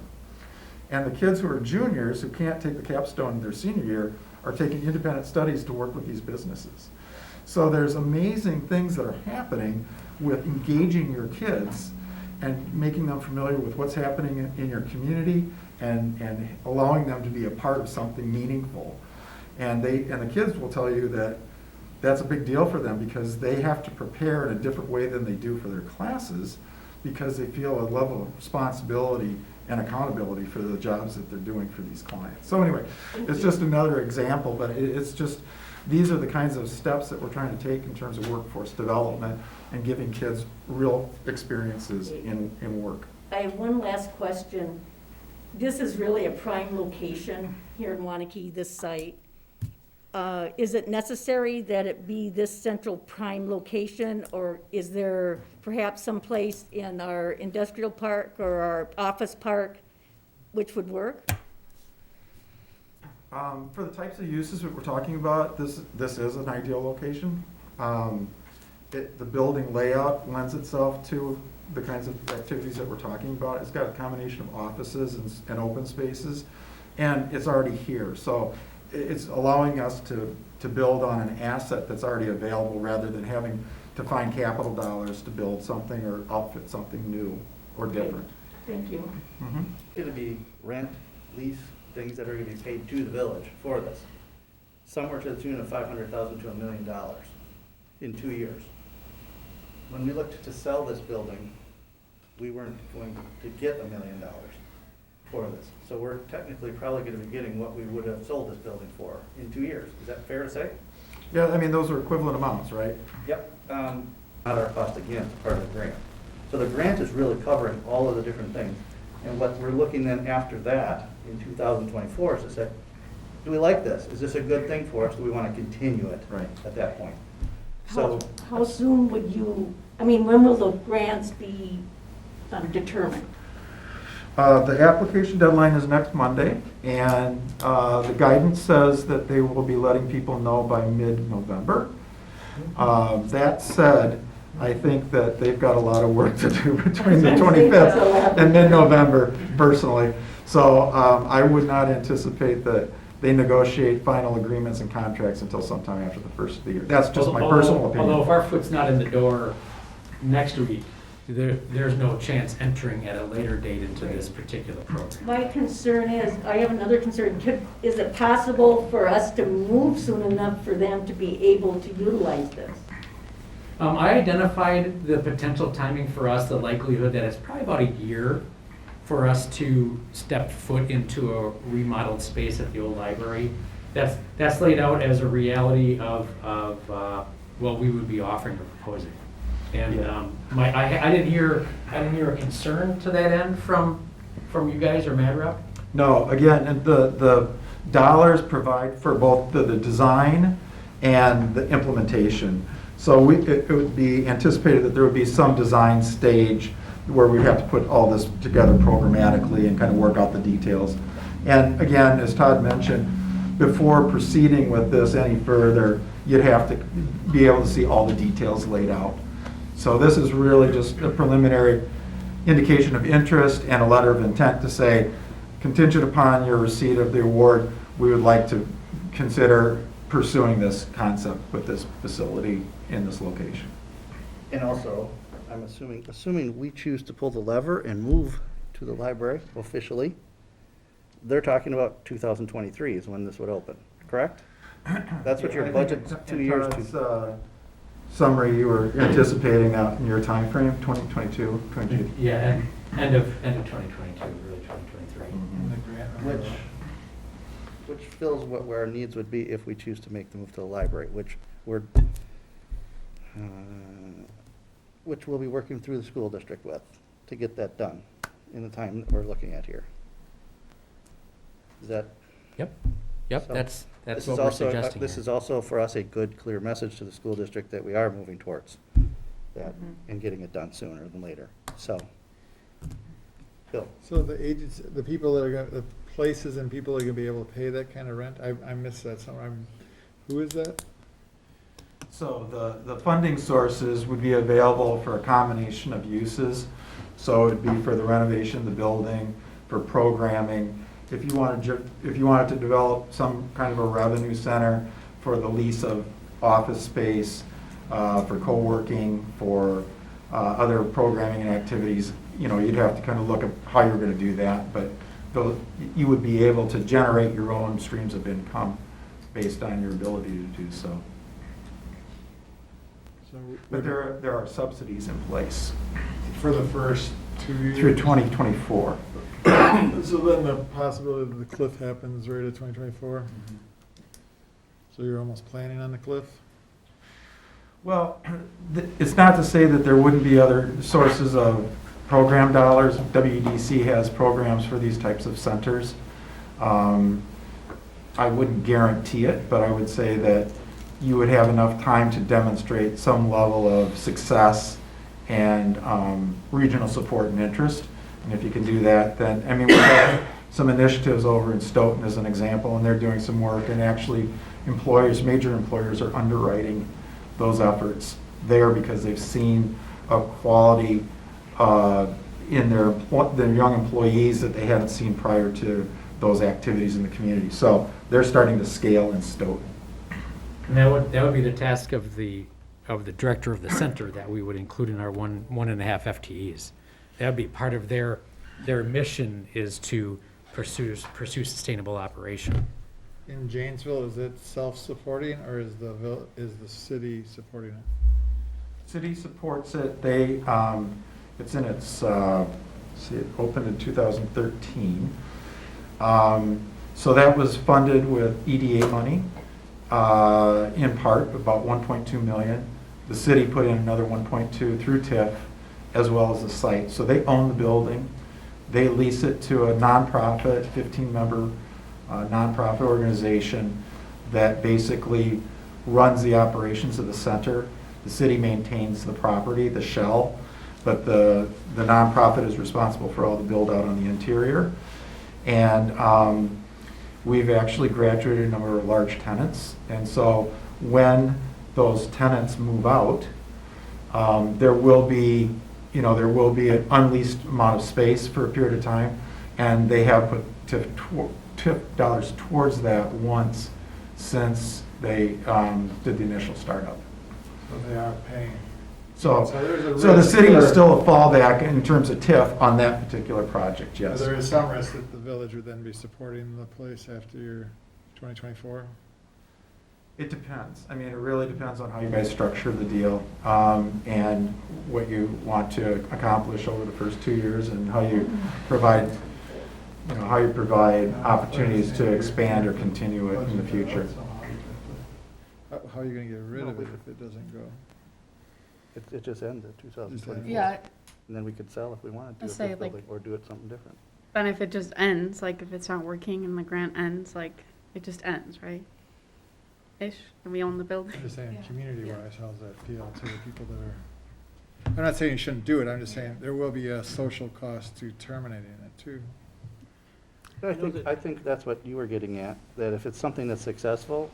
And the kids who are juniors who can't take the capstone in their senior year are taking independent studies to work with these businesses. So there's amazing things that are happening with engaging your kids and making them familiar with what's happening in your community and allowing them to be a part of something meaningful. And the kids will tell you that that's a big deal for them because they have to prepare in a different way than they do for their classes because they feel a level of responsibility and accountability for the jobs that they're doing for these clients. So anyway, it's just another example, but it's just, these are the kinds of steps that we're trying to take in terms of workforce development and giving kids real experiences in work. I have one last question. This is really a prime location here in Waunakee, this site. Is it necessary that it be this central prime location, or is there perhaps some place in our industrial park or our office park which would work? For the types of uses that we're talking about, this is an ideal location. The building layout lends itself to the kinds of activities that we're talking about. It's got a combination of offices and open spaces, and it's already here. So it's allowing us to build on an asset that's already available rather than having to find capital dollars to build something or outfit something new or different. Thank you. Mm-hmm. It's going to be rent, lease, things that are going to be paid to the village for this. Somewhere to the tune of $500,000 to $1 million in 2 years. When we looked to sell this building, we weren't going to get $1 million for this. So we're technically probably going to be getting what we would have sold this building for in 2 years. Is that fair to say? Yeah, I mean, those are equivalent amounts, right? Yep. Not our cost again, it's part of the grant. So the grant is really covering all of the different things. And what we're looking then after that in 2024 is to say, do we like this? Is this a good thing for us? Do we want to continue it? Right. At that point? So, How soon would you, I mean, when will the grants be determined? The application deadline is next Monday, and the guidance says that they will be letting people know by mid-November. That said, I think that they've got a lot of work to do between the 25th and mid-November, personally. So I would not anticipate that they negotiate final agreements and contracts until sometime after the first of the year. That's just my personal opinion. Although if our foot's not in the door next week, there's no chance entering at a later date into this particular program. My concern is, I have another concern. Is it possible for us to move soon enough for them to be able to utilize this? I identified the potential timing for us, the likelihood that it's probably about a year for us to step foot into a remodeled space at the old library. That's laid out as a reality of what we would be offering or proposing. And I didn't hear a concern to that end from you guys or Mad Rep? No, again, and the dollars provide for both the design and the implementation. So it would be anticipated that there would be some design stage where we'd have to put all this together programmatically and kind of work out the details. And again, as Todd mentioned, before proceeding with this any further, you'd have to be able to see all the details laid out. So this is really just a preliminary indication of interest and a letter of intent to say, contingent upon your receipt of the award, we would like to consider pursuing this concept with this facility in this location. and also, I'm assuming we choose to pull the lever and move to the library officially, they're talking about 2023 is when this would open, correct? That's what your budget, 2 years to. Summary, you were anticipating that in your timeframe, 2022, 22? Yeah, end of 2022, early 2023. Which fills where our needs would be if we choose to make the move to the library, which we'll be working through the school district with to get that done in the time that we're looking at here. Is that? Yep, So, that's this what is we're also, suggesting this here. is also for us a good, clear message to the school district that we are moving towards that and getting it done sooner than later, so. Bill? So the agents, the people that are gonna, the places and people that are gonna be able to pay that kind of rent, I missed that somewhere. Who is that? So the funding sources would be available for a combination of uses. So it'd be for the renovation of the building, for programming. If you wanted to develop some kind of a revenue center for the lease of office space, for co-working, for other programming and activities, you'd have to kind of look at how you're going to do that. But you would be able to generate your own streams of income based on your ability to do so. But there are subsidies in place. For the first 2 years? Through 2024. So then the possibility that the cliff happens right at 2024? So you're almost planning on the cliff? Well, it's not to say that there wouldn't be other sources of program dollars. WEDC has programs for these types of centers. I wouldn't guarantee it, but I would say that you would have enough time to demonstrate some level of success and regional support and interest. And if you can do that, then, we have some initiatives over in Stoughton as an example, and they're doing some work, and actually major employers are underwriting those efforts there because they've seen a quality in their young employees that they haven't seen prior to those activities in the community. So they're starting to scale in Stoughton. And that would be the task of the director of the center that we would include in our 1.5 FTEs. That would be part of their mission is to pursue sustainable operation. In Janesville, is it self-supporting or is the city supporting it? City supports it. It's in its, it opened in 2013. So that was funded with EDA money, in part, about 1.2 million. The city put in another 1.2 through TIF, as well as the site. So they own the building. They lease it to a nonprofit, 15-member nonprofit organization that basically runs the operations of the center. The city maintains the property, the shell, but the nonprofit is responsible for all the build out on the interior. And we've actually graduated a number of large tenants. And so when those tenants move out, there will be an unleased amount of space for a period of time, and they have put TIF dollars towards that once since they did the initial startup. So they are paying. So there's a the risk city is there. still a fallback in terms of TIF on that particular project, yes. There is some risk that the village would then be supporting the place after your 2024? It depends. I mean, it really depends on how you guys structure the deal, and what you want to accomplish over the first 2 years, and how you provide, opportunities to expand or continue it in the future. How are you gonna get rid of it if it doesn't go? It just ends at 2024. Yeah, And then we could sell if we wanted to, I'd if say, this like- building, or do it something different. then if it just ends, like if it's not working and the grant ends, like it just ends, right? Ish, and we own the building. I'm just saying, Yeah. community-wise, how's that feel to the people that are, I'm not saying you shouldn't do it, I'm just saying there will be a social cost to terminating it too. I think that's what you were getting at, that if it's something that's successful,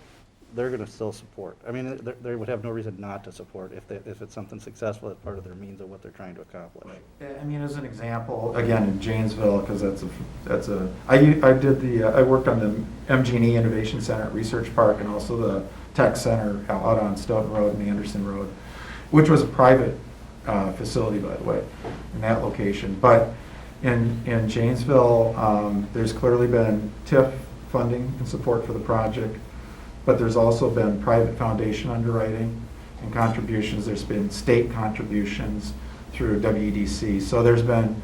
they're gonna still support. I mean, they would have no reason not to support if it's something successful, that's part of their means of what they're trying to accomplish. I mean, as an example, again, in Janesville, because I worked on the MG&E Innovation Center at Research Park, and also the Tech Center out on Stoughton Road and Anderson Road, which was a private facility, by the way, in that location. But in Janesville, there's clearly been TIF funding and support for the project, but there's also been private foundation underwriting and contributions. There's been state contributions through WEDC. So there's been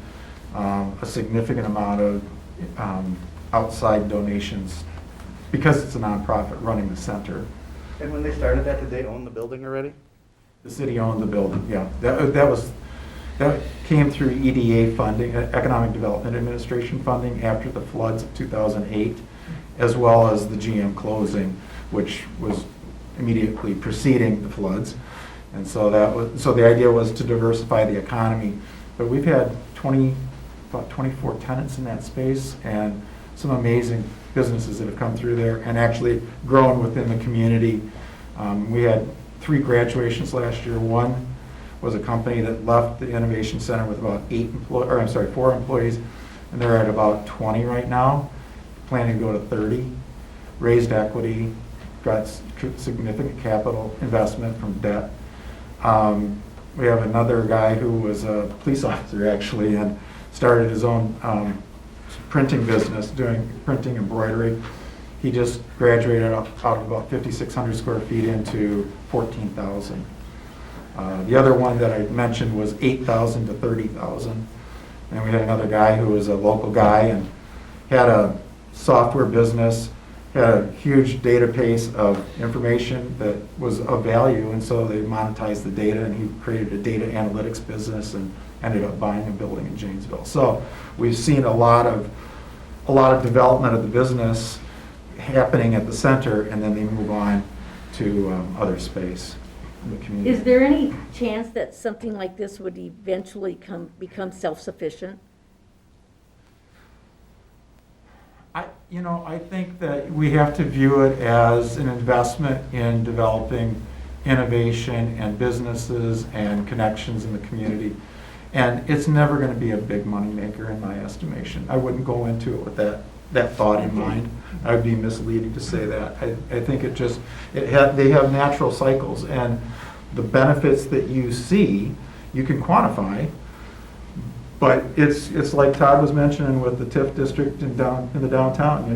a significant amount of outside donations because it's a nonprofit running the center. And when they started that, did they own the building already? The city owned the building, yeah. That came through EDA funding, Economic Development Administration funding, after the floods of 2008, as well as the GM closing, which was immediately preceding the floods. And so the idea was to diversify the economy. But we've had about 24 tenants in that space, and some amazing businesses that have come through there and actually grown within the community. We had 3 graduations last year. One was a company that left the Innovation Center with about 4 employees, and they're at about 20 right now, planning to go to 30. Raised equity, got significant capital investment from debt. We have another guy who was a police officer, actually, and started his own printing business, doing printing embroidery. He just graduated out of about 5,600 square feet into 14,000. The other one that I mentioned was 8,000 to 30,000. And we had another guy who was a local guy and had a software business, had a huge database of information that was of value, and so they monetized the data, and he created a data analytics business and ended up buying a building in Janesville. So we've seen a lot of development of the business happening at the center, and then they move on to other space in the community. Is there any chance that something like this would eventually become self-sufficient? I think that we have to view it as an investment in developing innovation and businesses and connections in the community. And it's never going to be a big moneymaker in my estimation. I wouldn't go into it with that thought in mind. I would be misleading to say that. I think they have natural cycles, and the benefits that you see, you can quantify. But it's like Todd was mentioning with the TIF district in the downtown,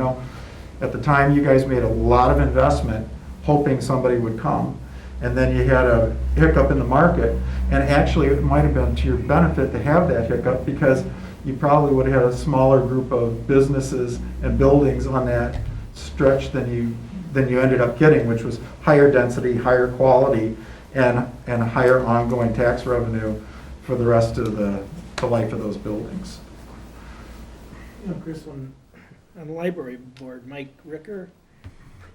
At the time, you guys made a lot of investment hoping somebody would come, and then you had a hiccup in the market, and actually it might have been to your benefit to have that hiccup, because you probably would have had a smaller group of businesses and buildings on that stretch than you ended up getting, which was higher density, higher quality, and higher ongoing tax revenue for the rest of the life of those buildings. Chris, when on the library board, Mike Ricker,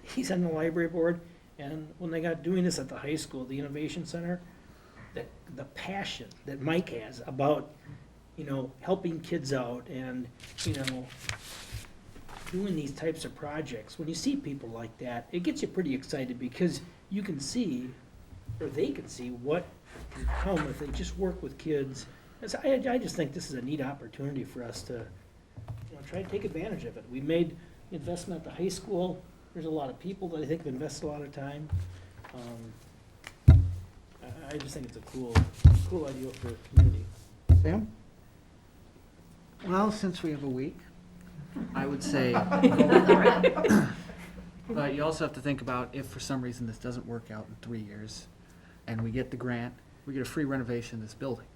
he's on the library board, and when they got doing this at the high school, the Innovation Center, the passion that Mike has about, helping kids out and, doing these types of projects, when you see people like that, it gets you pretty excited because you can see, or they can see what can come if they just work with kids. I just think this is a neat opportunity for us to, try to take advantage of it. We made investment at the high school. There's a lot of people that I think have invested a lot of time. I just think it's a cool idea for the community. Sam? Well, since we have a week, I would say, but you also have to think about if for some reason this doesn't work out in 3 years and we get the grant, we get a free renovation of this building.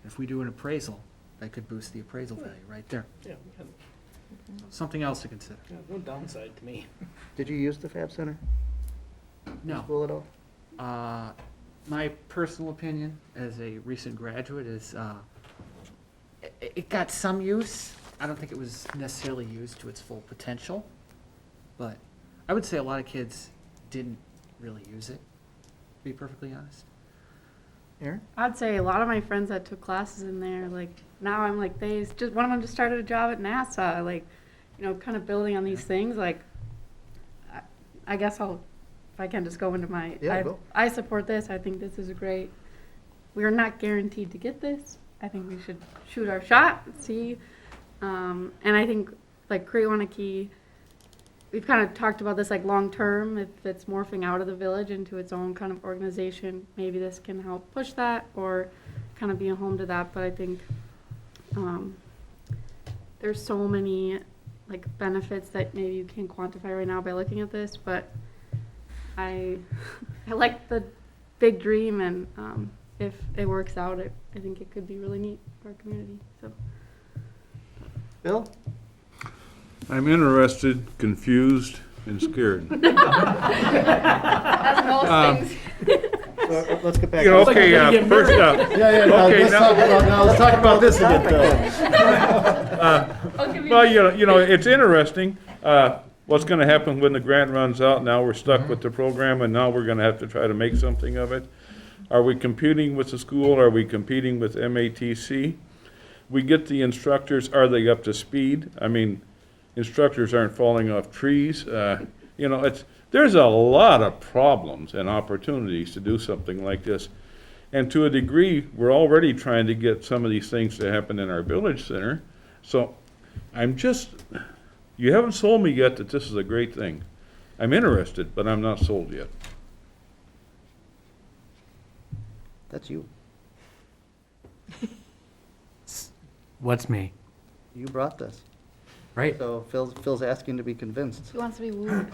If we do an appraisal, that could boost the appraisal value right there. Yeah, Something else to consider. no downside to me. Did you use the Fab Center? No. School at all? My personal opinion as a recent graduate is it got some use. I don't think it was necessarily used to its full potential, but I would say a lot of kids didn't really use it, to be perfectly honest. Aaron? I'd say a lot of my friends that took classes in there, like, now I'm like, one of them just started a job at NASA, like, kind of building on these things, like, I guess if I can just go into my, Go. I support this, I think this is great. We are not guaranteed to get this. I think we should shoot our shot, see. And I think, like, Create Waunakee, we've kind of talked about this, like, long-term, if it's morphing out of the village into its own kind of organization, maybe this can help push that or kind of be a home to that. But I think there's so many, like, benefits that maybe you can't quantify right now by looking at this, but I like the big dream, and if it works out, I think it could be really neat for our community. So, Bill? I'm interested, confused, and scared. as most things. So, let's get back. Okay, first up. Yeah, Okay, let's talk about this again, Bill. Well, it's interesting. What's gonna happen when the grant runs out? Now we're stuck with the program, and now we're gonna have to try to make something of it. Are we competing with the school? Are we competing with MATC? We get the instructors, are they up to speed? I mean, instructors aren't falling off trees. There's a lot of problems and opportunities to do something like this. And to a degree, we're already trying to get some of these things to happen in our village center. So you haven't sold me yet that this is a great thing. I'm interested, but I'm not sold yet. That's you. What's me? You brought this. Right. So Phil's asking to be convinced. He wants to be wooed.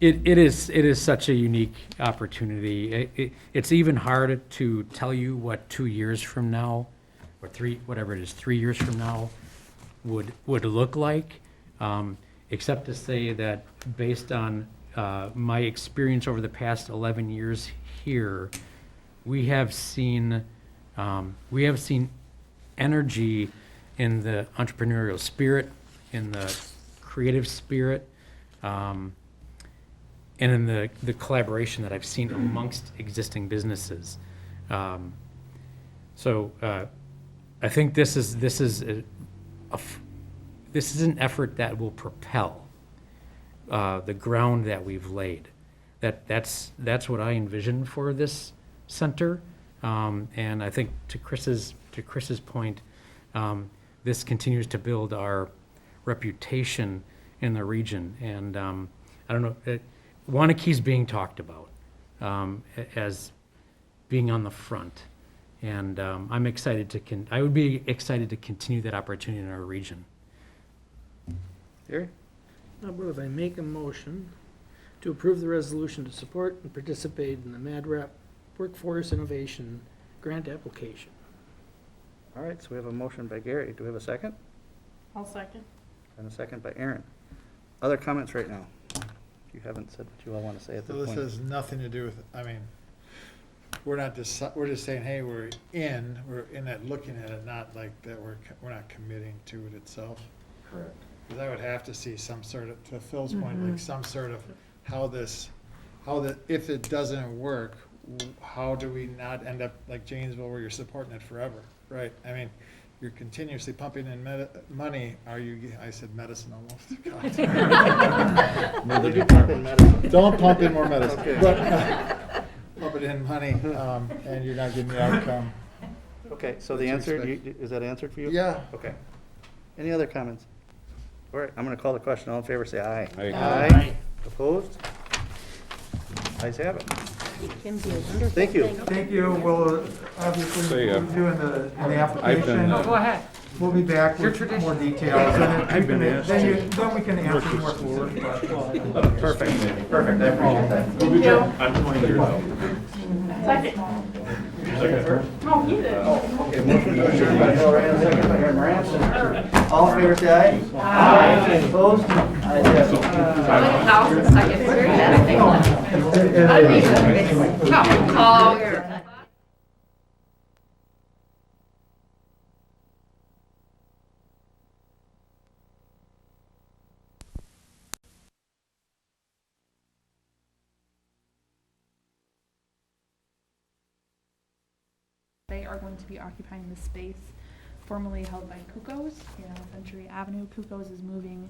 It is such a unique opportunity. It's even hard to tell you what 2 years from now, or 3 years from now, would look like, except to say that based on my experience over the past 11 years here, we have seen energy in the entrepreneurial spirit, in the creative spirit, and in the collaboration that I've seen amongst existing businesses. So I think this is an effort that will propel the ground that we've laid. That's what I envision for this center, and I think to Chris's point, this continues to build our reputation in the region. And I don't know, Waunakee's being talked about as being on the front, and I'm excited I would be excited to continue that opportunity in our region. Gary? How about if I make a motion to approve the resolution to support and participate in the MADRAP Workforce Innovation Grant application? All right, so we have a motion by Gary. Do we have a second? I'll second. And a second by Aaron. Other comments right now? You haven't said what you all want to say at So this this point. has nothing to do with, we're just saying, hey, we're in it, looking at it, not like that we're not committing to it itself. Correct. Because I would have to see some sort of, to Phil's point, like some sort of if it doesn't work, how do we not end up like Janesville where you're supporting it forever, right? I mean, you're continuously pumping in money, I said medicine almost. God. Did you pump in medicine? Don't pump in more medicine. Okay. But, pump it in money, and you're not getting the outcome. Okay, so the What you answer, expect. is that answered for you? Yeah. Okay. Any other comments? All right, I'm gonna call the question. All in favor, say aye. Aye. Aye. Opposed? Ayes have it. Thank you. Thank you. We'll obviously Say, we'll do in the I've been, application. Go ahead. We'll be back with more details. and then I've been then asked then we can answer more specific questions. Perfect. Perfect, I appreciate that. I'm 20 years old. Okay, motion to adjourn by Bill Ryan, second by Aaron Moran. All in favor, say aye. Aye. Opposed? Ayes have it. They are going to be occupying the space formerly held by Kuko's here on Century Avenue. Kuko's is moving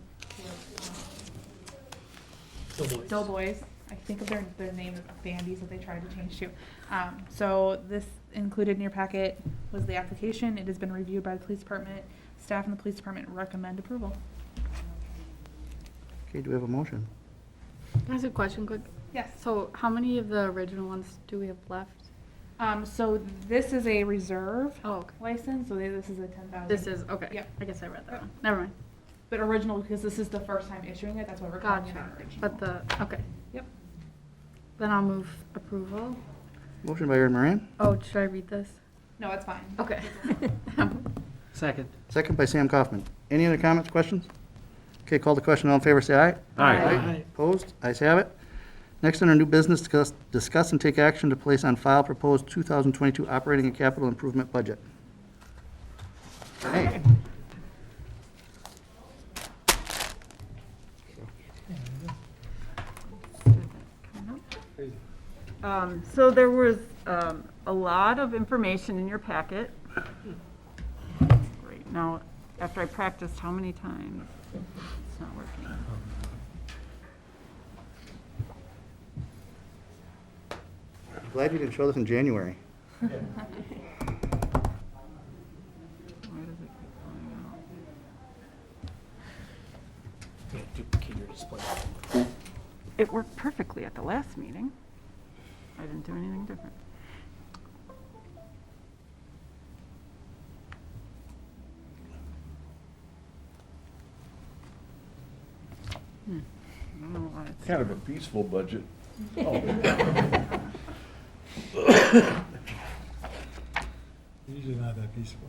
to Doughboys. I think of their name as Bandies that they tried to change to. So this included in your packet was the application. It has been reviewed by the police department. Staff and the police department recommend approval. Okay, do we have a motion? Can I ask a question quick? Yes. So how many of the original ones do we have left? So this is a reserve Oh, okay. license. So this is a 10,000. This is, okay. Yep. I guess I read that one. Never mind. But original because this is the first time issuing it. That's why we're calling it Gotcha. an original. But okay. Yep. Then I'll move approval. Motion by Aaron Moran, Oh, should I read this? No, it's fine. Okay. Second. second by Sam Kaufman. Any other comments, questions? Okay, call the question. All in favor, say aye. Aye. Opposed? Ayes have it. Next, under new business, discuss and take action to place on file proposed 2022 operating and capital improvement budget. Hey. So there was a lot of information in your packet. Great. Now, after I practiced how many times? It's not working. I'm glad you didn't show this in January. Why does it keep going out? Duplicate your display. It worked perfectly at the last meeting. I didn't do anything different. I don't know why it's. Kind of a peaceful budget. Usually not that peaceful.